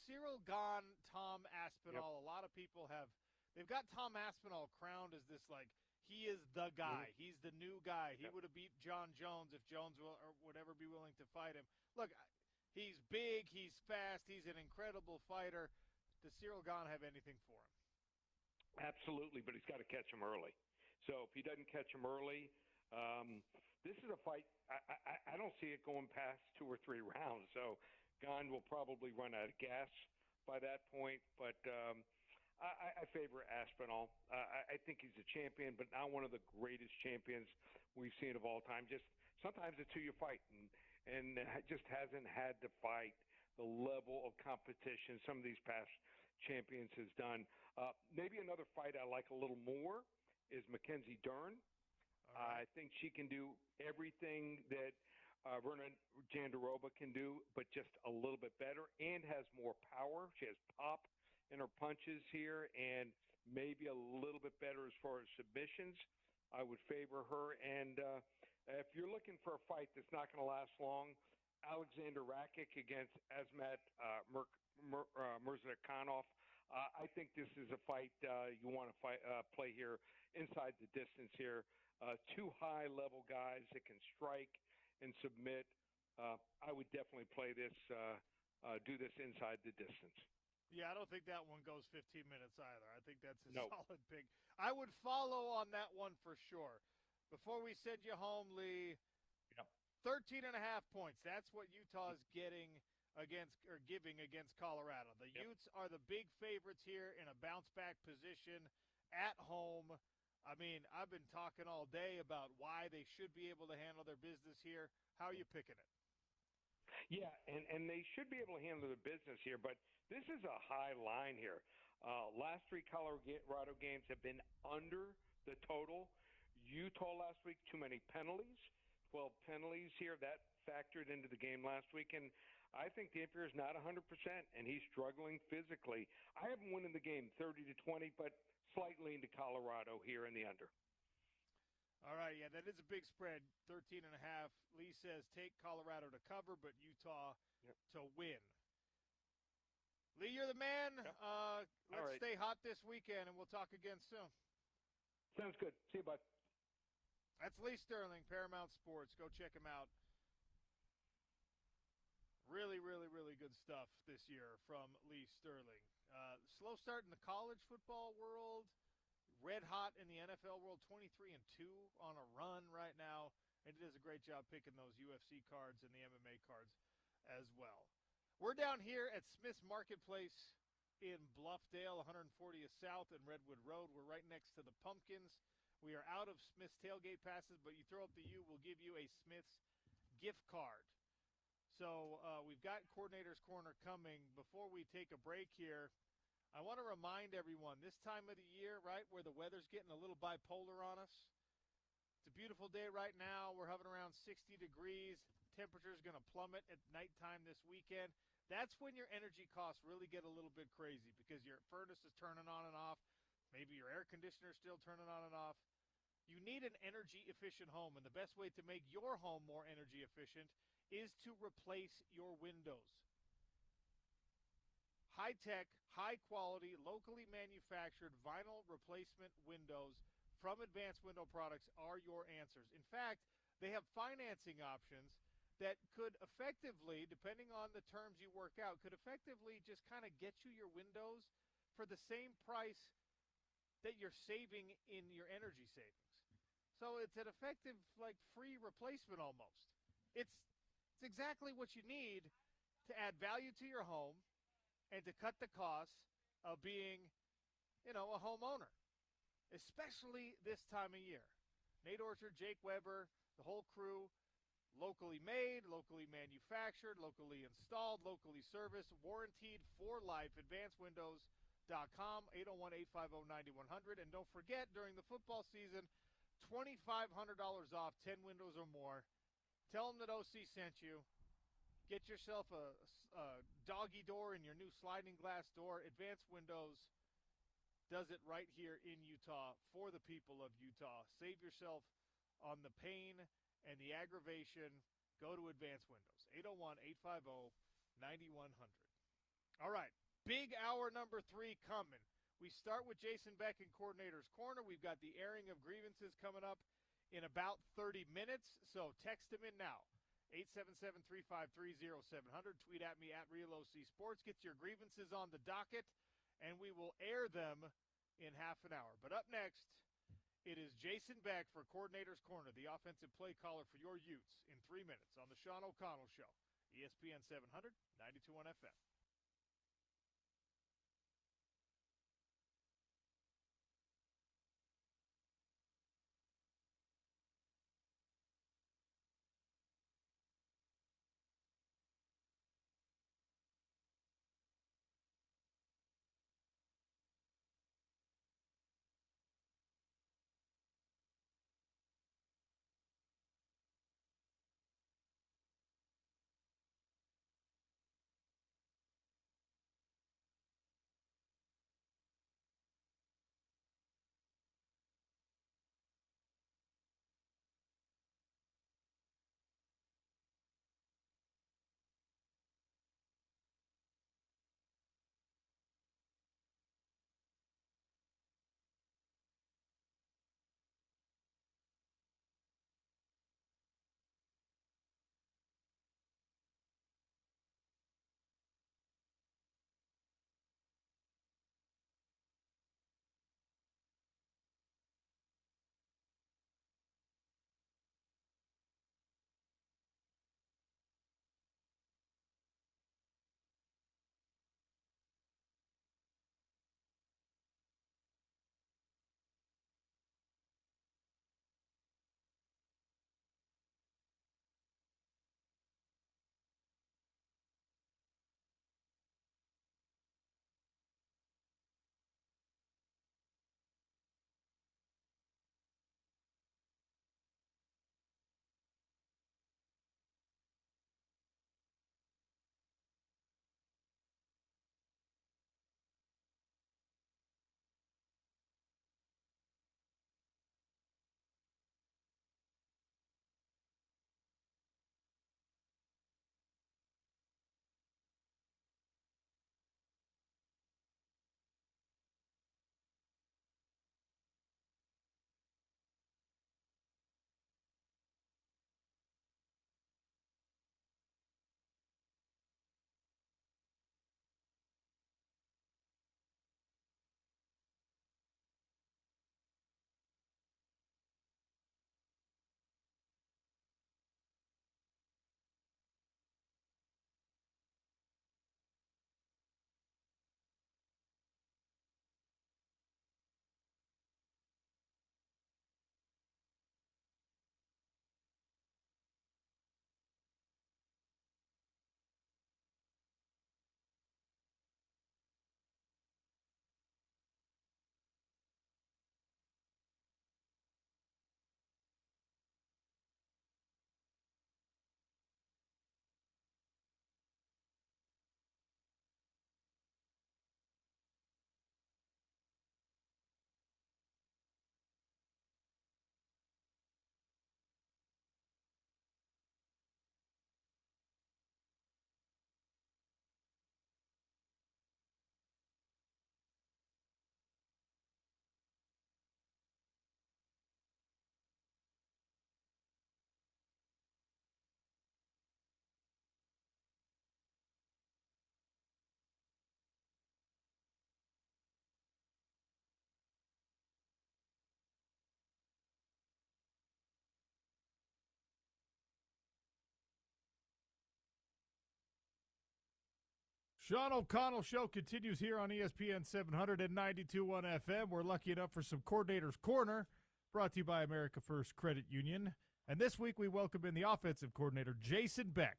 [SPEAKER 1] Cyril Gahn, Tom Aspinall. A lot of people they've got Tom Aspinall crowned as this, like, he is the guy. He's the new guy. He would have beat John Jones if Jones would ever be willing to fight him. Look, he's big, he's fast, he's an incredible fighter. Does Cyril Gahn have anything for him?
[SPEAKER 5] Absolutely, but he's got to catch him early. So if he doesn't catch him early, this is a fight. I don't see it going past 2 or 3 rounds. So Gahn will probably run out of gas by that point. But I favor Aspinall. I think he's a champion, but not one of the greatest champions we've seen of all time. Just sometimes it's who you fight, and just hasn't had to fight the level of competition some of these past champions has done. Maybe another fight I like a little more is Mackenzie Dern. I think she can do everything that Vernon Jandaroba can do, but just a little bit better, and has more power. She has pop in her punches here, and maybe a little bit better as far as submissions. I would favor her. And if you're looking for a fight that's not going to last long, Alexander Rakic against Azmat Mirzakhanov. I think this is a fight you want to play here inside the distance here. Two high-level guys that can strike and submit. I would definitely play this, do this inside the distance.
[SPEAKER 1] Yeah, I don't think that one goes 15 minutes either. I think that's a
[SPEAKER 5] No.
[SPEAKER 1] solid pick. I would follow on that one for sure. Before we send you home, Lee, 13 and a half points. That's what Utah is giving against Colorado. The Utes are the big favorites here in a bounce-back position at home. I mean, I've been talking all day about why they should be able to handle their business here. How are you picking it?
[SPEAKER 5] Yeah, and they should be able to handle the business here, but this is a high line here. Last three Colorado games have been under the total. Utah last week, too many penalties, 12 penalties here. That factored into the game last week, and I think Dampier is not 100%, and he's struggling physically. I have him winning the game 30-20, but slightly into Colorado here in the under.
[SPEAKER 1] All right, yeah, that is a big spread, 13 and a half. Lee says take Colorado to cover, but Utah to win. Lee, you're the man.
[SPEAKER 5] Yep.
[SPEAKER 1] Let's stay hot this weekend, and we'll talk again soon.
[SPEAKER 5] Sounds good. See you, bud.
[SPEAKER 1] That's Lee Sterling, Paramount Sports. Go check him out. Really, really, really good stuff this year from Lee Sterling. Slow start in the college football world. Red hot in the NFL world, 23-2 on a run right now. And he does a great job picking those UFC cards and the MMA cards as well. We're down here at Smith's Marketplace in Bluffdale, 140th South and Redwood Road. We're right next to the Pumpkins. We are out of Smith's tailgate passes, but you throw up the U, we'll give you a Smith's gift card. So we've got Coordinator's Corner coming. Before we take a break here, I want to remind everyone, this time of the year, right, where the weather's getting a little bipolar on us, it's a beautiful day right now. We're hovering around 60 degrees. Temperature's going to plummet at nighttime this weekend. That's when your energy costs really get a little bit crazy because your furnace is turning on and off. Maybe your air conditioner is still turning on and off. You need an energy-efficient home, and the best way to make your home more energy efficient is to replace your windows. High-tech, high-quality, locally manufactured vinyl replacement windows from Advanced Window Products are your answers. In fact, they have financing options that could effectively, depending on the terms you work out, could effectively just kind of get you your windows for the same price that you're saving in your energy savings. So it's an effective, like, free replacement almost. It's exactly what you need to add value to your home and to cut the cost of being, a homeowner, especially this time of year. Nate Orchard, Jake Weber, the whole crew, locally made, locally manufactured, locally installed, locally serviced, warranted for life. AdvancedWindows.com, 801-850-9100. And don't forget, during the football season, $2,500 off 10 windows or more. Tell them that OC sent you. Get yourself a doggy door in your new sliding glass door. Advanced Windows does it right here in Utah for the people of Utah. Save yourself on the pain and the aggravation. Go to Advanced Windows, 801-850-9100. All right, big hour number 3 coming. We start with Jason Beck in Coordinator's Corner. We've got the airing of grievances coming up in about 30 minutes, so text him in now. 877-353-0700. Tweet at me at RealOCSports. Get your grievances on the docket, and we will air them in half an hour. But up next, it is Jason Beck for Coordinator's Corner, the offensive play caller for your Utes in 3 minutes on the Sean O'Connell Show. ESPN 700, 92.1 FM. Sean O'Connell Show continues here on ESPN 792.1 FM. We're lucky enough for some Coordinator's Corner, brought to you by America First Credit Union. And this week we welcome in the offensive coordinator, Jason Beck,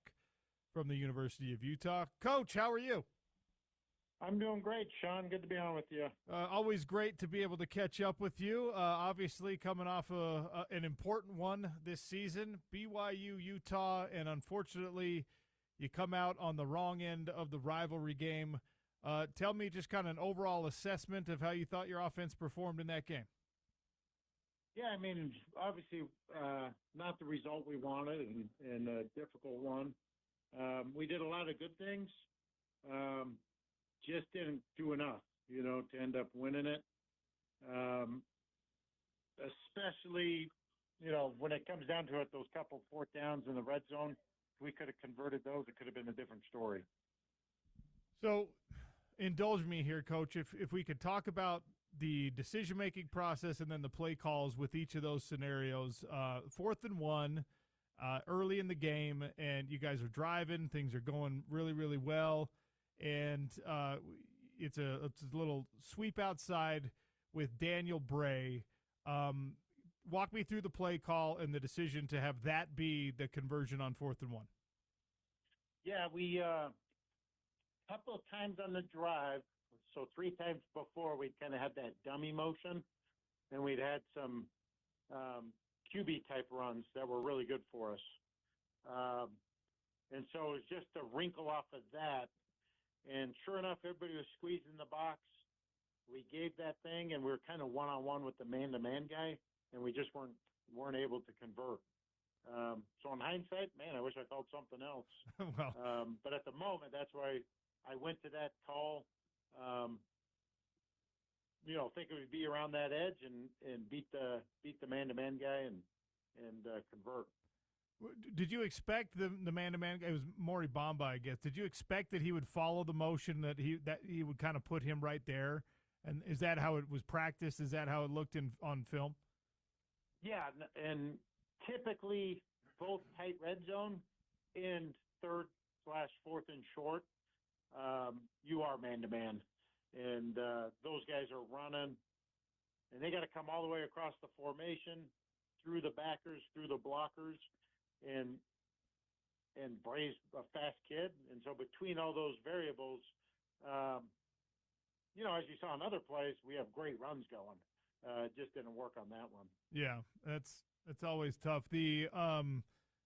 [SPEAKER 1] from the University of Utah. Coach, how are you?
[SPEAKER 6] I'm doing great, Sean. Good to be on with you.
[SPEAKER 1] Always great to be able to catch up with you. Obviously coming off an important one this season, BYU, Utah, and unfortunately you come out on the wrong end of the rivalry game. Tell me just kind of an overall assessment of how you thought your offense performed in that game.
[SPEAKER 6] Yeah, I mean, obviously not the result we wanted and a difficult one. We did a lot of good things, just didn't do enough, to end up winning it. Especially, when it comes down to it, those couple fourth downs in the red zone, if we could have converted those, it could have been a different story.
[SPEAKER 1] So indulge me here, Coach, if we could talk about the decision-making process and then the play calls with each of those scenarios. 4th and 1, early in the game, and you guys are driving. Things are going really, really well. And it's a little sweep outside with Daniel Bray. Walk me through the play call and the decision to have that be the conversion on 4th and 1.
[SPEAKER 6] Yeah, we couple of times on the drive, so 3 times before we'd kind of had that dummy motion, and we'd had some QB type runs that were really good for us. And so it was just a wrinkle off of that. And sure enough, everybody was squeezing the box. We gave that thing, and we were kind of one-on-one with the man-to-man guy, and we just weren't able to convert. So in hindsight, man, I wish I called something else.
[SPEAKER 1] Well,
[SPEAKER 6] but at the moment, that's why I went to that call, thinking we'd be around that edge and beat the man-to-man guy and convert.
[SPEAKER 1] Did you expect the man-to-man guy? It was Maury Bamba, I guess. Did you expect that he would follow the motion, that he would kind of put him right there? And is that how it was practiced? Is that how it looked on film?
[SPEAKER 6] Yeah, and typically both tight red zone and 3rd/4th and short, you are man-to-man. And those guys are running, and they got to come all the way across the formation, through the backers, through the blockers, and Bray's a fast kid. And so between all those variables, as you saw in other plays, we have great runs going. It just didn't work on that one.
[SPEAKER 1] Yeah, that's always tough. The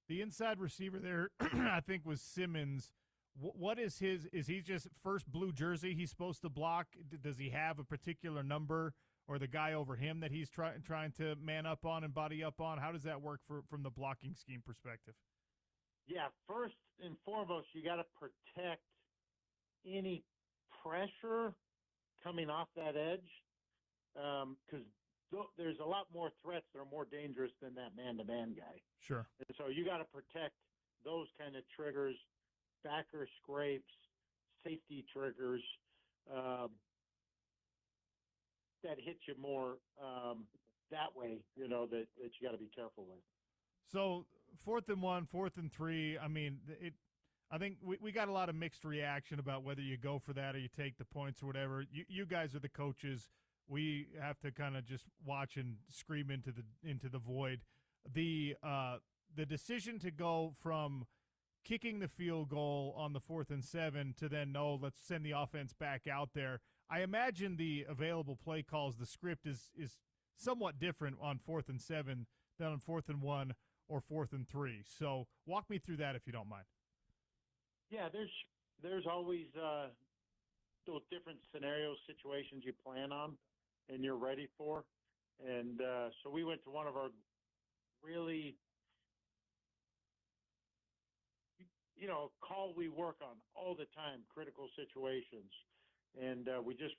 [SPEAKER 1] inside receiver there, I think, was Simmons. What is his? Is he just first blue jersey he's supposed to block? Does he have a particular number, or the guy over him that he's trying to man up on and body up on? How does that work from the blocking scheme perspective?
[SPEAKER 6] Yeah, first and foremost, you got to protect any pressure coming off that edge, because there's a lot more threats that are more dangerous than that man-to-man guy.
[SPEAKER 1] Sure.
[SPEAKER 6] And so you got to protect those kind of triggers, backer scrapes, safety triggers that hit you more that way, that you got to be careful with.
[SPEAKER 1] So 4th and 1, 4th and 3, I mean, I think we got a lot of mixed reaction about whether you go for that or you take the points or whatever. You guys are the coaches. We have to kind of just watch and scream into the void. The decision to go from kicking the field goal on the 4th and 7 to then, no, let's send the offense back out there. I imagine the available play calls, the script is somewhat different on 4th and 7 than on 4th and 1 or 4th and 3. So walk me through that if you don't mind.
[SPEAKER 6] Yeah, there's always those different scenarios, situations you plan on and you're ready for. And so we went to one of our really, call we work on all the time, critical situations. And we just,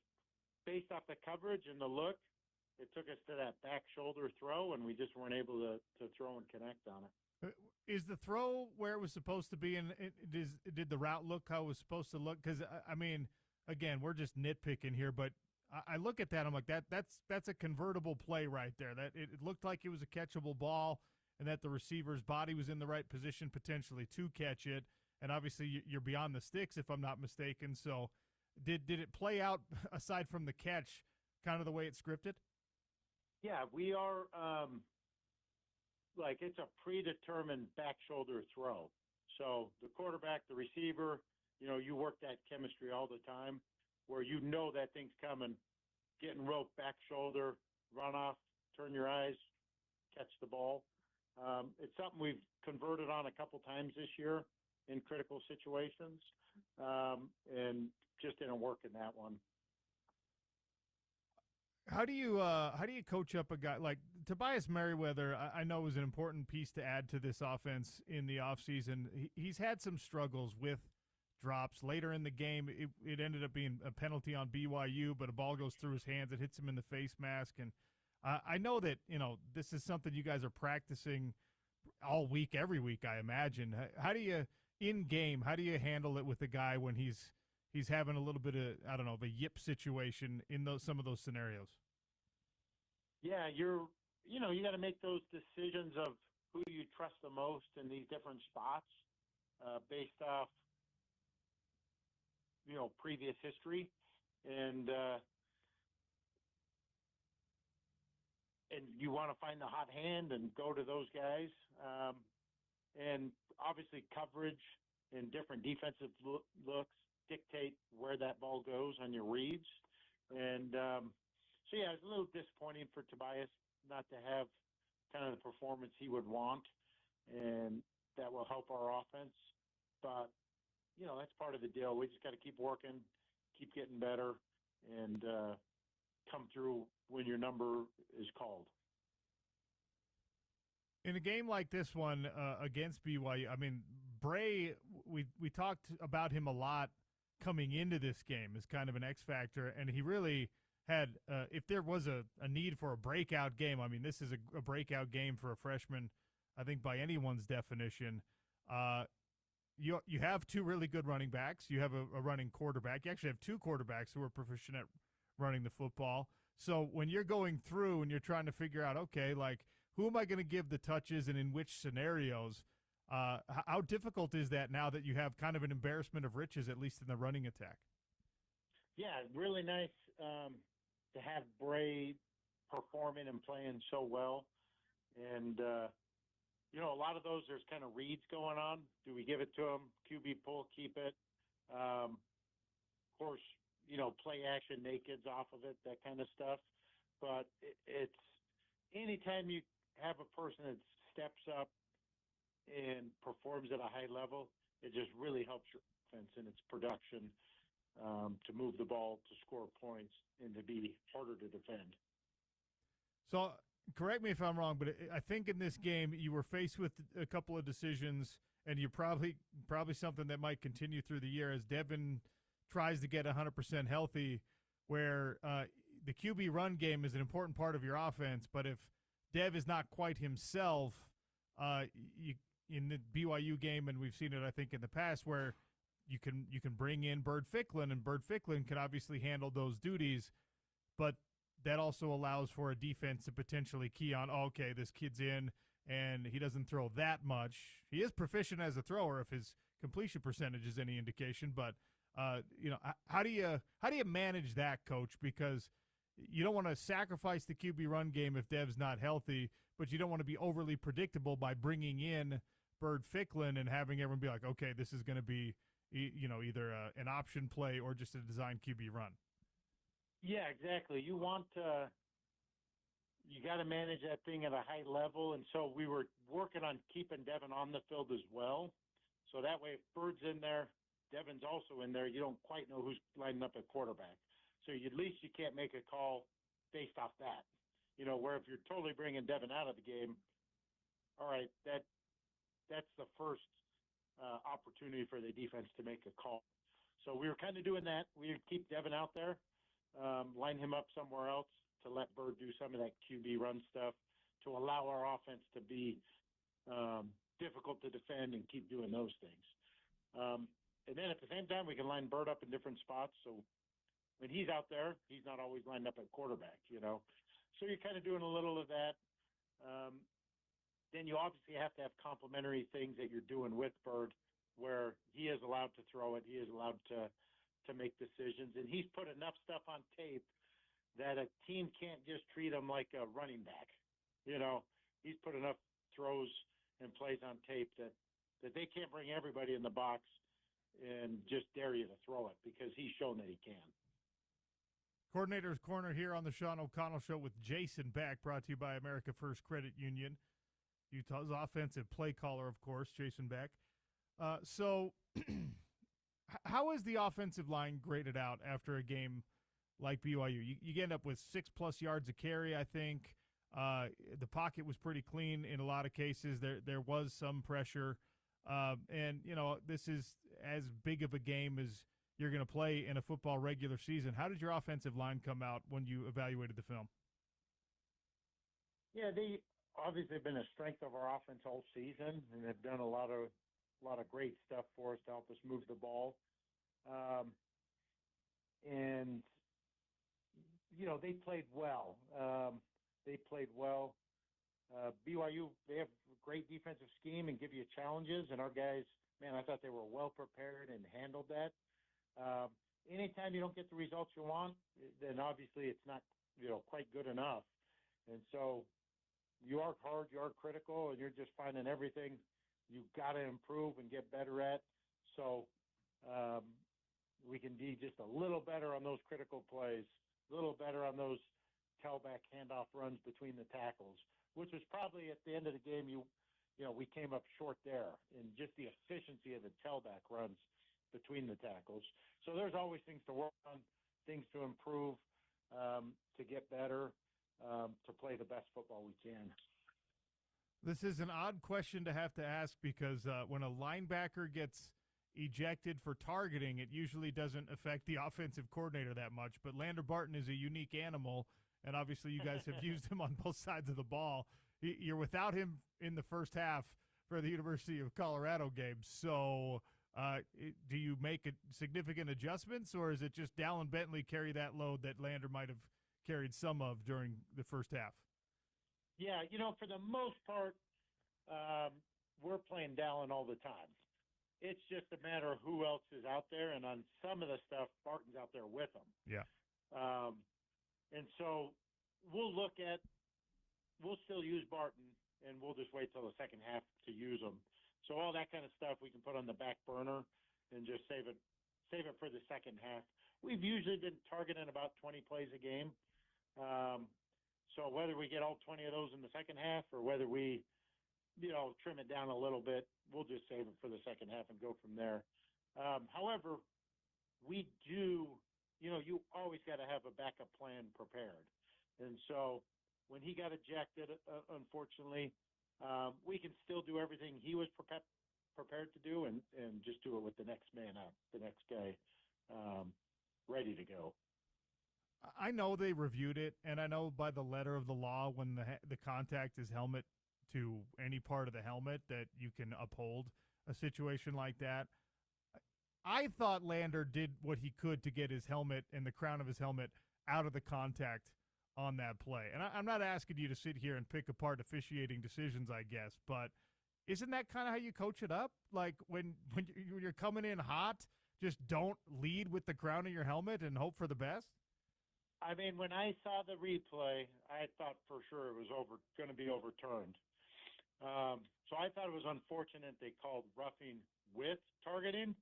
[SPEAKER 6] based off the coverage and the look, it took us to that back shoulder throw, and we just weren't able to throw and connect on it.
[SPEAKER 1] Is the throw where it was supposed to be, and did the route look how it was supposed to look? Because, I mean, again, we're just nitpicking here, but I look at that, I'm like, that's a convertible play right there. That it looked like it was a catchable ball, and that the receiver's body was in the right position potentially to catch it,
[SPEAKER 7] and obviously you're beyond the sticks, if I'm not mistaken. So did it play out, aside from the catch, kind of the way it's scripted?
[SPEAKER 6] Yeah, we are like it's a predetermined back shoulder throw. So the quarterback, the receiver, you work that chemistry all the time where that thing's coming, getting roped back shoulder, run off, turn your eyes, catch the ball. It's something we've converted on a couple times this year in critical situations, and just didn't work in that one.
[SPEAKER 7] How do you coach up a guy like Tobias Merriweather? I know was an important piece to add to this offense in the offseason. He's had some struggles with drops later in the game. It ended up being a penalty on BYU, but a ball goes through his hands. It hits him in the face mask. And I know that, this is something you guys are practicing all week, every week, I imagine. How do you, in game, how do you handle it with a guy when he's having a little bit of, I don't know, of a yip situation in some of those scenarios?
[SPEAKER 6] Yeah, you got to make those decisions of who you trust the most in these different spots, based off, previous history, and you want to find the hot hand and go to those guys, and obviously coverage and different defensive looks dictate where that ball goes on your reads. And so yeah, it's a little disappointing for Tobias not to have kind of the performance he would want, and that will help our offense. But that's part of the deal. We just got to keep working, keep getting better, and come through when your number is called.
[SPEAKER 7] In a game like this one against BYU, I mean, Bray, we talked about him a lot coming into this game as kind of an X factor, and he really had, if there was a need for a breakout game, I mean, this is a breakout game for a freshman, I think by anyone's definition. You have two really good running backs. You have a running quarterback. You actually have two quarterbacks who are proficient at running the football. So when you're going through and you're trying to figure out, okay, like, who am I going to give the touches and in which scenarios, how difficult is that now that you have kind of an embarrassment of riches, at least in the running attack?
[SPEAKER 6] Yeah, really nice to have Bray performing and playing so well. And, a lot of those, there's kind of reads going on. Do we give it to him? QB pull, keep it. Of course, play action nakeds off of it, that kind of stuff. But it's anytime you have a person that steps up and performs at a high level, it just really helps your offense and its production to move the ball, to score points, and to be harder to defend.
[SPEAKER 7] So correct me if I'm wrong, but I think in this game you were faced with a couple of decisions, and you're probably something that might continue through the year as Devin tries to get 100% healthy, where the QB run game is an important part of your offense, but if Dev is not quite himself, in the BYU game, and we've seen it, I think, in the past, where you can bring in Bird Ficklin, and Bird Ficklin can obviously handle those duties, but that also allows for a defense to potentially key on, okay, this kid's in, and he doesn't throw that much. He is proficient as a thrower if his completion percentage is any indication, but how do you manage that, Coach? Because you don't want to sacrifice the QB run game if Dev's not healthy, but you don't want to be overly predictable by bringing in Bird Ficklin and having everyone be like, okay, this is going to be, either an option play or just a design QB run.
[SPEAKER 6] Yeah, exactly. You got to manage that thing at a high level, and so we were working on keeping Devin on the field as well. So that way, if Bird's in there, Devin's also in there. You don't quite know who's lining up at quarterback. So at least you can't make a call based off that. Where if you're totally bringing Devin out of the game, all right, that's the first opportunity for the defense to make a call. So we were kind of doing that. We would keep Devin out there, line him up somewhere else to let Bird do some of that QB run stuff to allow our offense to be difficult to defend and keep doing those things. And then at the same time, we can line Bird up in different spots. So when he's out there, he's not always lined up at quarterback, So you're kind of doing a little of that. Then you obviously have to have complementary things that you're doing with Bird where he is allowed to throw it. He is allowed to make decisions. And he's put enough stuff on tape that a team can't just treat him like a running back. He's put enough throws and plays on tape that they can't bring everybody in the box and just dare you to throw it, because he's shown that he can.
[SPEAKER 7] Coordinator's Corner here on the Sean O'Connell Show with Jason Beck, brought to you by America First Credit Union. Utah's offensive play caller, of course, Jason Beck. So how is the offensive line graded out after a game like BYU? You end up with 6+ yards a carry, I think. The pocket was pretty clean in a lot of cases. There was some pressure. And, this is as big of a game as you're going to play in a football regular season. How did your offensive line come out when you evaluated the film?
[SPEAKER 6] Yeah, they obviously have been a strength of our offense all season, and have done a lot of great stuff for us to help us move the ball. And they played well. BYU, they have a great defensive scheme and give you challenges, and our guys, man, I thought they were well prepared and handled that. Anytime you don't get the results you want, then obviously it's not, quite good enough. And so you are hard, you are critical, and you're just finding everything you got to improve and get better at. So we can be just a little better on those critical plays, a little better on those tailback handoff runs between the tackles, which was probably at the end of the game, we came up short there in just the efficiency of the tailback runs between the tackles. So there's always things to work on, things to improve, to get better, to play the best football we can.
[SPEAKER 7] This is an odd question to have to ask because when a linebacker gets ejected for targeting, it usually doesn't affect the offensive coordinator that much. But Lander Barton is a unique animal, and obviously you guys have used him on both sides of the ball. You're without him in the first half for the University of Colorado game. So do you make significant adjustments, or is it just Dallin Bentley carry that load that Lander might have carried some of during the first half?
[SPEAKER 6] Yeah, for the most part, we're playing Dallin all the time. It's just a matter of who else is out there, and on some of the stuff, Barton's out there with them.
[SPEAKER 7] Yeah.
[SPEAKER 6] And so we'll still use Barton, and we'll just wait till the second half to use him. So all that kind of stuff we can put on the back burner and just save it for the second half. We've usually been targeting about 20 plays a game. So whether we get all 20 of those in the second half or whether we, trim it down a little bit, we'll just save it for the second half and go from there. However, we do, you always got to have a backup plan prepared. And so when he got ejected, unfortunately, we can still do everything he was prepared to do and just do it with the next man up, the next guy ready to go.
[SPEAKER 7] I know they reviewed it, and I know by the letter of the law, when the contact is helmet to any part of the helmet, that you can uphold a situation like that. I thought Lander did what he could to get his helmet and the crown of his helmet out of the contact on that play. And I'm not asking you to sit here and pick apart officiating decisions, I guess, but isn't that kind of how you coach it up? Like when you're coming in hot, just don't lead with the crown of your helmet and hope for the best?
[SPEAKER 6] I mean, when I saw the replay, I thought for sure it was going to be overturned. So I thought it was unfortunate they called roughing with targeting,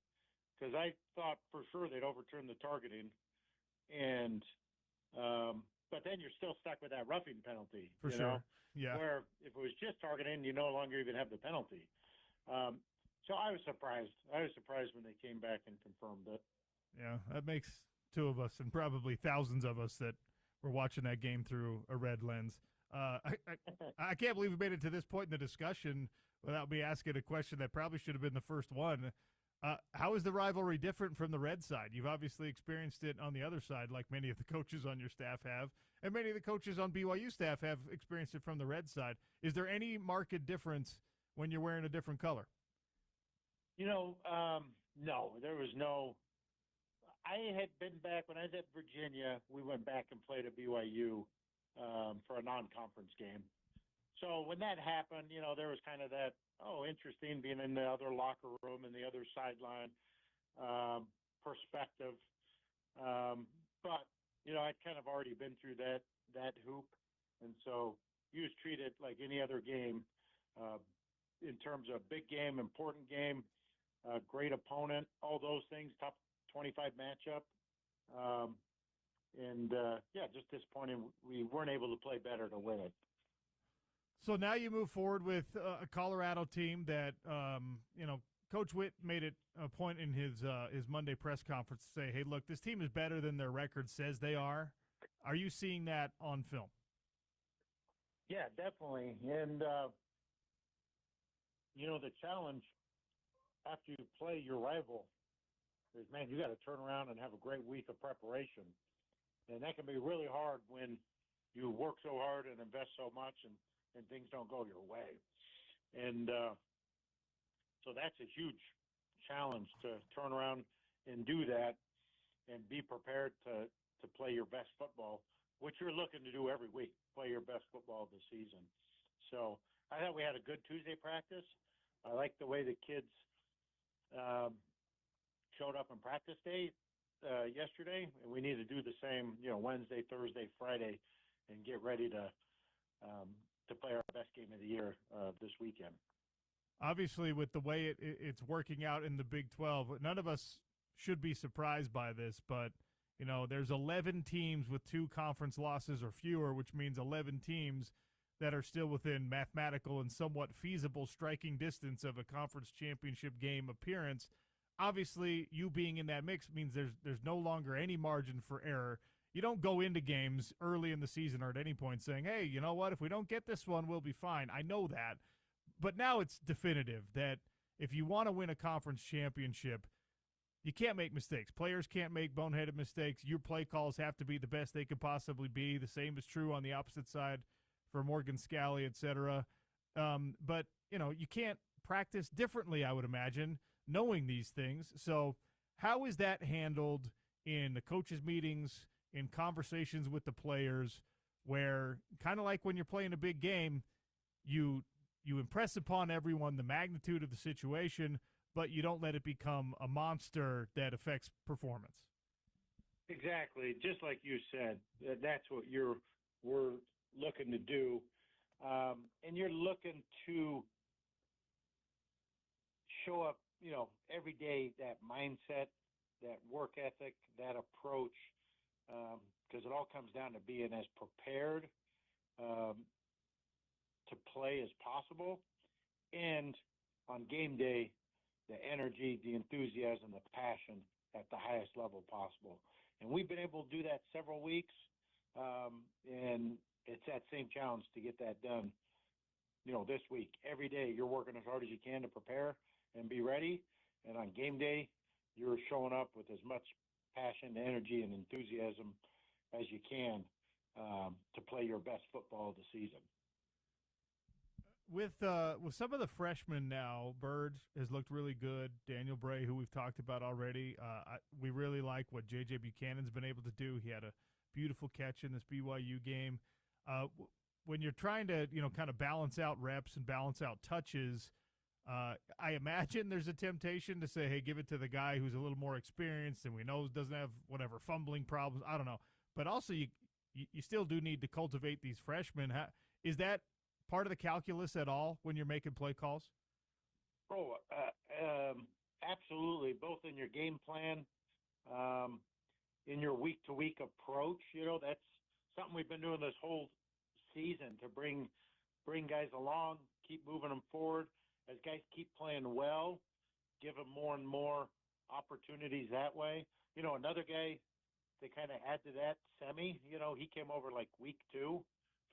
[SPEAKER 6] because I thought for sure they'd overturn the targeting. And but then you're still stuck with that roughing penalty.
[SPEAKER 7] For sure. Yeah.
[SPEAKER 6] Where if it was just targeting, you no longer even have the penalty. So I was surprised. I was surprised when they came back and confirmed it.
[SPEAKER 7] Yeah, that makes two of us and probably thousands of us that were watching that game through a red lens. I can't believe we made it to this point in the discussion without me asking a question that probably should have been the first one. How is the rivalry different from the red side? You've obviously experienced it on the other side, like many of the coaches on your staff have, and many of the coaches on BYU staff have experienced it from the red side. Is there any marked difference when you're wearing a different color?
[SPEAKER 6] No, there was no. I had been back when I was at Virginia. We went back and played at BYU for a non-conference game. So when that happened, there was kind of that, interesting being in the other locker room and the other sideline perspective. But I'd kind of already been through that hoop, and so you just treat it like any other game in terms of big game, important game, great opponent, all those things, top 25 matchup. Just disappointing we weren't able to play better to win it.
[SPEAKER 7] So now you move forward with a Colorado team that, Coach Witt made it a point in his Monday press conference to say, hey, look, this team is better than their record says they are. Are you seeing that on film?
[SPEAKER 6] Yeah, definitely. And, the challenge after you play your rival is, man, you got to turn around and have a great week of preparation. And that can be really hard when you work so hard and invest so much and things don't go your way. And so that's a huge challenge to turn around and do that and be prepared to play your best football, which you're looking to do every week, play your best football of the season. So I thought we had a good Tuesday practice. I like the way the kids showed up in practice day yesterday, and we need to do the same, Wednesday, Thursday, Friday, and get ready to play our best game of the year this weekend.
[SPEAKER 7] Obviously, with the way it's working out in the Big 12, none of us should be surprised by this, but, there's 11 teams with 2 conference losses or fewer, which means 11 teams that are still within mathematical and somewhat feasible striking distance of a conference championship game appearance. Obviously, you being in that mix means there's no longer any margin for error. You don't go into games early in the season or at any point saying, hey, you know what, if we don't get this one, we'll be fine. I know that. But now it's definitive that if you want to win a conference championship, you can't make mistakes. Players can't make boneheaded mistakes. Your play calls have to be the best they could possibly be. The same is true on the opposite side for Morgan Scalley, et cetera. But, you can't practice differently, I would imagine, knowing these things. So how is that handled in the coaches' meetings, in conversations with the players, where kind of like when you're playing a big game, you impress upon everyone the magnitude of the situation, but you don't let it become a monster that affects performance?
[SPEAKER 6] Exactly. Just like you said, that's what we're looking to do. And you're looking to show up, every day, that mindset, that work ethic, that approach, because it all comes down to being as prepared to play as possible. And on game day, the energy, the enthusiasm, the passion at the highest level possible. And we've been able to do that several weeks. And it's that same challenge to get that done, this week. Every day you're working as hard as you can to prepare and be ready. And on game day, you're showing up with as much passion, energy, and enthusiasm as you can to play your best football of the season.
[SPEAKER 7] With some of the freshmen now, Bird has looked really good. Daniel Bray, who we've talked about already, we really like what J.J. Buchanan's been able to do. He had a beautiful catch in this BYU game. When you're trying to, kind of balance out reps and balance out touches, I imagine there's a temptation to say, hey, give it to the guy who's a little more experienced and we know doesn't have whatever fumbling problems. I don't know. But also you still do need to cultivate these freshmen. Is that part of the calculus at all when you're making play calls?
[SPEAKER 6] Oh, absolutely. Both in your game plan, in your week-to-week approach. That's something we've been doing this whole season to bring guys along, keep moving them forward. As guys keep playing well, give them more and more opportunities that way. Another guy to kind of add to that, Semi, he came over like week 2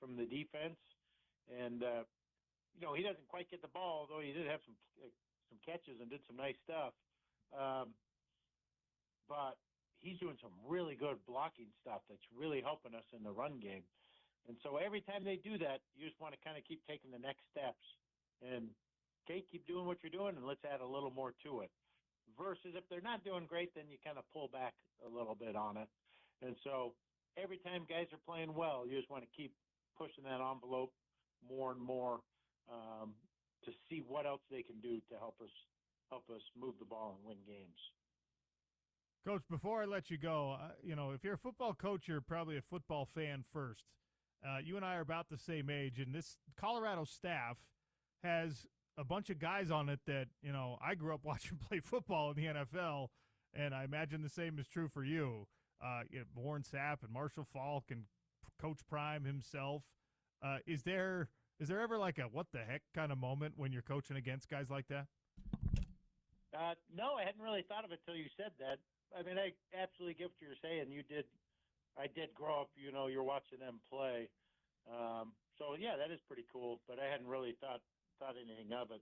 [SPEAKER 6] from the defense. And, he doesn't quite get the ball, although he did have some catches and did some nice stuff. But he's doing some really good blocking stuff that's really helping us in the run game. And so every time they do that, you just want to kind of keep taking the next steps. And, okay, keep doing what you're doing, and let's add a little more to it. Versus if they're not doing great, then you kind of pull back a little bit on it. And so every time guys are playing well, you just want to keep pushing that envelope more and more to see what else they can do to help us move the ball and win games.
[SPEAKER 7] Coach, before I let you go, if you're a football coach, you're probably a football fan first. You and I are about the same age, and this Colorado staff has a bunch of guys on it that, I grew up watching play football in the NFL, and I imagine the same is true for you. Warren Sapp and Marshall Falk and Coach Prime himself. Is there ever like a what the heck kind of moment when you're coaching against guys like that?
[SPEAKER 6] No, I hadn't really thought of it till you said that. I mean, I absolutely get what you're saying. I did grow up, you're watching them play. So yeah, that is pretty cool, but I hadn't really thought anything of it,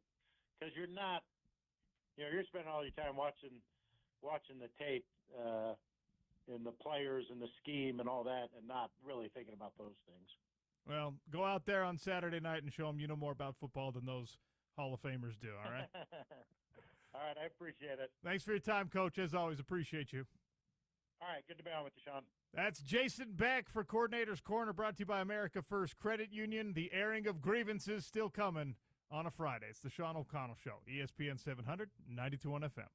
[SPEAKER 6] because you're not, you're spending all your time watching the tape, and the players and the scheme and all that, and not really thinking about those things.
[SPEAKER 7] Well, go out there on Saturday night and show them you know more about football than those Hall of Famers do, all right?
[SPEAKER 6] All right, I appreciate it.
[SPEAKER 7] Thanks for your time, Coach. As always, appreciate you.
[SPEAKER 6] All right, good to be on with you, Sean.
[SPEAKER 7] That's Jason Beck for Coordinator's Corner, brought to you by America First Credit Union. The airing of grievances still coming on a Friday. It's the Sean O'Connell Show, ESPN 700, 92.1 FM.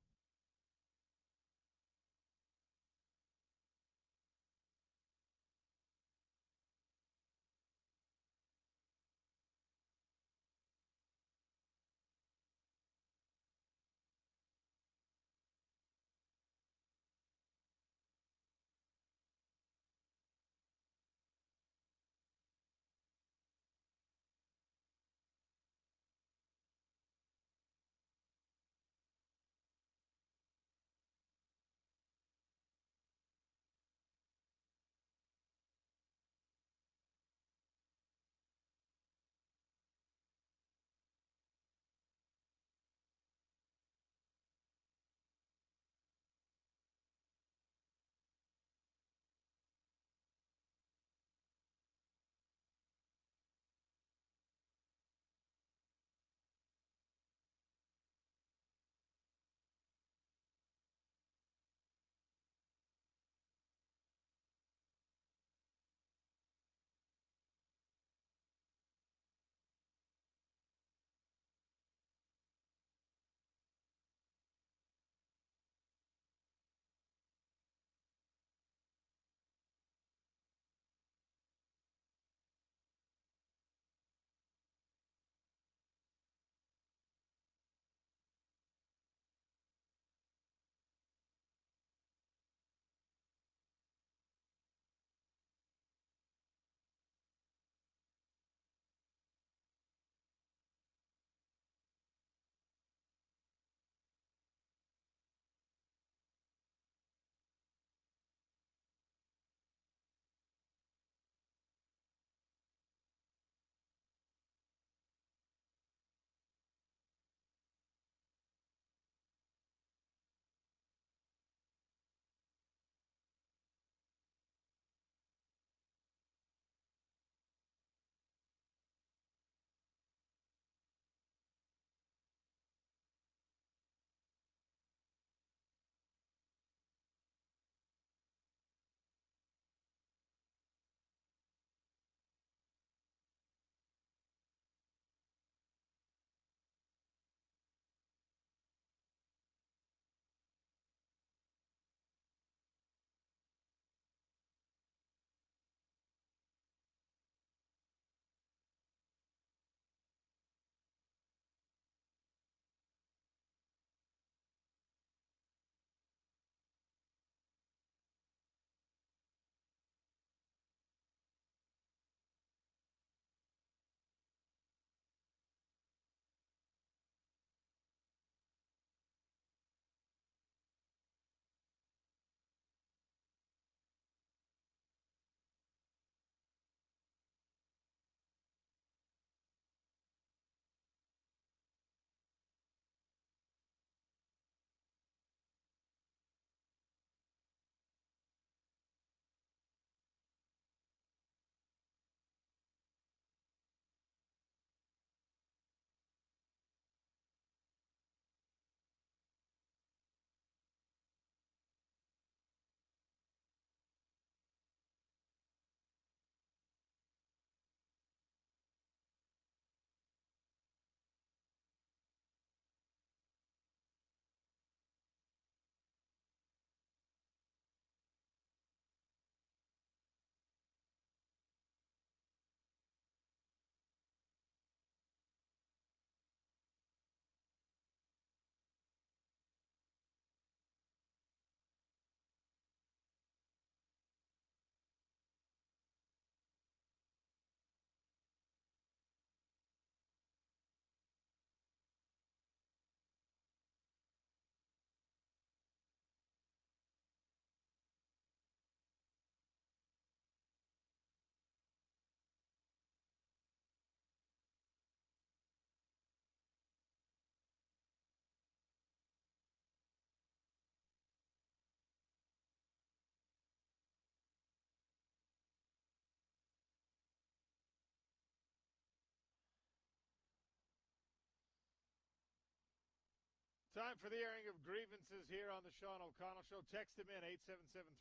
[SPEAKER 1] Time for the airing of grievances here on the Sean O'Connell Show. Text him in,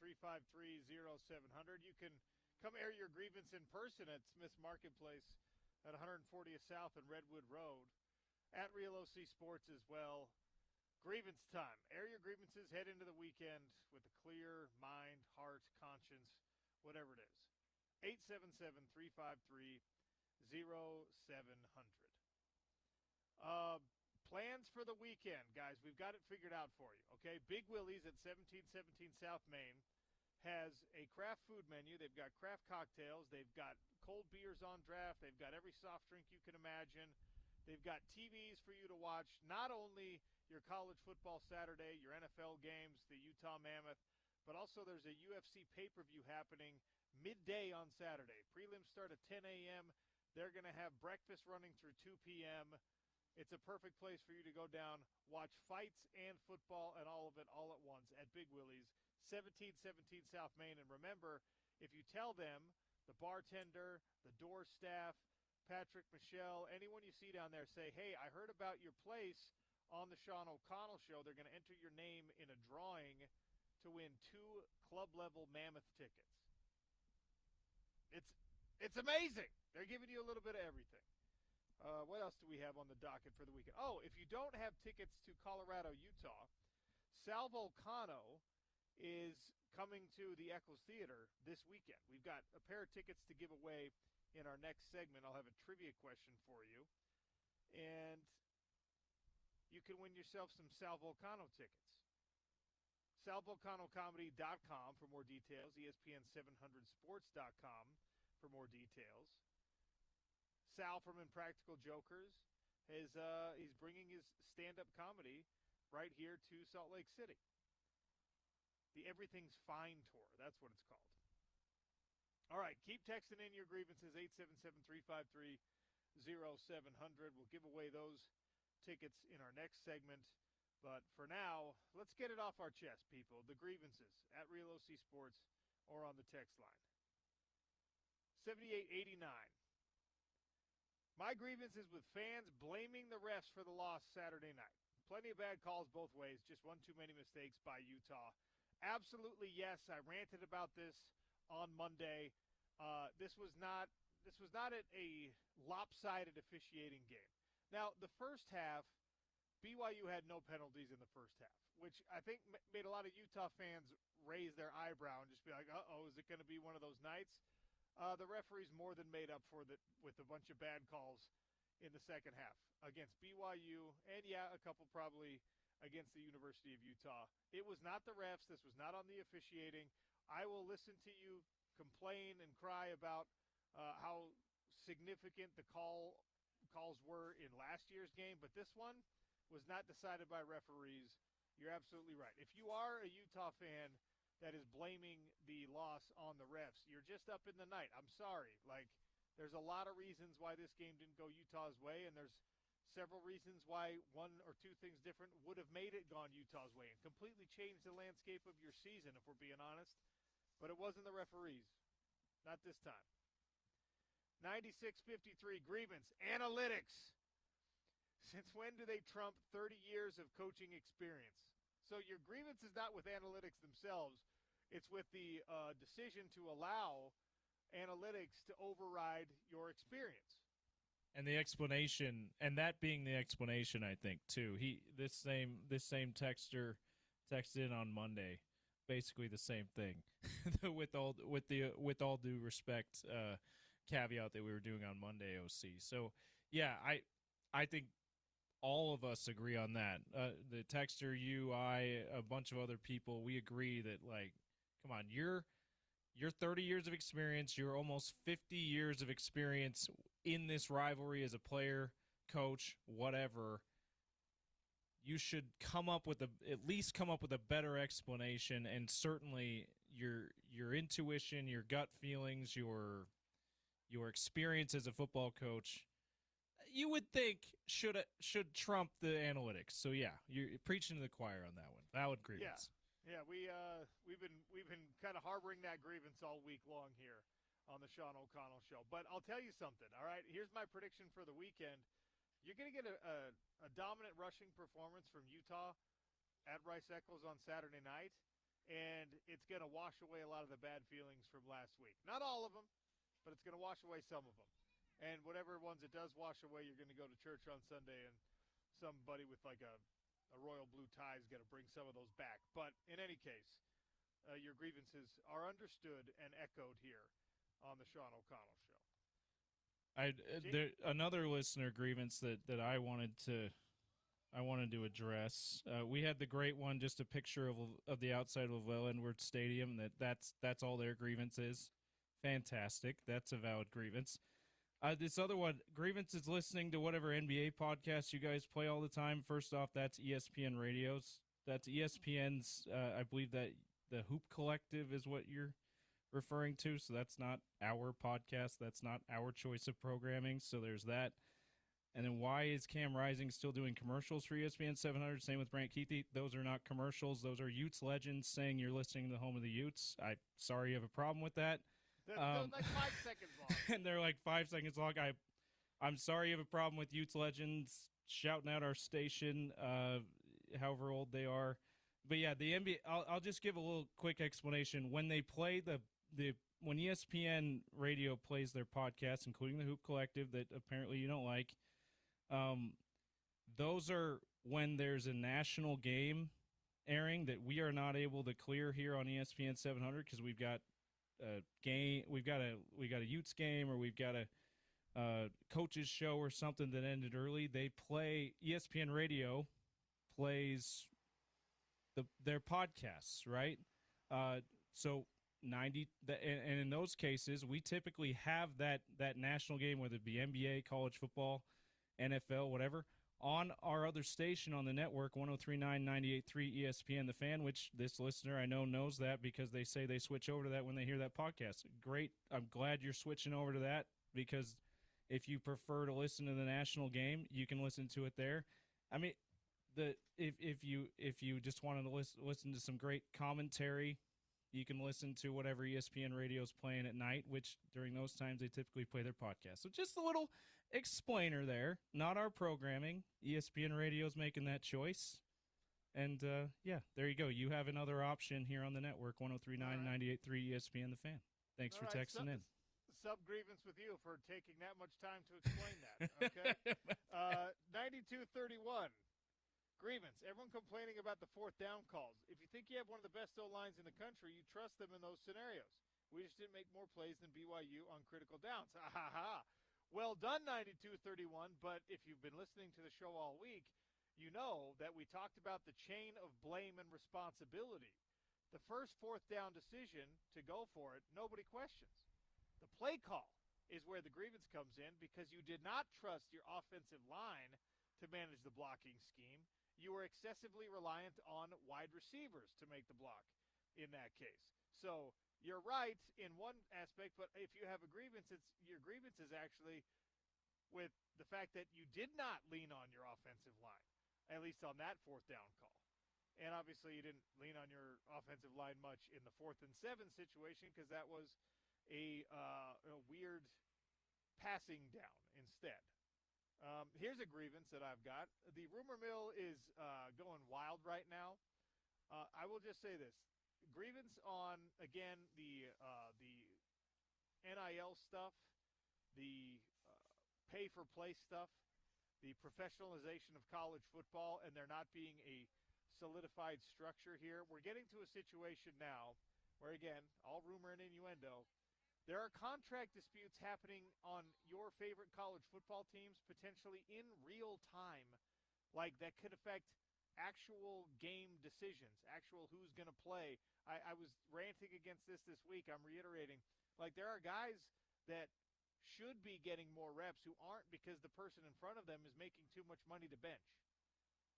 [SPEAKER 1] 877-353-0700. You can come air your grievance in person at Smith's Marketplace at 140th South and Redwood Road. At Real OC Sports as well. Grievance time. Air your grievances, head into the weekend with a clear mind, heart, conscience, whatever it is. 877-353-0700. Plans for the weekend, guys. We've got it figured out for you, okay? Big Willie's at 1717 South Main has a craft food menu. They've got craft cocktails. They've got cold beers on draft. They've got every soft drink you can imagine. They've got TVs for you to watch, not only your college football Saturday, your NFL games, the Utah Mammoth, but also there's a UFC pay-per-view happening midday on Saturday. Prelims start at 10 a.m. They're going to have breakfast running through 2 p.m. It's a perfect place for you to go down, watch fights and football and all of it all at once at Big Willie's, 1717 South Main. And remember, if you tell them, the bartender, the door staff, Patrick, Michelle, anyone you see down there, say, hey, I heard about your place on the Sean O'Connell Show. They're going to enter your name in a drawing to win 2 club-level Mammoth tickets. It's amazing. They're giving you a little bit of everything. What else do we have on the docket for the weekend? Oh, if you don't have tickets to Colorado, Utah, Sal Volcano is coming to the Eccles Theater this weekend. We've got a pair of tickets to give away in our next segment. I'll have a trivia question for you. And you can win yourself some Sal Volcano tickets. SalVolcanoComedy.com for more details. ESPN700sports.com for more details. Sal from Impractical Jokers he's bringing his stand-up comedy right here to Salt Lake City. The Everything's Fine Tour. That's what it's called. All right, keep texting in your grievances, 877-353-0700. We'll give away those tickets in our next segment. But for now, let's get it off our chest, people. The grievances at Real OC Sports or on the text line. 7889. My grievance is with fans blaming the refs for the loss Saturday night. Plenty of bad calls both ways, just one too many mistakes by Utah. Absolutely, yes. I ranted about this on Monday. This was not a lopsided officiating game. Now, the first half, BYU had no penalties in the first half, which I think made a lot of Utah fans raise their eyebrow and just be like, uh-oh, is it going to be one of those nights? The referees more than made up for that with a bunch of bad calls in the second half against BYU and, yeah, a couple probably against the University of Utah. It was not the refs. This was not on the officiating. I will listen to you complain and cry about how significant the calls were in last year's game, but this one was not decided by referees. You're absolutely right. If you are a Utah fan that is blaming the loss on the refs, you're just up in the night. I'm sorry. There's a lot of reasons why this game didn't go Utah's way, and there's several reasons why one or two things different would have made it gone Utah's way and completely changed the landscape of your season, if we're being honest. But it wasn't the referees. Not this time. 9653, grievance, analytics. Since when do they trump 30 years of coaching experience? So your grievance is not with analytics themselves. It's with the decision to allow analytics to override your experience.
[SPEAKER 2] And the explanation, and that being the explanation, I think too. This same texter texted in on Monday, basically the same thing, with all due respect, caveat that we were doing on Monday, OC. So yeah, I think all of us agree on that. The texter, you, I, a bunch of other people, we agree that, come on, you're 30 years of experience. You're almost 50 years of experience in this rivalry as a player, coach, whatever. You should at least come up with a better explanation, and certainly your intuition, your gut feelings, your experience as a football coach, you would think should trump the analytics. So yeah, you're preaching to the choir on that one. Valid grievance.
[SPEAKER 1] Yeah, we've been kind of harboring that grievance all week long here on the Sean O'Connell Show. But I'll tell you something, all right? Here's my prediction for the weekend. You're going to get a dominant rushing performance from Utah at Rice-Eccles on Saturday night, and it's going to wash away a lot of the bad feelings from last week. Not all of them, but it's going to wash away some of them. And whatever ones it does wash away, you're going to go to church on Sunday, and somebody with like a royal blue tie is going to bring some of those back. But in any case, your grievances are understood and echoed here on the Sean O'Connell Show.
[SPEAKER 2] Another listener grievance that I wanted to address. We had the great one, just a picture of the outside of LaVell Edwards Stadium. That's all their grievance is. Fantastic. That's a valid grievance. This other one, grievance is listening to whatever NBA podcast you guys play all the time. First off, that's ESPN Radios. That's ESPN's. I believe that the Hoop Collective is what you're referring to. So that's not our podcast. That's not our choice of programming. So there's that. And then why is Cam Rising still doing commercials for ESPN 700? Same with Brant Keithy. Those are not commercials. Those are Utes legends saying you're listening to the home of the Utes. I'm sorry you have a problem with that.
[SPEAKER 1] They're like 5 seconds long.
[SPEAKER 2] And they're like 5 seconds long. I'm sorry you have a problem with Utes legends shouting out our station, however old they are. But yeah, the NBA. I'll just give a little quick explanation. When they play when ESPN Radio plays their podcasts, including the Hoop Collective that apparently you don't like, those are when there's a national game airing that we are not able to clear here on ESPN 700 because we've got a game, we've got a Utes game, or we've got a coaches show or something that ended early. They play ESPN Radio plays their podcasts, right? So 90, and in those cases, we typically have that national game, whether it be NBA, college football, NFL, whatever, on our other station on the network, 103.9, 98.3 ESPN The Fan, which this listener I know knows that because they say they switch over to that when they hear that podcast. Great. I'm glad you're switching over to that because if you prefer to listen to the national game, you can listen to it there. I mean, if you just wanted to listen to some great commentary, you can listen to whatever ESPN Radio is playing at night, which during those times they typically play their podcast. So just a little explainer there, not our programming. ESPN Radio is making that choice. And, yeah, there you go. You have another option here on the network, 103.9, 98.3 ESPN The Fan. Thanks for texting in.
[SPEAKER 1] Sub-grievance with you for taking that much time to explain that, okay? 92-31. Grievance. Everyone complaining about the fourth down calls. If you think you have one of the best O-lines in the country, you trust them in those scenarios. We just didn't make more plays than BYU on critical downs. Ha ha ha. Well done, 92-31, but if you've been listening to the show all week, you know that we talked about the chain of blame and responsibility. The first fourth down decision to go for it, nobody questions. The play call is where the grievance comes in because you did not trust your offensive line to manage the blocking scheme. You were excessively reliant on wide receivers to make the block in that case. So you're right in one aspect, but if you have a grievance, your grievance is actually with the fact that you did not lean on your offensive line, at least on that fourth down call. And obviously you didn't lean on your offensive line much in the 4th and 7 situation because that was a weird passing down instead. Here's a grievance that I've got. The rumor mill is going wild right now. I will just say this. Grievance on, again, the NIL stuff, the pay-for-play stuff, the professionalization of college football, and there not being a solidified structure here. We're getting to a situation now where, again, all rumor and innuendo, there are contract disputes happening on your favorite college football teams potentially in real time, like that could affect actual game decisions, actual who's going to play. I was ranting against this week. I'm reiterating. Like, there are guys that should be getting more reps who aren't because the person in front of them is making too much money to bench.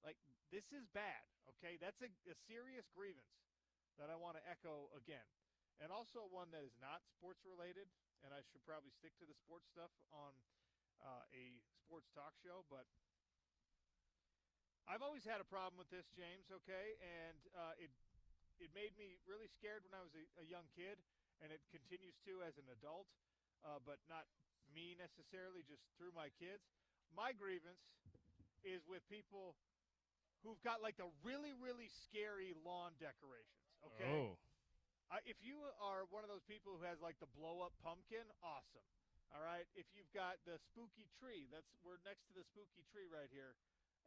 [SPEAKER 1] Like, this is bad, okay? That's a serious grievance that I want to echo again. And also one that is not sports-related, and I should probably stick to the sports stuff on a sports talk show, but I've always had a problem with this, James, okay? And it made me really scared when I was a young kid, and it continues to as an adult, but not me necessarily, just through my kids. My grievance is with people who've got like the really, really scary lawn decorations. Okay.
[SPEAKER 2] Oh.
[SPEAKER 1] If you are one of those people who has like the blow-up pumpkin, awesome. All right. If you've got the spooky tree, we're next to the spooky tree right here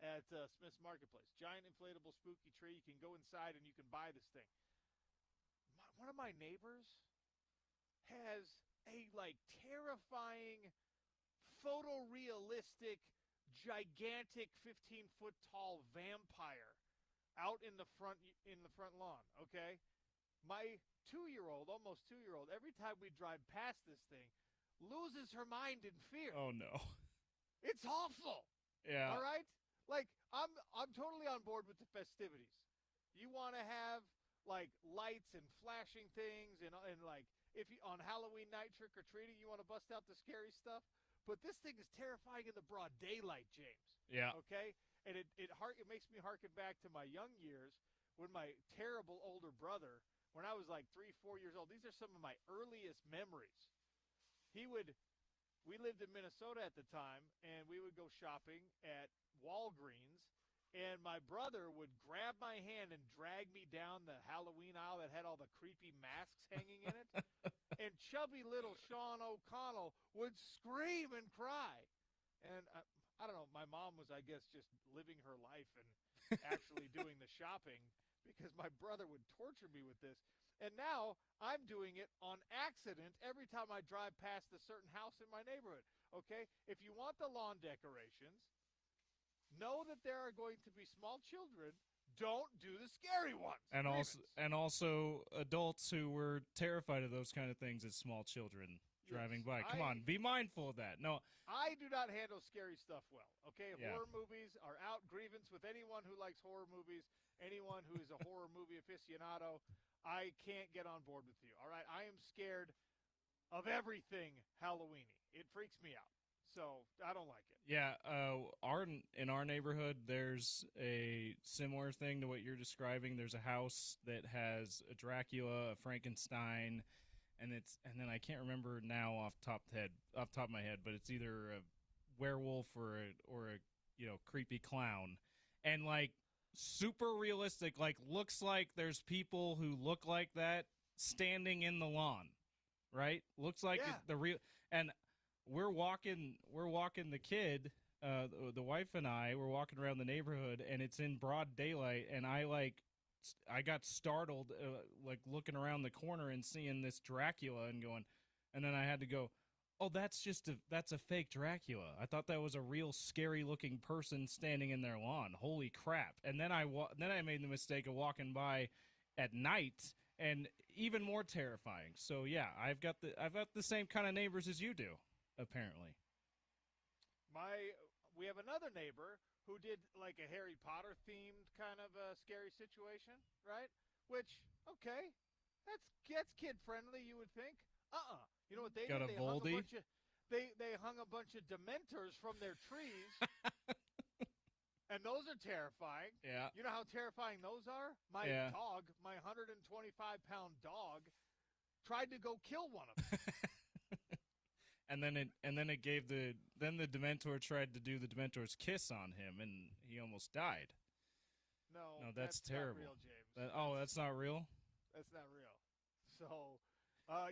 [SPEAKER 1] at Smith's Marketplace. Giant inflatable spooky tree. You can go inside and you can buy this thing. One of my neighbors has a like terrifying, photorealistic, gigantic 15-foot tall vampire out in the front lawn. Okay. My 2-year-old, almost 2-year-old, every time we drive past this thing, loses her mind in fear.
[SPEAKER 2] Oh no.
[SPEAKER 1] It's awful.
[SPEAKER 2] Yeah.
[SPEAKER 1] All right? Like I'm totally on board with the festivities. You want to have like lights and flashing things and like if you on Halloween night trick or treating, you want to bust out the scary stuff, but this thing is terrifying in the broad daylight, James.
[SPEAKER 2] Yeah.
[SPEAKER 1] Okay? And it makes me harken back to my young years when my terrible older brother, when I was like 3-4 years old, these are some of my earliest memories. We lived in Minnesota at the time, and we would go shopping at Walgreens, and my brother would grab my hand and drag me down the Halloween aisle that had all the creepy masks hanging in it, and chubby little Sean O'Connell would scream and cry. And I don't know, my mom was, I guess, just living her life and actually doing the shopping, because my brother would torture me with this. And now I'm doing it on accident every time I drive past a certain house in my neighborhood. Okay? If you want the lawn decorations, know that there are going to be small children. Don't do the scary ones.
[SPEAKER 2] And also adults who were terrified of those kind of things as small children driving by. Come on, be mindful of that. No,
[SPEAKER 1] I do not handle scary stuff well. Okay?
[SPEAKER 2] Yeah.
[SPEAKER 1] Horror movies are out. Grievance with anyone who likes horror movies, anyone who is a horror movie aficionado. I can't get on board with you. All right? I am scared of everything Halloween-y. It freaks me out. So I don't like it.
[SPEAKER 2] Yeah, in our neighborhood, there's a similar thing to what you're describing. There's a house that has a Dracula, a Frankenstein, and then I can't remember now off top of my head, but it's either a werewolf or a creepy clown, and like super realistic. Like looks like there's people who look like that standing in the lawn, right? Looks like the real and. We're walking the kid, the wife and I, we're walking around the neighborhood, and it's in broad daylight, and I got startled, like looking around the corner and seeing this Dracula and then I had to go, oh, that's a fake Dracula. I thought that was a real scary looking person standing in their lawn. Holy crap. And then I made the mistake of walking by at night, and even more terrifying. So yeah, I've got the same kind of neighbors as you do. Apparently.
[SPEAKER 1] We have another neighbor who did like a Harry Potter themed kind of a scary situation, right? Which, okay, that's kid friendly, you would think. You know what they
[SPEAKER 2] got
[SPEAKER 1] did? They hung a bunch of Dementors from their trees. And those are terrifying.
[SPEAKER 2] Yeah. You
[SPEAKER 1] know how terrifying those are? My dog, my 125-pound dog, tried to go kill one of them.
[SPEAKER 2] And then the Dementor tried to do the Dementor's kiss on him, and he almost died.
[SPEAKER 1] No,
[SPEAKER 2] that's terrible.
[SPEAKER 1] Not real, James.
[SPEAKER 2] That's not real.
[SPEAKER 1] That's not real. So,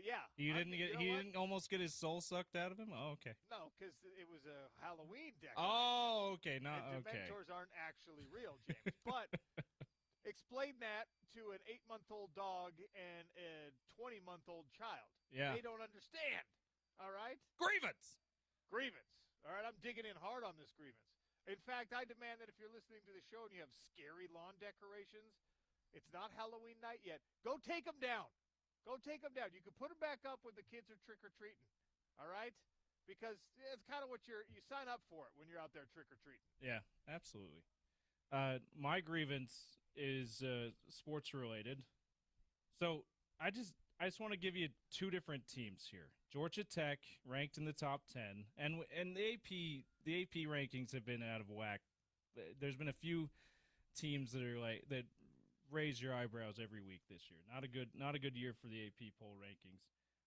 [SPEAKER 1] yeah.
[SPEAKER 2] He didn't almost get his soul sucked out of him. Oh, okay.
[SPEAKER 1] No, because it was a Halloween decoration.
[SPEAKER 2] Oh, okay. No,
[SPEAKER 1] and
[SPEAKER 2] okay.
[SPEAKER 1] Dementors aren't actually real, James. But explain that to an 8-month-old dog and a 20-month-old child.
[SPEAKER 2] Yeah.
[SPEAKER 1] They don't understand. All right?
[SPEAKER 2] Grievance.
[SPEAKER 1] All right, I'm digging in hard on this grievance. In fact, I demand that if you're listening to the show and you have scary lawn decorations, it's not Halloween night yet, go take them down. Go take them down. You can put them back up when the kids are trick-or-treating. All right? Because it's kind of what you sign up for it when you're out there trick-or-treating.
[SPEAKER 2] Yeah, absolutely. My grievance is sports-related. So I just want to give you two different teams here. Georgia Tech ranked in the top 10, and the AP rankings have been out of whack. There's been a few teams that raise your eyebrows every week this year. Not a good year for the AP poll rankings.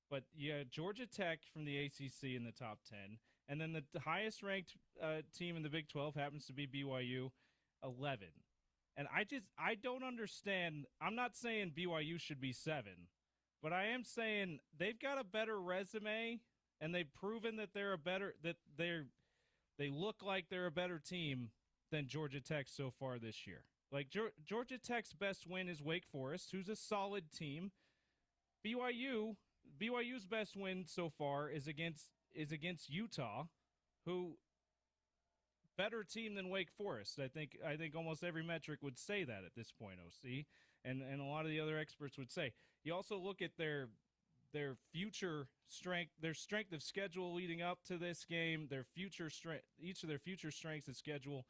[SPEAKER 2] But yeah, Georgia Tech from the ACC in the top 10, And then the highest ranked team in the Big 12 happens to be BYU, 11. And I don't understand. I'm not saying BYU should be 7, but I am saying they've got a better resume, and they've proven that they look like they're a better team than Georgia Tech so far this year. Like Georgia Tech's best win is Wake Forest, who's a solid team. BYU's best win so far is against Utah, who better team than Wake Forest. I think almost every metric would say that at this point, OC, and a lot of the other experts would say. You also look at their future strength, their strength of schedule leading up to this game, their future strength, each of their future strengths of schedule.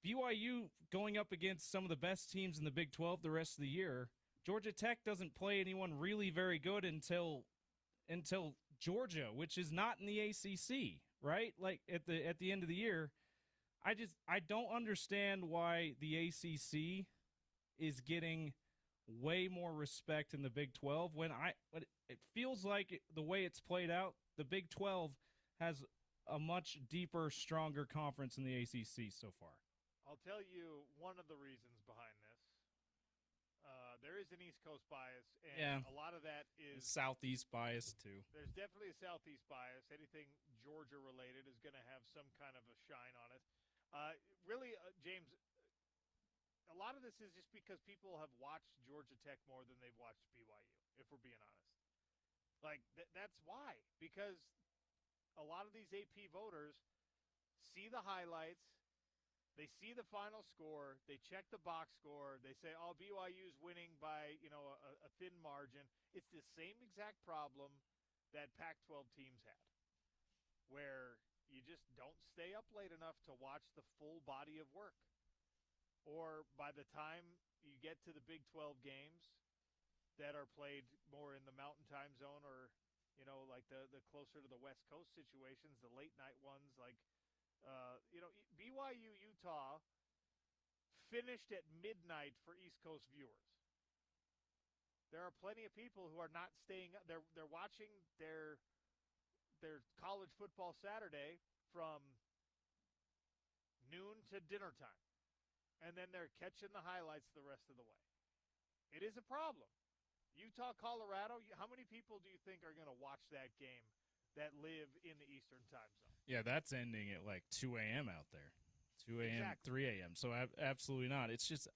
[SPEAKER 2] BYU going up against some of the best teams in the Big 12 the rest of the year. Georgia Tech doesn't play anyone really very good until Georgia, which is not in the ACC, right? Like at the end of the year, I don't understand why the ACC is getting way more respect in the Big 12 when it feels like the way it's played out, the Big 12 has a much deeper, stronger conference in the ACC so far.
[SPEAKER 1] I'll tell you one of the reasons behind this. There is an East Coast bias, and a lot of that is
[SPEAKER 2] Southeast bias too.
[SPEAKER 1] There's definitely a Southeast bias. Anything Georgia related is going to have some kind of a shine on it. Really, James, a lot of this is just because people have watched Georgia Tech more than they've watched BYU, if we're being honest. Like, that's why. Because a lot of these AP voters see the highlights, they see the final score, they check the box score, they say, oh, BYU's winning by, a thin margin. It's the same exact problem that Pac-12 teams had, where you just don't stay up late enough to watch the full body of work. Or by the time you get to the Big 12 games that are played more in the Mountain Time Zone or, like the closer to the West Coast situations, the late night ones, like, BYU Utah finished at midnight for East Coast viewers. There are plenty of people who are not staying up. They're watching their college football Saturday from noon to dinner time. And then they're catching the highlights the rest of the way. It is a problem. Utah, Colorado, how many people do you think are going to watch that game that live in the Eastern time zone?
[SPEAKER 2] Yeah, that's ending at like 2 a.m. out there. 2 a.m.,
[SPEAKER 1] exactly.
[SPEAKER 2] 3 a.m. So absolutely not. It's just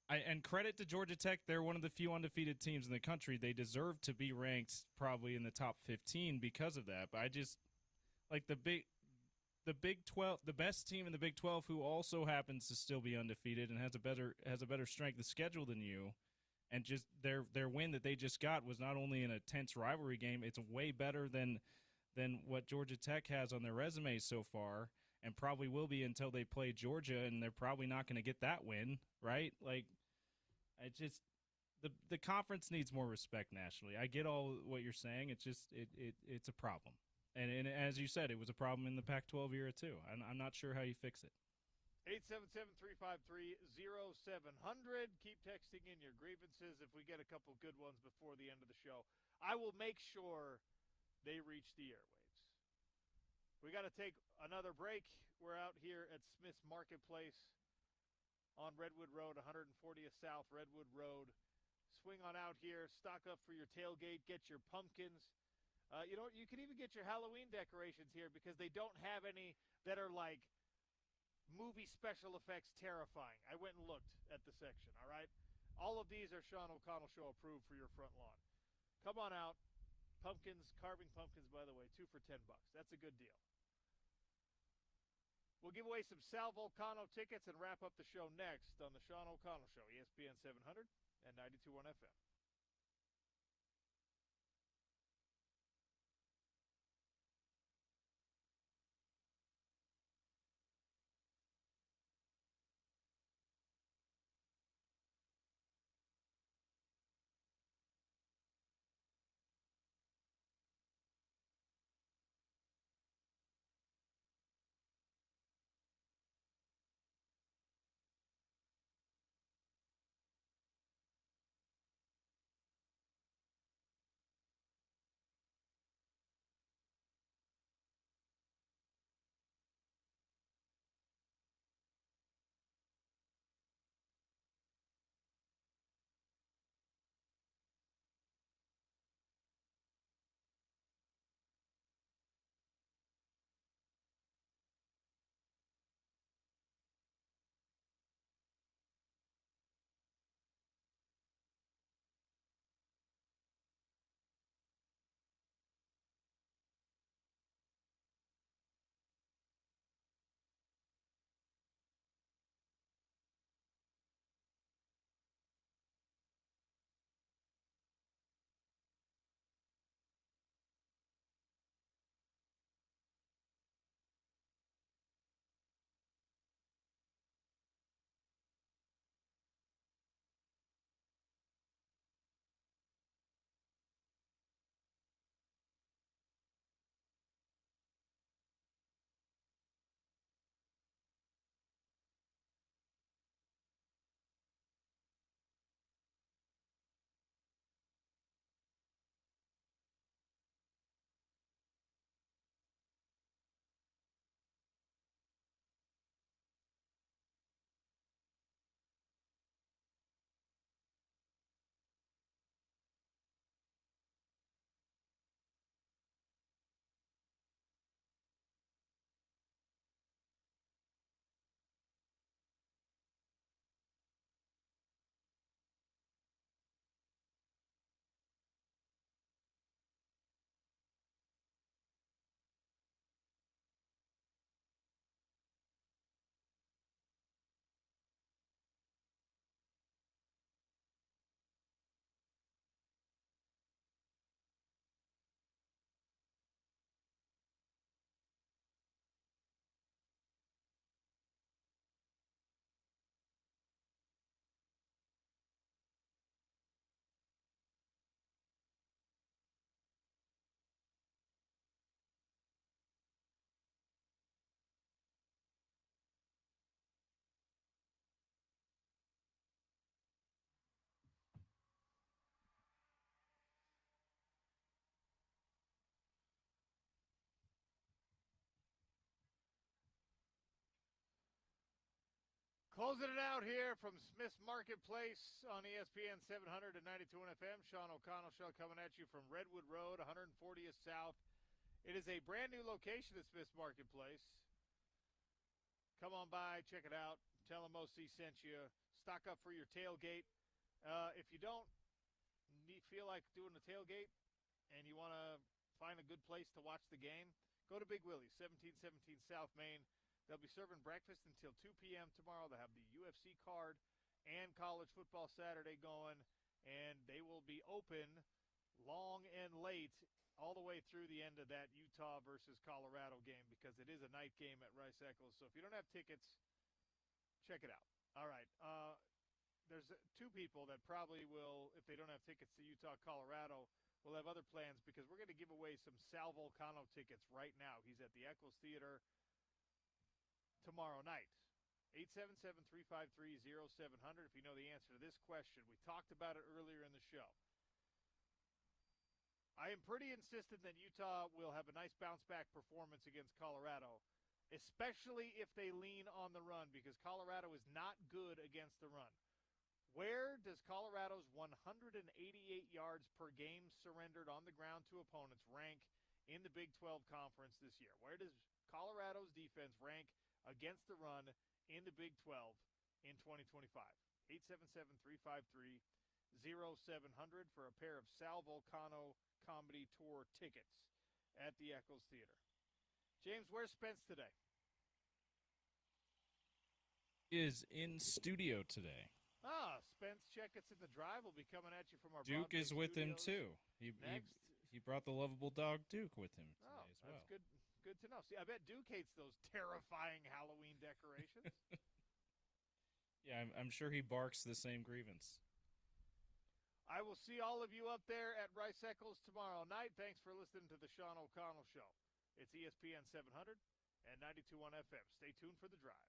[SPEAKER 2] and credit to Georgia Tech. They're one of the few undefeated teams in the country. They deserve to be ranked probably in the top 15 because of that. But I just like the Big 12, the best team in the Big 12, who also happens to still be undefeated and has a better strength of schedule than you. And just their win that they just got was not only in a tense rivalry game, it's way better than what Georgia Tech has on their resume so far, and probably will be until they play Georgia, and they're probably not going to get that win, right? Like, the conference needs more respect nationally. I get all what you're saying. It's just it's a problem, and as you said, it was a problem in the Pac-12 era too. I'm not sure how you fix it.
[SPEAKER 1] 877-353-0700. Keep texting in your grievances. If we get a couple good ones before the end of the show, I will make sure they reach the airwaves. We got to take another break. We're out here at Smith's Marketplace on Redwood Road, 140th South Redwood Road. Swing on out here, stock up for your tailgate, get your pumpkins. You can even get your Halloween decorations here because they don't have any that are like movie special effects terrifying. I went and looked at the section, all right? All of these are Sean O'Connell Show approved for your front lawn. Come on out. Pumpkins, carving pumpkins, by the way, 2 for $10. That's a good deal. We'll give away some Sal Volcano tickets and wrap up the show next on the Sean O'Connell Show, ESPN 700 and 92.1 FM. Closing it out here from Smith's Marketplace on ESPN 700 and 92 FM. Sean O'Connell Show coming at you from Redwood Road, 140th South. It is a brand new location at Smith's Marketplace. Come on by, check it out. Tell them OC sent you. Stock up for your tailgate. If you don't feel like doing a tailgate and you want to find a good place to watch the game, go to Big Willie's, 1717 South Main. They'll be serving breakfast until 2 p.m. tomorrow. They'll have the UFC card and college football Saturday going, and they will be open long and late all the way through the end of that Utah versus Colorado game because it is a night game at Rice Eccles. So if you don't have tickets, check it out. All right. There's two people that probably will, if they don't have tickets to Utah, Colorado, will have other plans because we're going to give away some Sal Volcano tickets right now. He's at the Eccles Theater tomorrow night. 877-353-0700 if you know the answer to this question. We talked about it earlier in the show. I am pretty insistent that Utah will have a nice bounce-back performance against Colorado, especially if they lean on the run because Colorado is not good against the run. Where does Colorado's 188 yards per game surrendered on the ground to opponents rank in the Big 12 Conference this year? Where does Colorado's defense rank against the run in the Big 12 in 2025? 877-353-0700 for a pair of Sal Volcano Comedy Tour tickets at the Eccles Theater. James, where's Spence today?
[SPEAKER 2] Is in studio today.
[SPEAKER 1] Spence Checketts in the drive will be coming at you from our
[SPEAKER 2] Duke
[SPEAKER 1] Broadway
[SPEAKER 2] is with him
[SPEAKER 1] studios.
[SPEAKER 2] too.
[SPEAKER 1] Next.
[SPEAKER 2] He brought the lovable dog Duke with him today as well.
[SPEAKER 1] That's good. Good to know. See, I bet Duke hates those terrifying Halloween decorations.
[SPEAKER 2] Yeah, I'm sure he barks the same grievance.
[SPEAKER 1] I will see all of you up there at Rice Eccles tomorrow night. Thanks for listening to the Sean O'Connell Show. It's ESPN 700 and 92.1 FM. Stay tuned for The Drive.